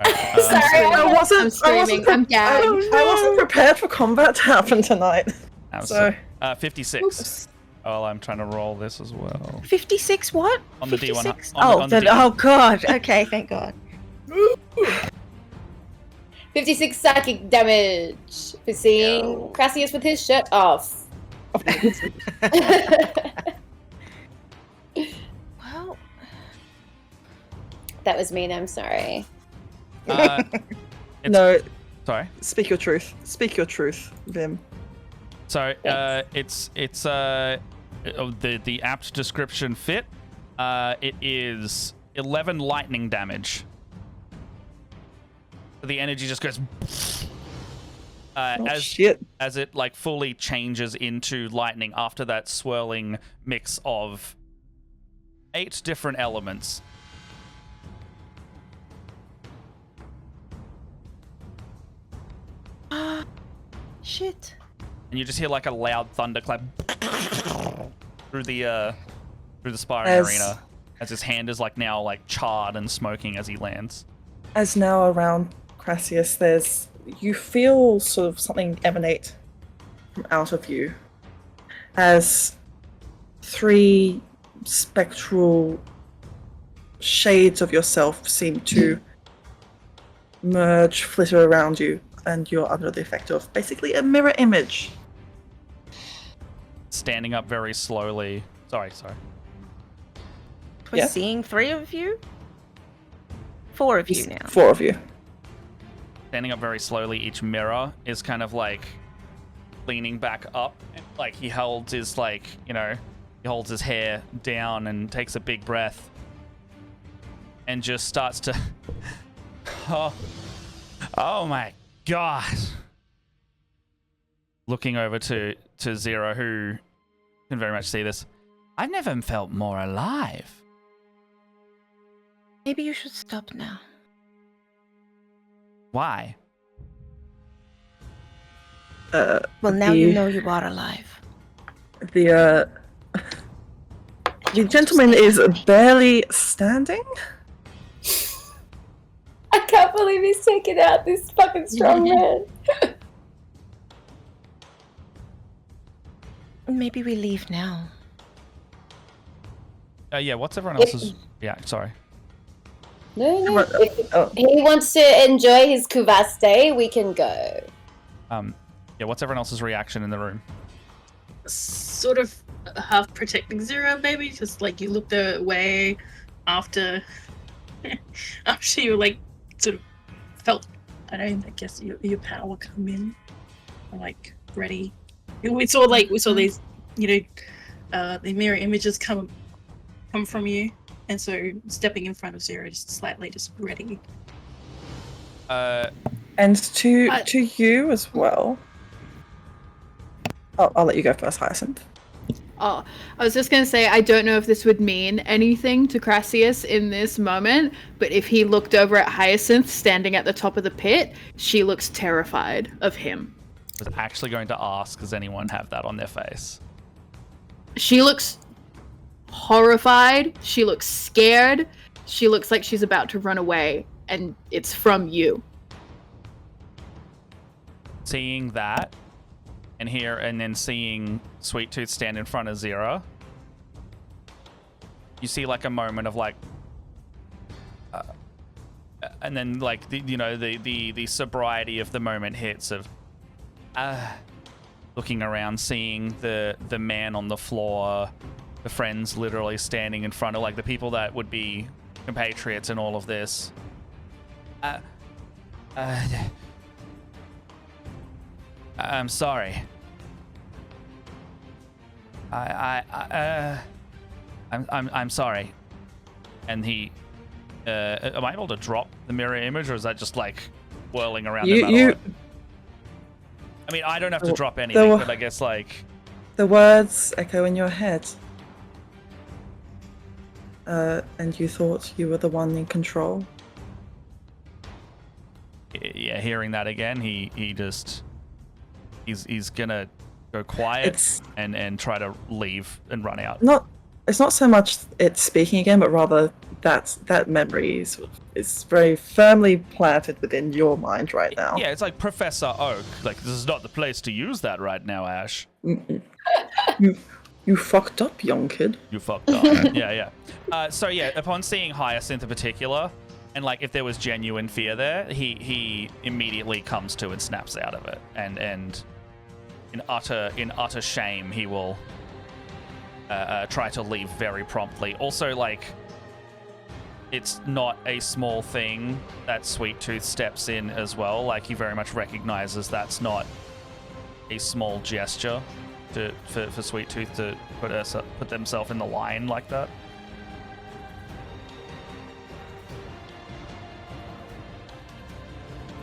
Sorry, I wasn't. I'm screaming. I'm gagged. I wasn't prepared for combat to happen tonight. So 56. Oh, I'm trying to roll this as well. 56 what? On the 56? D100. On the D100. Oh god. Okay, thank god. 56 psychic damage for seeing Crassius with his shirt off. Well, That was mean, I'm sorry. no. Sorry. Speak your truth. Speak your truth, Vim. So it's the apt description fit. It is 11 lightning damage. The energy just goes Shit. as it like fully changes into lightning after that swirling mix of 8 different elements. shit. And you just hear like a loud thunderclap through the sparring arena as his hand is like now like charred and smoking as he lands. As now around Crassius, you feel sort of something emanate from out of you as 3 spectral shades of yourself seem to merge, flitter around you, and you're under the effect of basically a mirror image. Standing up very slowly. Sorry. We're seeing 3 of you? 4 of you now. 4 of you. Standing up very slowly, each mirror is kind of like leaning back up. Like he holds his he holds his hair down and takes a big breath and just starts to oh my god. Looking over to Zero, who can very much see this. I've never felt more alive. Maybe you should stop now. Why? Well, now you know you are alive. The gentleman is barely standing. I can't believe he's taken out this fucking strong man. Maybe we leave now. Yeah, what's everyone else's... Yeah, sorry. No. If he wants to enjoy his Kuvas day, we can go. Yeah, what's everyone else's reaction in the room? Sort of half protecting Zero, maybe. Just like you looked away after you like sort of felt, I guess your power come in, like ready. We saw these, the mirror images come from you, and so stepping in front of Zero, just slightly, just ready. And to you as well. I'll let you go first, Hyacinth. Oh, I was just going to say, I don't know if this would mean anything to Crassius in this moment, but if he looked over at Hyacinth standing at the top of the pit, she looks terrified of him. I was actually going to ask, does anyone have that on their face? She looks horrified. She looks scared. She looks like she's about to run away, and it's from you. Seeing that, and then seeing Sweet Tooth stand in front of Zero, you see like a moment of like, and then like the sobriety of the moment hits of, looking around, seeing the man on the floor, the friends literally standing in front of like the people that would be compatriots in all of this. I'm sorry. I'm sorry. And he, am I able to drop the mirror image, or is that just like whirling around? I mean, I don't have to drop anything, but I guess like the words echo in your head. And you thought you were the one in control. Yeah, hearing that again, he's gonna go quiet and try to leave and run out. it's not so much it speaking again, but rather that memory is very firmly planted within your mind right now. Yeah, it's like Professor Oak. Like, this is not the place to use that right now, Ash. You fucked up, young kid. You fucked up. Yeah. So yeah, upon seeing Hyacinth in particular, and like if there was genuine fear there, he immediately comes to and snaps out of it, and in utter shame, he will try to leave very promptly. Also, like, it's not a small thing that Sweet Tooth steps in as well. Like, he very much recognizes that's not a small gesture for Sweet Tooth to put themselves in the line like that.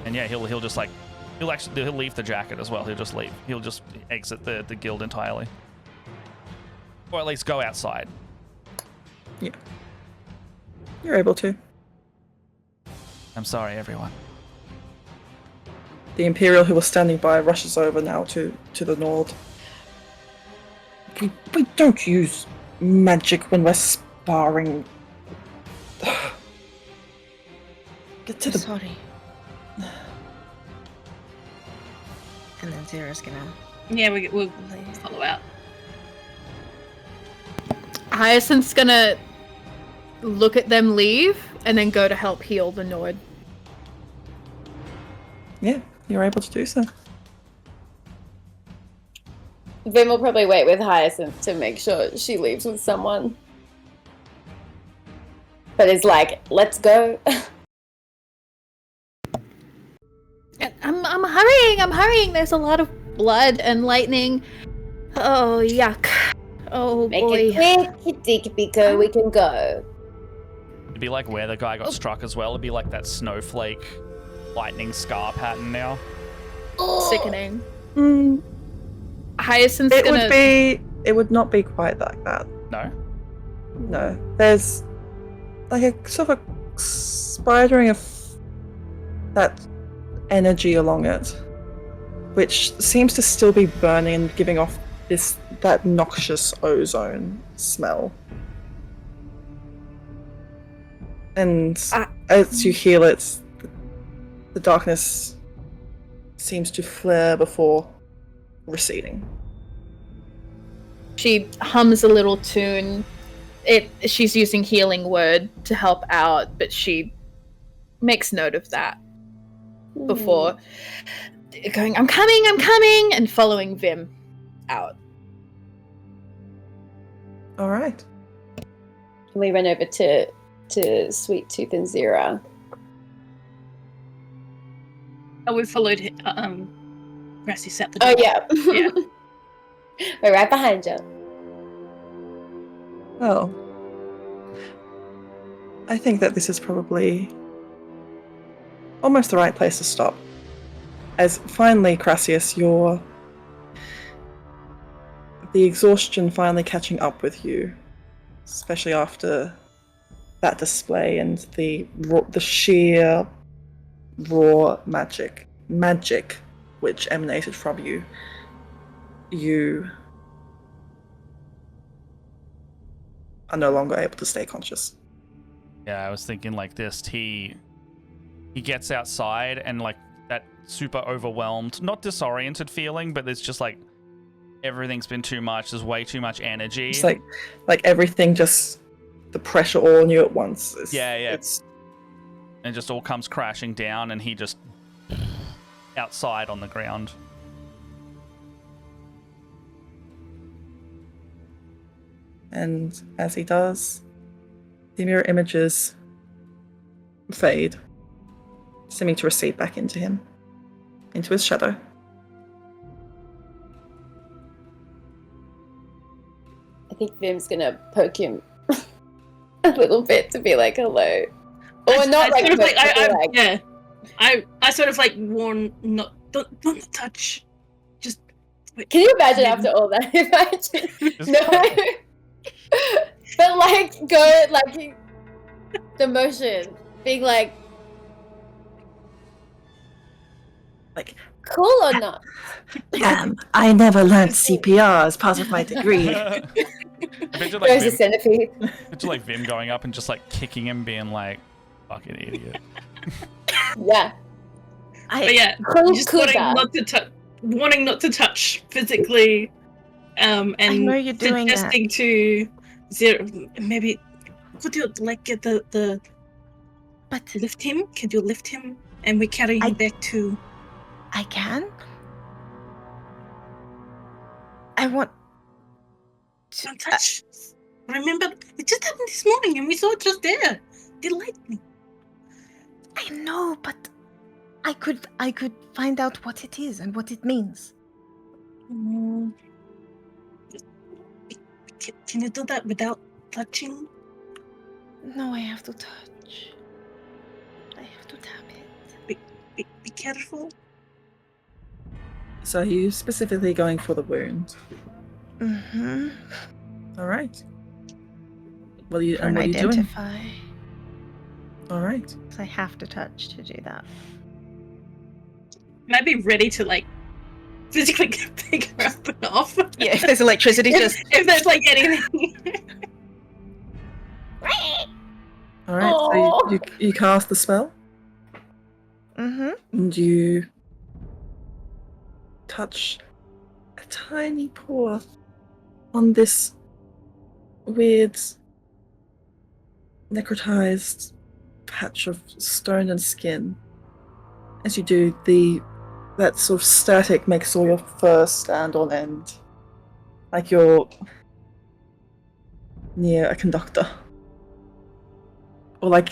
And yeah, he'll just like he'll leave the jacket as well. He'll just leave. He'll just exit the guild entirely, or at least go outside. Yeah, you're able to. I'm sorry, everyone. The Imperial, who was standing by, rushes over now to the Nord. We don't use magic when we're sparring. Get to the... Sorry. And then Zera's gonna... Yeah, we'll follow out. Hyacinth's gonna look at them leave and then go to help heal the Nord. Yeah, you're able to do so. Vim will probably wait with Hyacinth to make sure she leaves with someone. But it's like, let's go. I'm hurrying. There's a lot of blood and lightning. Oh, yuck. Oh, Make boy. it quick, Dick-Pico, we can go. It'd be like where the guy got struck as well. It'd be like that snowflake lightning scar pattern now. Sickening. Mm, Hyacinth's gonna... It would not be quite like that. No? No. There's like a sort of a spidering of that energy along it, which seems to still be burning and giving off that noxious ozone smell. And as you heal it, the darkness seems to flare before receding. She hums a little tune. She's using healing word to help out, but she makes note of that before going, I'm coming, and following Vim out. All right. We run over to Sweet Tooth and Zera. Oh, we followed Grassy set the Oh, door. yeah. Yeah. We're right behind you. Well, I think that this is probably almost the right place to stop. As finally, Crassius, the exhaustion finally catching up with you, especially after that display and the sheer raw magic which emanated from you. You are no longer able to stay conscious. Yeah, I was thinking like this. He gets outside and like that super overwhelmed, not disoriented feeling, but there's just like everything's been too much. There's way too much energy. It's like everything just, the pressure all on you at once. Yeah. And it just all comes crashing down, and he just outside on the ground. And as he does, the mirror images fade, seeming to recede back into him, into his shadow. I think Vim's gonna poke him a little bit to be like, hello. Or not like, sort of poke, but like yeah. I sort of like warn don't touch. Just wait. Can you imagine after all that? No. But like go like the motion. Being like cool or not? I never learned CPR as part of my degree. Picture There's a Vim, centipede. picture like Vim going up and just like kicking him, being like, "Fucking idiot." Yeah. But yeah, Cool, just cool wanting guy. not to touch physically, and I know you're doing that. suggesting to Zero, maybe could you like get the But lift him? Can you lift him and we carry him back to? I can. I want. Don't touch. Remember, it just happened this morning, and we saw it just there. The lightning. I know, but I could find out what it is and what it means. Can you do that without touching? No, I have to touch. I have to tap it. Be careful. So are you specifically going for the wound? Mm-hmm. All right. What are you For an what are you doing? identify. All right. So I have to touch to do that. Can I be ready to like physically pick her up and off? Yeah, if there's electricity, just if there's like anything. All right. So you cast the spell, mm-hmm. and you touch a tiny paw on this weird necrotized patch of stone and skin. As you do, that sort of static makes all your fur stand on end, like you're near a conductor, or like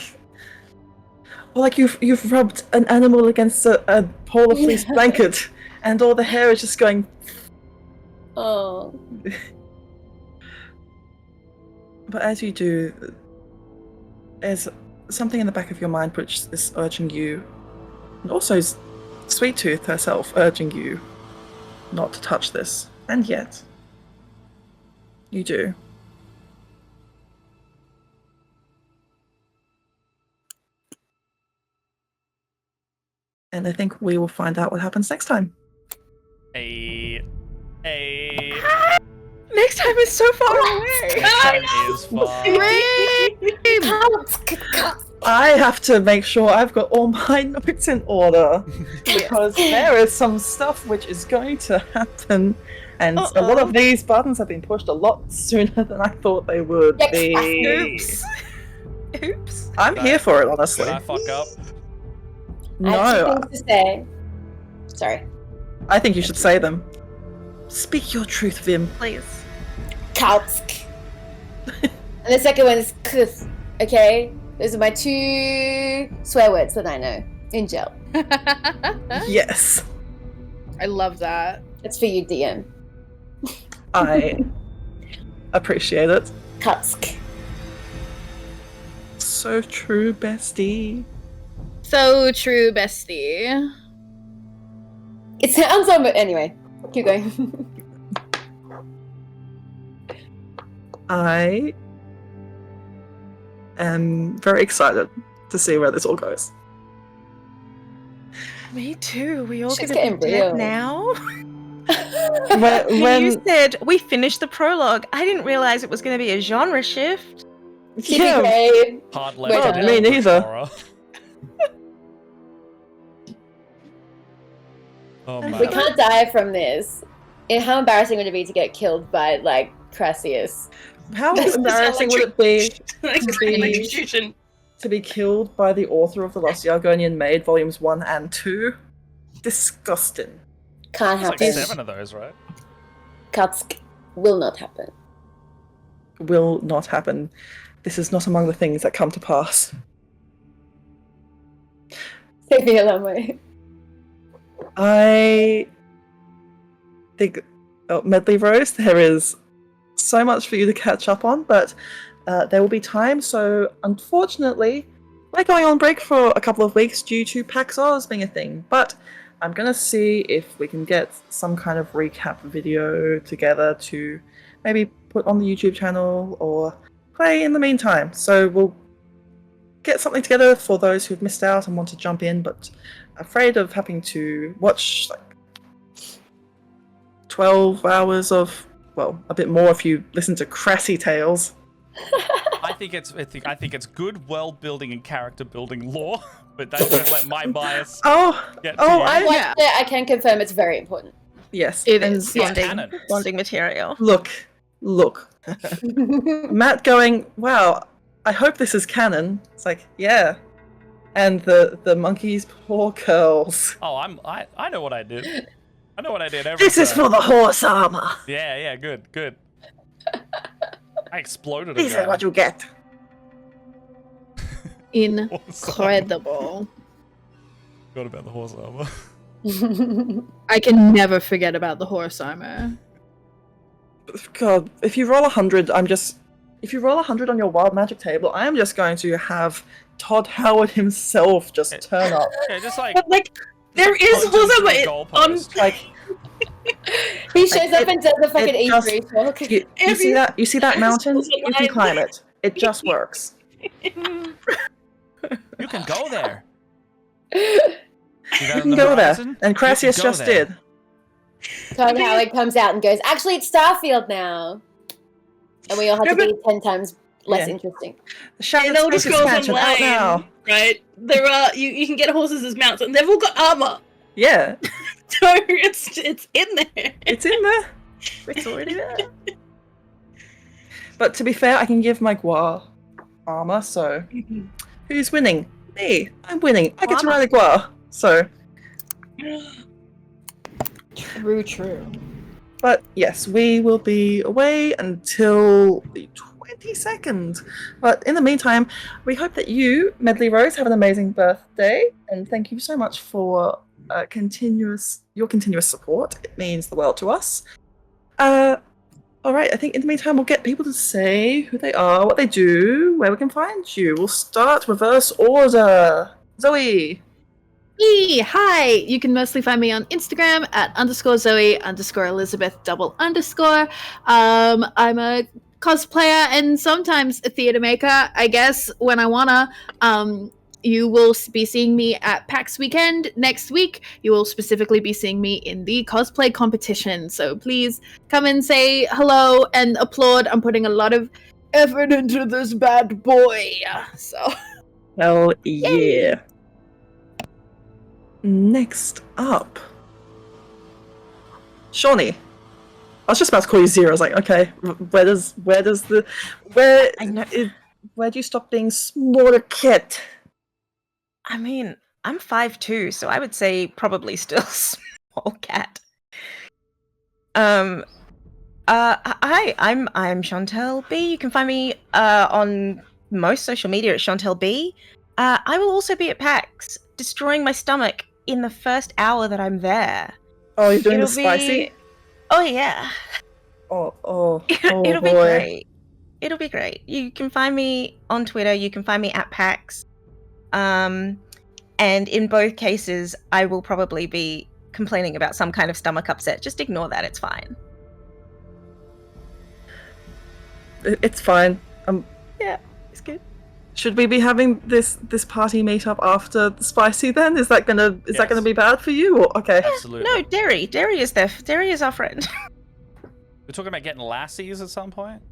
you've rubbed an animal against a polar fleece blanket, and all the hair is just going. Oh. But as you do, there's something in the back of your mind which is urging you, and also Sweet Tooth herself urging you not to touch this, and yet you do. And I think we will find out what happens next time. Next time is so far away. Next time is far. I have to make sure I've got all my notes in order, because there is some stuff which is going to happen, and a lot of these buttons have been pushed a lot sooner than I thought they would be. Oops. Oops. I'm here for it, honestly. Did I fuck up? I have No, two things to say. Sorry. I think you should say them. Speak your truth, Vim. Please. Kaltsk. And the second one is kuth. Okay? Those are my two swear words that I know in jail. Yes, I love that. It's for you, DM. I appreciate it. Kaltsk. So true, bestie. So true, bestie. It sounds so much. Anyway, keep going. I am very excited to see where this all goes. Me too. We all Shit's gonna be getting dead real. now. When You said we finished the prologue. I didn't realize it was going to be a genre shift. yeah, TPK. Hard Well left. done. Me neither. Horror. Oh We man. We can't die from this. And how embarrassing would it be to get killed by, like, Crassius? how This is embarrassing would it be like to be- electrocution. to be killed by the author of the Lost Argonian Maid, volumes 1 and 2? Disgusting. Can't There's like happen. 7 of those, right? Kaltsk will not happen. Will not happen. This is not among the things that come to pass. Leave me alone, mate. I think, Medley Rose, there is so much for you to catch up on, but there will be time. So, unfortunately, we're going on break for a couple of weeks due to PAX Oz being a thing. But I'm going to see if we can get some kind of recap video together to maybe put on the YouTube channel or play in the meantime. So, we'll get something together for those who've missed out and want to jump in, but afraid of having to watch like 12 hours of well, a bit more if you listen to Crassy Tales. I think it's good world building and character building lore, but don't let my bias get to you. I can confirm it's very important. Yes, It and is canon. bonding material. Look. Matt going, wow, I hope this is canon. It's like, yeah. And the monkey's paw curls. Oh, I know what I did. I know what I did every This is time. for the horse armor. Yeah, good. I exploded. This is what you get. Incredible. Forgot about the horse armor. I can never forget about the horse armor. God, if you roll 100, if you roll 100 on your wild magic table, I am just going to have Todd Howard himself just turn up. Yeah, just like there is horse armor on. Like, he shows up and does a fucking E3 talk. You see that? You see that mountain? You can climb it. It just works. you can go there. You can go there, and Crassius just did. Todd Howard comes out and goes, actually, it's Starfield now. And we all have to be 10 times less interesting. The Shadow Space expansion out now. Right? There are you can get horses as mounts, and they've all got armor. Yeah. So it's in there. It's in there. It's already there. But to be fair, I can give my Gua armor, so who's winning? Me. I'm winning. I get to ride a Gua, so. True. But yes, we will be away until the 22nd. But in the meantime, we hope that you, Medley Rose, have an amazing birthday, and thank you so much for your continuous support. It means the world to us. All right, I think in the meantime we'll get people to say who they are, what they do, where we can find you. We'll start reverse order. Zoe. Hi! You can mostly find me on Instagram at _Zoe_Elizabeth _. I'm a cosplayer and sometimes a theater maker, I guess, when I wanna. You will be seeing me at PAX Weekend next week. You will specifically be seeing me in the cosplay competition. So please come and say hello and applaud. I'm putting a lot of effort into this bad boy. So. Hell yeah. Next up. Shawnee. I was just about to call you Zero. I was like, okay, where do you stop being smaller kid? I mean, I'm 5'2", so I would say probably still small cat. Hi, I'm Shauntelle B. You can find me on most social media at Shauntelle B. I will also be at PAX, destroying my stomach in the first hour that I'm there. Oh, you're doing the spicy? Oh yeah. It'll be great. It'll be great. You can find me on Twitter. You can find me at PAX. And in both cases, I will probably be complaining about some kind of stomach upset. Just ignore that. It's fine. It's fine. Yeah, it's good. Should we be having this party meetup after the spicy then? Is that gonna be bad for you? Or okay. Absolutely. No, Derry is there. Derry is our friend. We're talking about getting lassies at some point?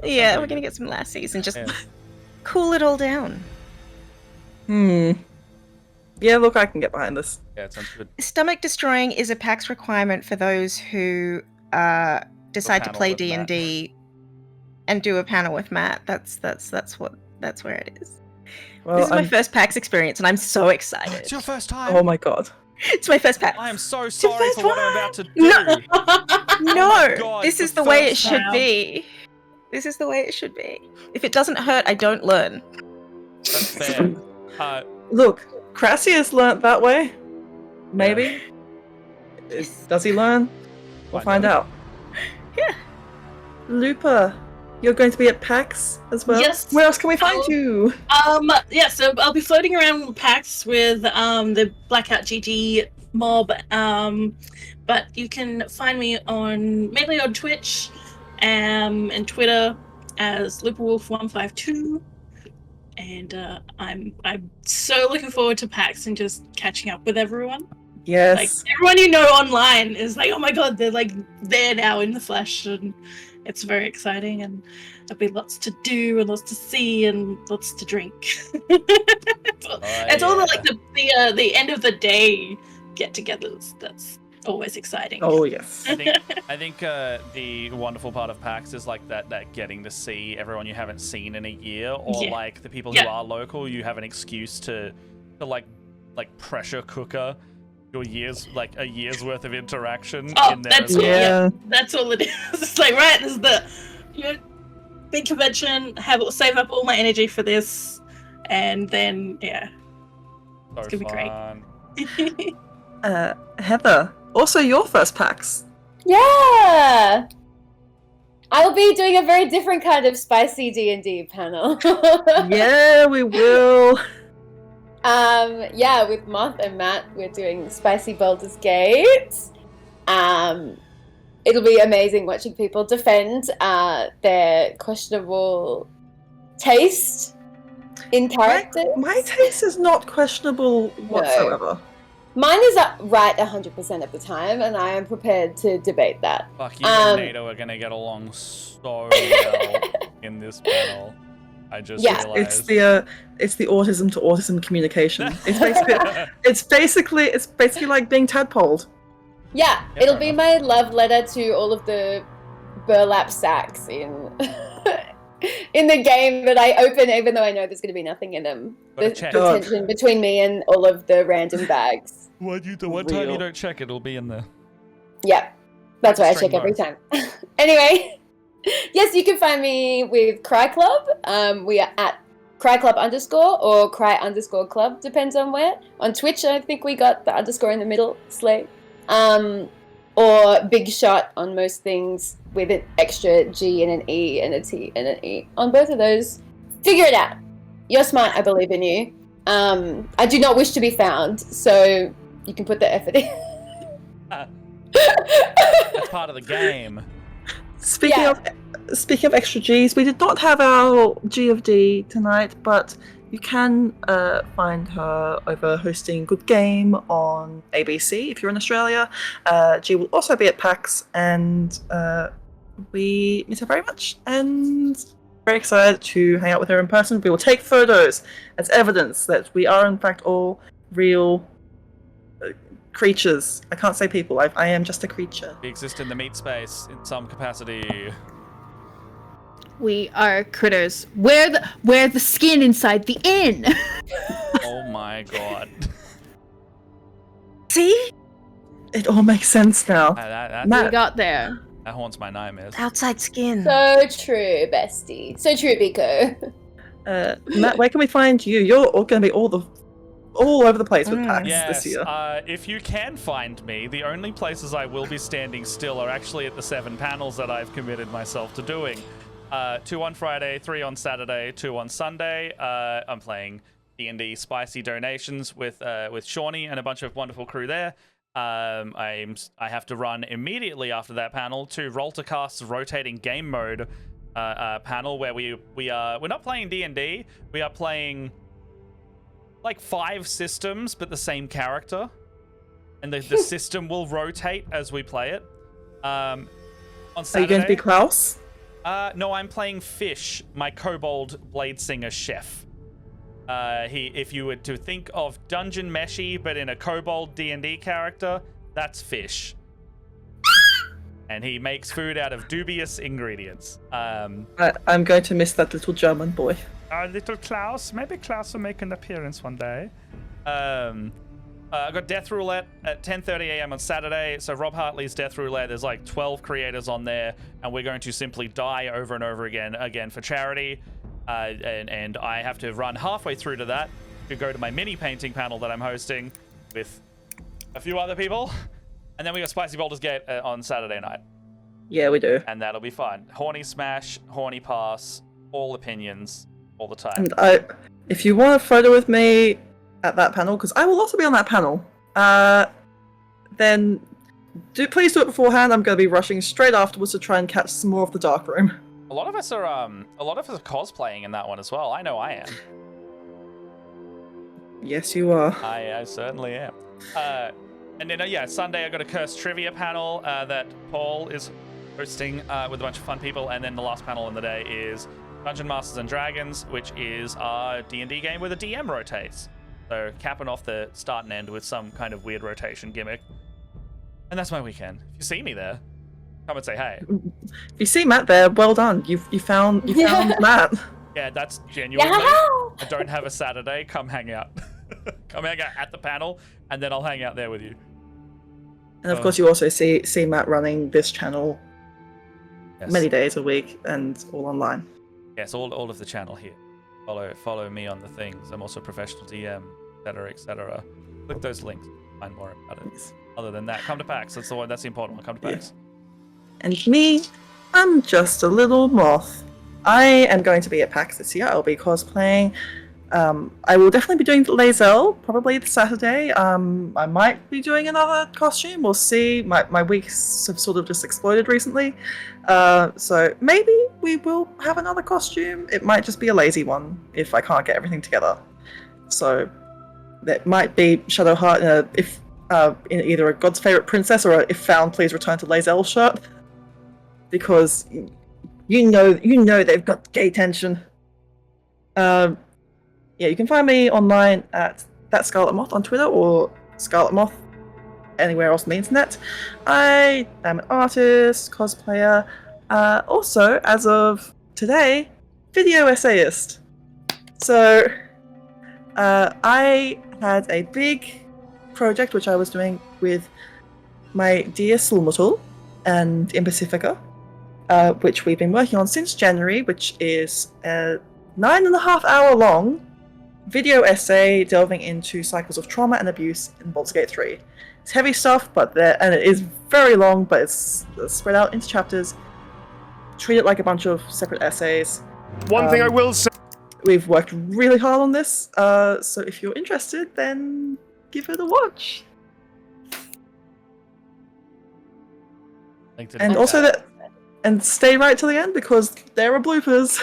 Yeah, we're gonna get some lassies and just cool it all down. Yeah, look, I can get behind this. Yeah, it sounds good. Stomach destroying is a PAX requirement for those who decide to play D&D and do a panel with Matt. That's where it is. Well, this is my first PAX experience, and I'm so excited. It's your first time. Oh my god. It's my first PAX. I am so sorry for what I'm about to do. No, God, this is the way it should be. This is the way it should be. If it doesn't hurt, I don't learn. That's fair. Look, Crassius learnt that way. Maybe. Does he learn? We'll find out. Yeah. Lupa, you're going to be at PAX as well? Yes. Where else can we find you? So I'll be floating around PAX with the Blackout GG mob. But you can find me mainly on Twitch and Twitter as LupaWolf152. And I'm so looking forward to PAX and just catching up with everyone. Yes. Like everyone you know online is like, oh my god, they're like there now in the flesh, and it's very exciting, and there'll be lots to do and lots to see and lots to drink. It's all the end of the day get-togethers. That's always exciting. Oh yes. I think the wonderful part of PAX is like that getting to see everyone you haven't seen in a year, or like the people who are local. You have an excuse to like pressure cooker your a year's worth of interaction in there. That's all it is. It's like, right, this is the big convention. Save up all my energy for this, and then it's gonna be great. Heather, also your first PAX. Yeah, I'll be doing a very different kind of spicy D&D panel. Yeah, we will. With Moth and Matt, we're doing Spicy Baldur's Gate. It'll be amazing watching people defend their questionable taste in character. My taste is not questionable whatsoever. Mine is right 100% of the time, and I am prepared to debate that. Fuck, you and NATO are gonna get along so well in this panel. I just realized. It's the autism to autism communication. It's basically like being tadpoled. Yeah, it'll be my love letter to all of the burlap sacks in in the game that I open, even though I know there's going to be nothing in them. The tension between me and all of the random bags. The one time you don't check, it'll be in there. Yeah, that's why I check every time. Anyway, yes, you can find me with Cry Club. We are at Cry Club _ or Cry _ Club, depends on where. On Twitch, I think we got the underscore in the middle, slay. Or Big Shot on most things with an extra G and an E and a T and an E. On both of those, figure it out. You're smart, I believe in you. I do not wish to be found, so you can put the effort in. That's part of the game. Speaking of extra G's, we did not have our G of D tonight, but you can find her over hosting Good Game on ABC if you're in Australia. G will also be at PAX, and we miss her very much, and very excited to hang out with her in person. We will take photos as evidence that we are in fact all real creatures. I can't say people. I am just a creature. We exist in the meat space in some capacity. We are critters. We're the skin inside the inn. Oh my god. See? It all makes sense now. We got there. That haunts my nightmares. Outside skin. So true, bestie. So true, Biko. Matt, where can we find you? You're all going to be all over the place with PAX this year. If you can find me, the only places I will be standing still are actually at the 7 panels that I've committed myself to doing. 2 on Friday, 3 on Saturday, 2 on Sunday. I'm playing D&D Spicy Donations with Shawnee and a bunch of wonderful crew there. I have to run immediately after that panel to Roltercast's rotating game mode panel where we're not playing D&D. We are playing like 5 systems, but the same character, and the system will rotate as we play it. On Saturday, are you going to be Klaus? No, I'm playing Fish, my kobold bladesinger chef. If you were to think of Dungeon Meshy, but in a kobold D&D character, that's Fish. And he makes food out of dubious ingredients. I'm going to miss that little German boy. Little Klaus. Maybe Klaus will make an appearance one day. I got Death Roulette at 10:30 a.m. on Saturday. So Rob Hartley's Death Roulette, there's like 12 creators on there, and we're going to simply die over and over again for charity. And I have to run halfway through to that to go to my mini painting panel that I'm hosting with a few other people. And then we got Spicy Baldur's Gate on Saturday night. Yeah, we do. And that'll be fun. Horny Smash, Horny Pass, all opinions, all the time. And if you want a photo with me at that panel, because I will also be on that panel, then please do it beforehand. I'm going to be rushing straight afterwards to try and catch some more of the dark room. A lot of us are cosplaying in that one as well. I know I am. Yes, you are. I certainly am. And then, Sunday I got a Cursed Trivia panel that Paul is hosting with a bunch of fun people. And then the last panel in the day is Dungeon Masters and Dragons, which is our D&D game where the DM rotates. So capping off the start and end with some kind of weird rotation gimmick. And that's my weekend. If you see me there, come and say hey. If you see Matt there, well done. You found Matt. Yeah, that's genuinely. I don't have a Saturday. Come hang out. Come hang out at the panel, and then I'll hang out there with you. And of course, you also see Matt running this channel many days a week and all online. Yes, all of the channel here. Follow me on the things. I'm also a professional DM, etc., etc. Click those links. Find more about it. Yes. Other than that, come to PAX. That's the important one. Come to PAX. And me, I'm just a little moth. I am going to be at PAX this year. I'll be cosplaying. I will definitely be doing Lae'zel, probably this Saturday. I might be doing another costume. We'll see. My weeks have sort of just exploded recently. So maybe we will have another costume. It might just be a lazy one if I can't get everything together. So that might be Shadowheart in either a God's Favorite Princess or a If Found, Please Return to Lae'zel shirt. Because you know they've got gay tension. You can find me online at that Scarletmoth on Twitter or Scarletmoth anywhere else on the internet. I am an artist, cosplayer, also, as of today, video essayist. So, I had a big project which I was doing with my dear Sulmutul and in Pacifica, which we've been working on since January, which is a 9.5 hour long video essay delving into cycles of trauma and abuse in Baldur's Gate 3. It's heavy stuff, and it is very long, but it's spread out into chapters. Treat it like a bunch of separate essays. One thing I will say. We've worked really hard on this, so if you're interested, then give it a watch. And stay right till the end because there are bloopers.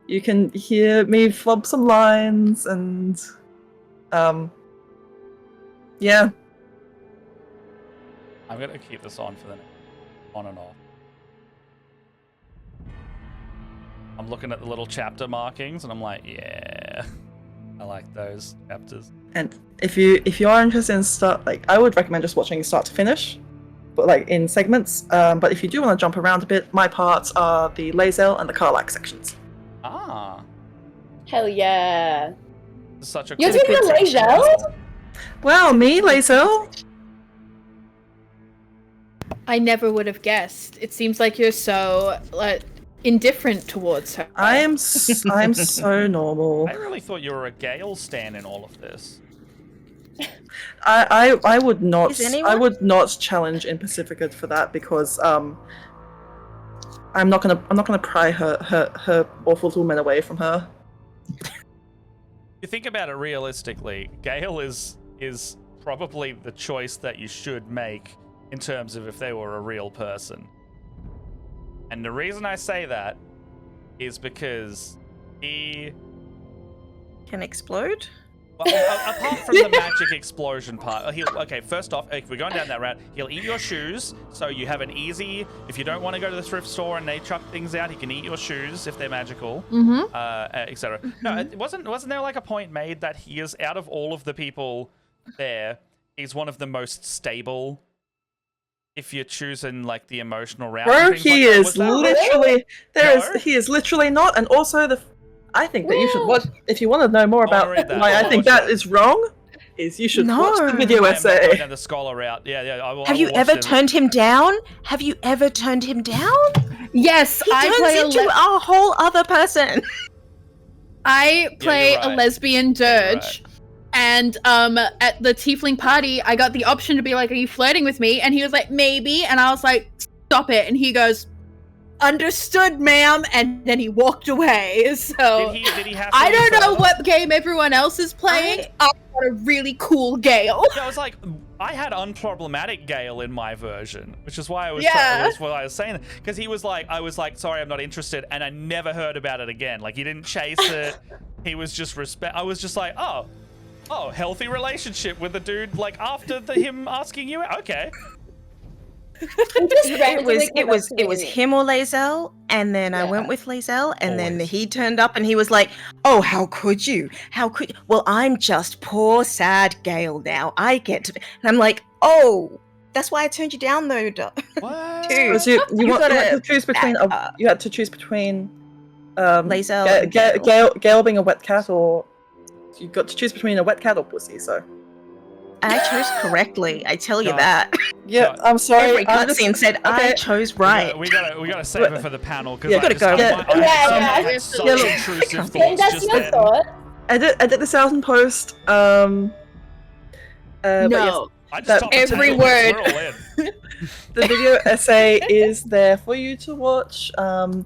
You can hear me flub some lines and yeah. I'm gonna keep this on for the on and off. I'm looking at the little chapter markings and I'm like, yeah, I like those chapters. And if you are interested in I would recommend just watching start to finish, but like in segments. But if you do want to jump around a bit, my parts are the Lae'zel and the Karlach sections. Ah. Hell yeah. Such a You're cool doing the Lae'zel? Well, me, Lae'zel. I never would have guessed. It seems like you're so indifferent towards her. I'm so normal. I really thought you were a Gale stan in all of this. I would not challenge in Pacifica for that because I'm not gonna pry her awful little men away from her. You think about it realistically, Gale is probably the choice that you should make in terms of if they were a real person. And the reason I say that is because he can explode. Well, apart from the magic explosion part, first off, if we're going down that route, he'll eat your shoes, so you have an easy, if you don't want to go to the thrift store and they chuck things out, he can eat your shoes if they're magical, etc. No, wasn't there like a point made that he is, out of all of the people there, he's one of the most stable, if you're choosing like the emotional route? Bro, he is literally, he is literally not, and also I think that you should watch, if you want to know more about why I think that is wrong, is you should watch the video essay. Going down the scholar route. Yeah. Have you ever turned him down? Have you ever turned him down? Yes, he turns into a whole other person. I play a lesbian dirge. And at the tiefling party, I got the option to be like, are you flirting with me? And he was like, maybe. And I was like, stop it. And he goes, understood, ma'am, and then he walked away. So did he have to I don't know what game everyone else is playing. I got a really cool Gale. Yeah, I was like, I had unproblematic Gale in my version, which is why I was what I was saying, because he was like, I was like, sorry, I'm not interested, and I never heard about it again. Like, he didn't chase it. He was just I was just like, oh, Oh, healthy relationship with the dude, like, after him asking you out? Okay. It was him or Lae'zel, and then I went with Lae'zel, and then he turned up and he was like, "Oh, how could you? How could? Well, I'm just poor, sad Gale now. I get to." And I'm like, "Oh, that's why I turned you down, though." What? Dude, So you had to choose between you had to choose between Lae'zel and Gale being a wet cat, or you got to choose between a wet cat or pussy. So I chose correctly. I tell you that. Yeah, I'm sorry. Every cutscene said I chose right. We gotta save it for the panel because gotta go. intrusive thoughts That's just your then. thought. Edit the sound and post. No. I just Every word. We're all in. The video essay is there for you to watch, and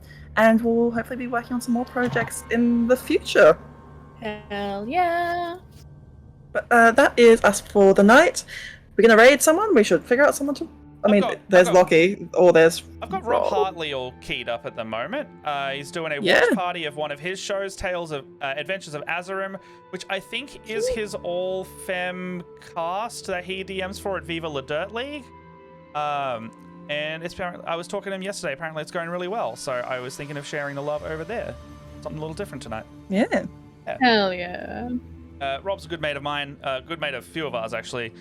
we'll hopefully be working on some more projects in the future. Hell yeah. But that is us for the night. We're gonna raid someone. We should figure out someone to. There's Lockie, or there's. I've got Rob Hartley all keyed up at the moment. He's doing a watch party of one of his shows, Tales of Adventures of Azurim, which I think is his all-femme cast that he DMs for at Viva La Dirt League. And it's apparently, I was talking to him yesterday. Apparently, it's going really well. So I was thinking of sharing the love over there. Something a little different tonight. Yeah. Hell yeah. Rob's a good mate of mine, good mate of a few of ours actually.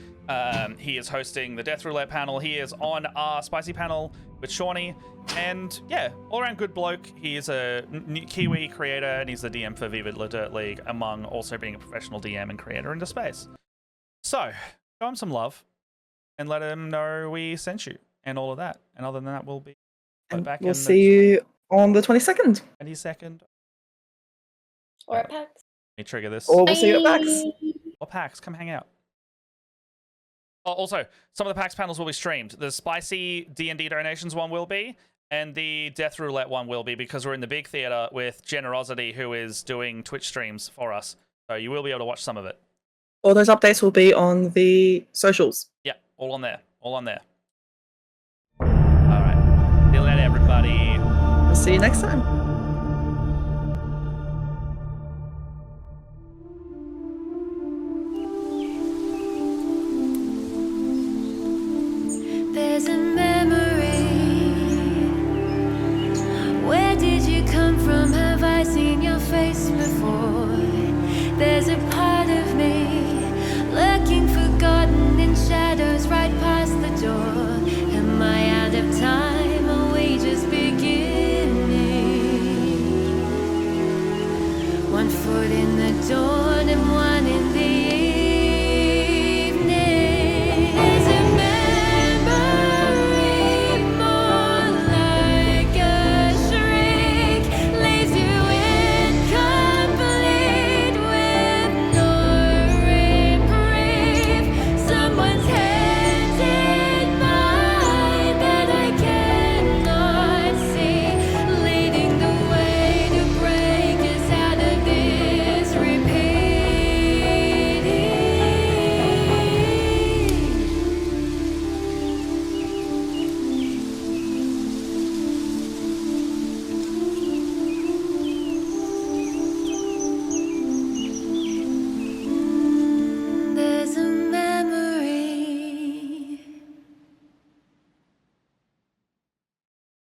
He is hosting the Death Roulette panel. He is on our Spicy panel with Shawnee. And yeah, all around good bloke. He is a Kiwi creator and he's the DM for Viva La Dirt League, among also being a professional DM and creator into space. So, show him some love and let him know we sent you and all of that. And other than that, we'll be back in. We'll see you on the 22nd. 22nd. Or at PAX. Let me trigger this. Or we'll see you at PAX. Or PAX, come hang out. Oh, also, some of the PAX panels will be streamed. The Spicy D&D donations one will be, and the Death Roulette one will be, because we're in the big theater with Generosity, who is doing Twitch streams for us. So you will be able to watch some of it. All those updates will be on the socials. Yeah, all on there. All on there. All right. See you later, everybody. We'll see you next time. There's a